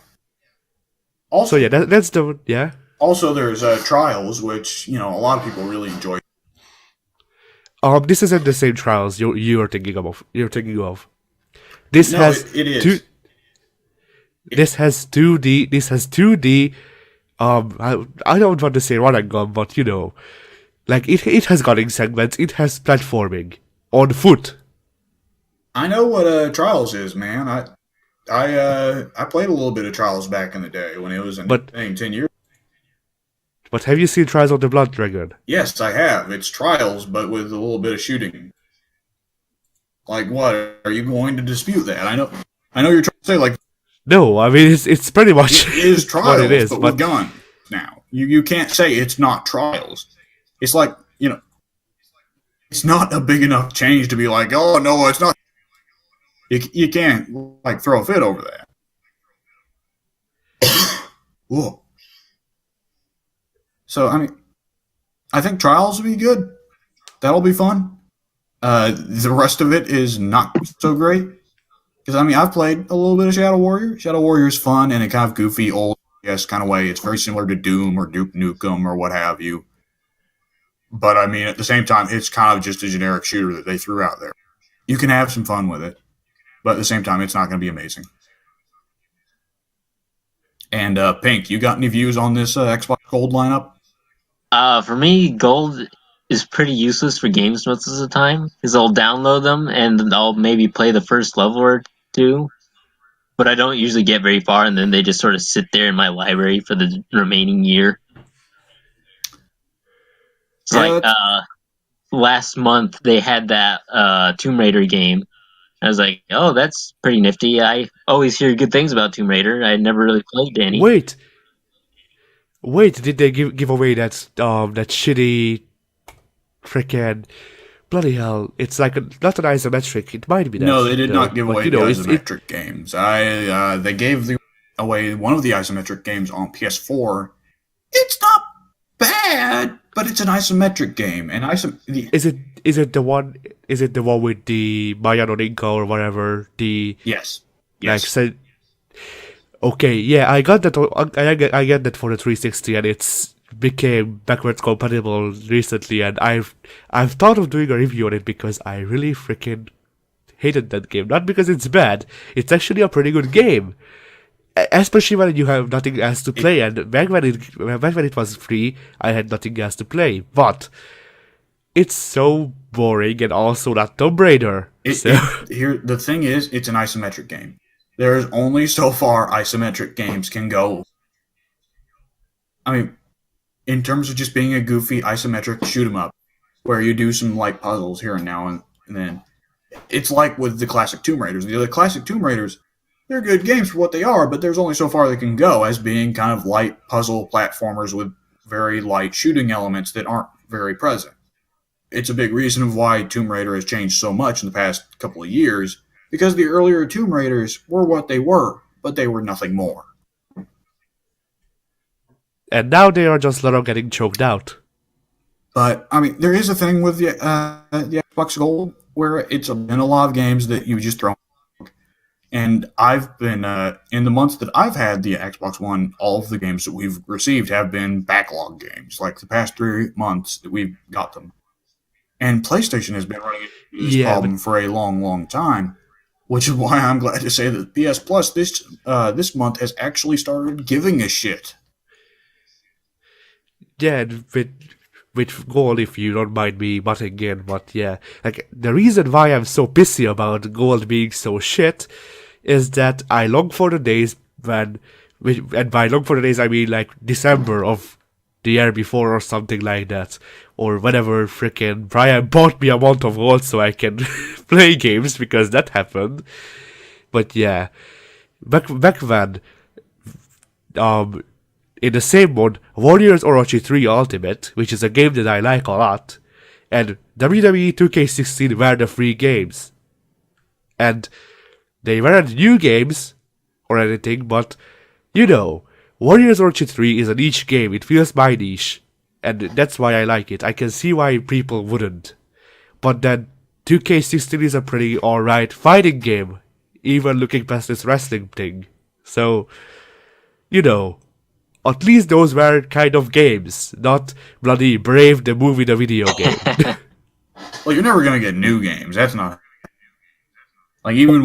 Also, so yeah, that's the yeah. Also, there's Trials, which a lot of people really enjoy. This isn't the same Trials you're thinking of. This has 2D. This has 2D. I don't want to say run and gun, but it has gunning segments. It has platforming on foot. I know what Trials is, man. I played a little bit of Trials back in the day when it was a new But thing 10 years. but have you seen Trials of the Blood Dragon? Yes, I have. It's Trials, but with a little bit of shooting. Like, what are you going to dispute that? I know you're trying to say like No, I mean it's pretty much it is what it Trials, is. but with But guns. Now you can't say it's not Trials. It's like it's not a big enough change to be like, oh no, it's not. You can't like throw a fit over that. Whoa. So I mean, I think Trials will be good. That'll be fun. The rest of it is not so great because I mean I've played a little bit of Shadow Warrior. Shadow Warrior is fun in a kind of goofy old yes kind of way. It's very similar to Doom or Duke Nukem or what have you. But I mean at the same time it's kind of just a generic shooter that they threw out there. You can have some fun with it, but at the same time it's not going to be amazing. And Pink, you got any views on this Xbox Gold lineup? For me, gold is pretty useless for games most of the time because I'll download them and I'll maybe play the first level or two, but I don't usually get very far, and then they just sort of sit there in my library for the remaining year. It's Yeah, like last month they had that Tomb Raider game. I was like, oh, that's pretty nifty. I always hear good things about Tomb Raider. I never really played any. wait, wait, did they give away that shitty freaking bloody hell? It's like not an isometric. It might be no, that they did though, not give but away you the know, it isometric games. They gave away one of the isometric games on PS4. It's not bad, but it's an isometric game, and is it is it the one with the Maya no Ninka or whatever the yes, like yes. said. Okay, yeah, I got that. I get that for the 360, and it's became backwards compatible recently. And I've thought of doing a review on it because I really freaking hated that game. Not because it's bad; it's actually a pretty good game, especially when you have nothing else to play. And back when it was free, I had nothing else to play. But it's so boring and also not Tomb Raider. So Here, the thing is, it's an isometric game. There's only so far isometric games can go. I mean, in terms of just being a goofy isometric shoot 'em up, where you do some light puzzles here and now and then, it's like with the classic Tomb Raiders. The other classic Tomb Raiders, they're good games for what they are, but there's only so far they can go as being kind of light puzzle platformers with very light shooting elements that aren't very present. It's a big reason of why Tomb Raider has changed so much in the past couple of years, because the earlier Tomb Raiders were what they were, but they were nothing more. and now they are just literally getting choked out. But I mean, there is a thing with the Xbox Gold where it's been a lot of games that you just throw. And I've been in the months that I've had the Xbox One, all of the games that we've received have been backlog games, like the past 3 months that we've got them. And PlayStation has been running into this Yeah, but problem for a long, long time, which is why I'm glad to say that PS Plus this month has actually started giving a shit. yeah, and with Gold, if you don't mind me butting in, but yeah, like the reason why I'm so pissy about Gold being so shit is that I long for the days and by long for the days I mean like December of the year before or something like that, or whenever freaking Brian bought me a month of Gold so I can play games because that happened. But yeah, back then, um, in the same month, Warriors Orochi 3 Ultimate, which is a game that I like a lot, and WWE 2K16 were the free games. And they weren't new games or anything, but you know, Warriors Orochi 3 is a niche game, it feels my niche, and that's why I like it. I can see why people wouldn't. But then 2K16 is a pretty alright fighting game, even looking past this wrestling thing. So, you know, at least those were kind of games, not bloody Brave the movie the video game. Well, you're never gonna get new games. That's not like even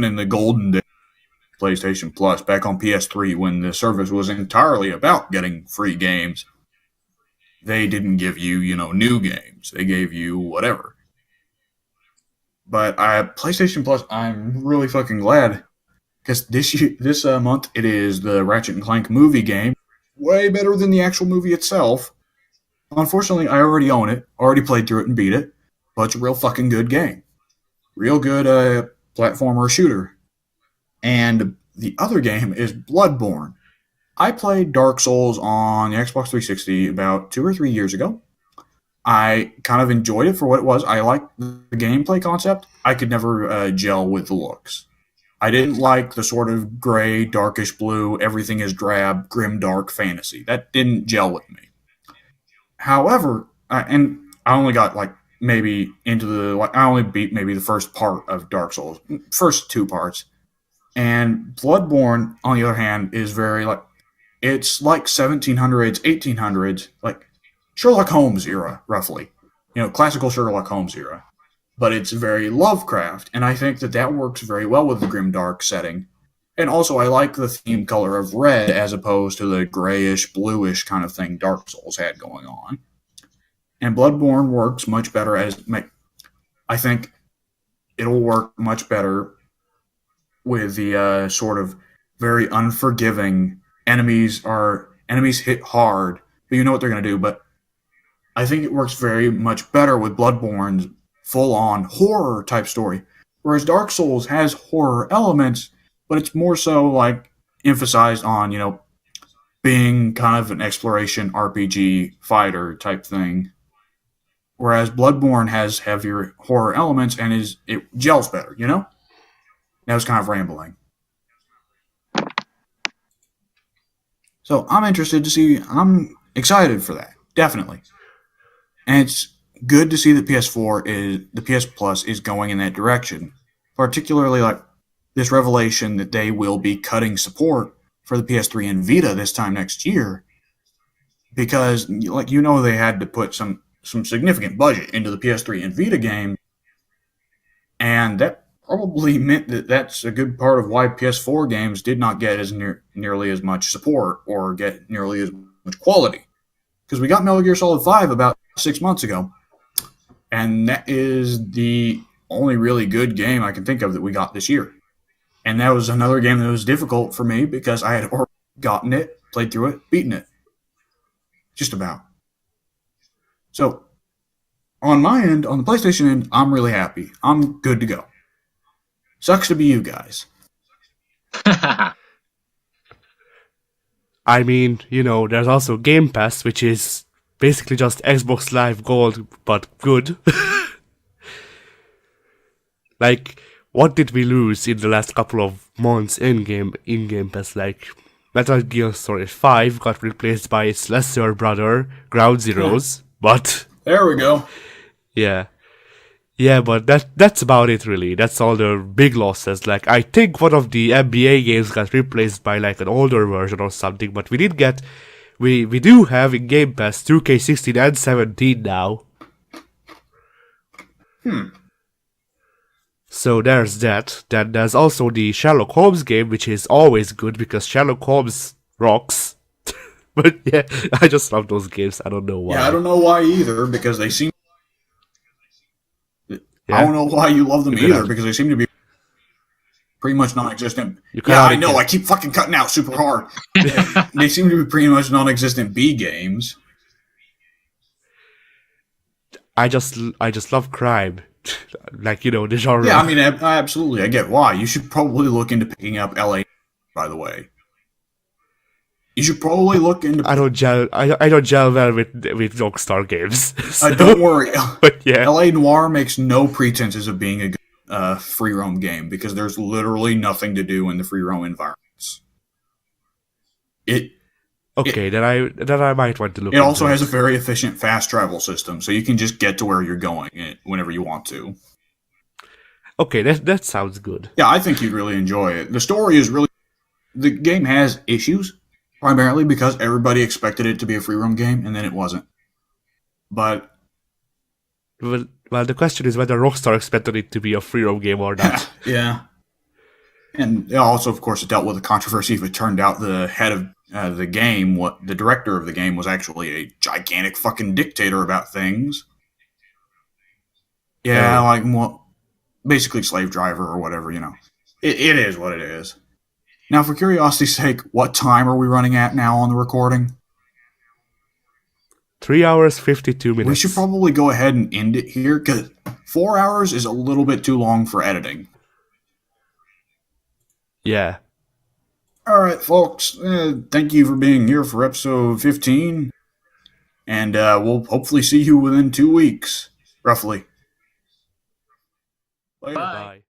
in the golden days of PlayStation Plus back on PS3 when the service was entirely about getting free games. They didn't give you new games. They gave you whatever. But PlayStation Plus, I'm really fucking glad because this month it is the Ratchet and Clank movie game, way better than the actual movie itself. Unfortunately, I already own it, already played through it and beat it, but it's a real fucking good game, real good platformer shooter. And the other game is Bloodborne. I played Dark Souls on the Xbox 360 about 2 or 3 years ago. I kind of enjoyed it for what it was. I liked the gameplay concept. I could never gel with the looks. I didn't like the sort of gray, darkish blue, everything is drab, grim, dark fantasy. That didn't gel with me. However, and I only got like maybe into the like I only beat maybe the first part of Dark Souls, first two parts. And Bloodborne, on the other hand, is very like it's like 1700s, 1800s, like Sherlock Holmes era, roughly. Classical Sherlock Holmes era. But it's very Lovecraft, and I think that works very well with the grimdark setting. And also, I like the theme color of red as opposed to the grayish, bluish kind of thing Dark Souls had going on. And Bloodborne works much better I think it'll work much better with the sort of very unforgiving enemies hit hard, but you know what they're going to do. But I think it works very much better with Bloodborne's full-on horror type story, whereas Dark Souls has horror elements, but it's more so like emphasized on being kind of an exploration RPG fighter type thing. Whereas Bloodborne has heavier horror elements and it gels better, That was kind of rambling. So I'm excited for that, definitely. And it's good to see that the PS Plus is going in that direction. Particularly like this revelation that they will be cutting support for the PS3 and Vita this time next year. Because they had to put some significant budget into the PS3 and Vita game. And that probably meant that's a good part of why PS4 games did not get nearly as much support or get nearly as much quality. Because we got Metal Gear Solid 5 about 6 months ago, and that is the only really good game I can think of that we got this year. And that was another game that was difficult for me because I had already gotten it, played through it, beaten it. Just about. So, on my end, on the PlayStation end, I'm really happy. I'm good to go. Sucks to be you guys. I mean, there's also Game Pass, which is basically just Xbox Live Gold, but good. Like, what did we lose in the last couple of months in Game Pass? Like, Metal Gear Solid 5 got replaced by its lesser brother, Ground Zeroes, but... There we go. Yeah. Yeah, but that's about it, really. That's all the big losses. Like, I think one of the NBA games got replaced by, like, an older version or something, but we do have in Game Pass 2K16 and 17 now. So there's that. Then there's also the Sherlock Holmes game, which is always good because Sherlock Holmes rocks. But yeah, I just love those games. I don't know why. Yeah, I don't know why either, because they seem... Yeah? I don't know why you love them either, because they seem to be pretty much non-existent. I know, I keep fucking cutting out super hard. They seem to be pretty much non-existent B games. I just love crime. Like, the genre. Yeah, I mean, absolutely, I get why. You should probably look into picking up LA, by the way. You should probably look into... I don't gel well with Rockstar games. So. Don't worry. But yeah. LA Noire makes no pretenses of being a good free roam game because there's literally nothing to do in the free roam environments. Then I might want to look. It also has a very efficient fast travel system, so you can just get to where you're going whenever you want to. Okay, that sounds good. Yeah, I think you'd really enjoy it. The story is really... The game has issues, primarily because everybody expected it to be a free roam game, and then it wasn't. But... Well, the question is whether Rockstar expected it to be a free roam game or not. Yeah. And also, of course, it dealt with a controversy if it turned out the head of the game, the director of the game, was actually a gigantic fucking dictator about things. Yeah, basically slave driver or whatever, It is what it is. Now, for curiosity's sake, what time are we running at now on the recording? 3 hours 52 minutes. We should probably go ahead and end it here because 4 hours is a little bit too long for editing. Yeah. All right, folks. Thank you for being here for episode 15. And we'll hopefully see you within 2 weeks, roughly. Later. Bye.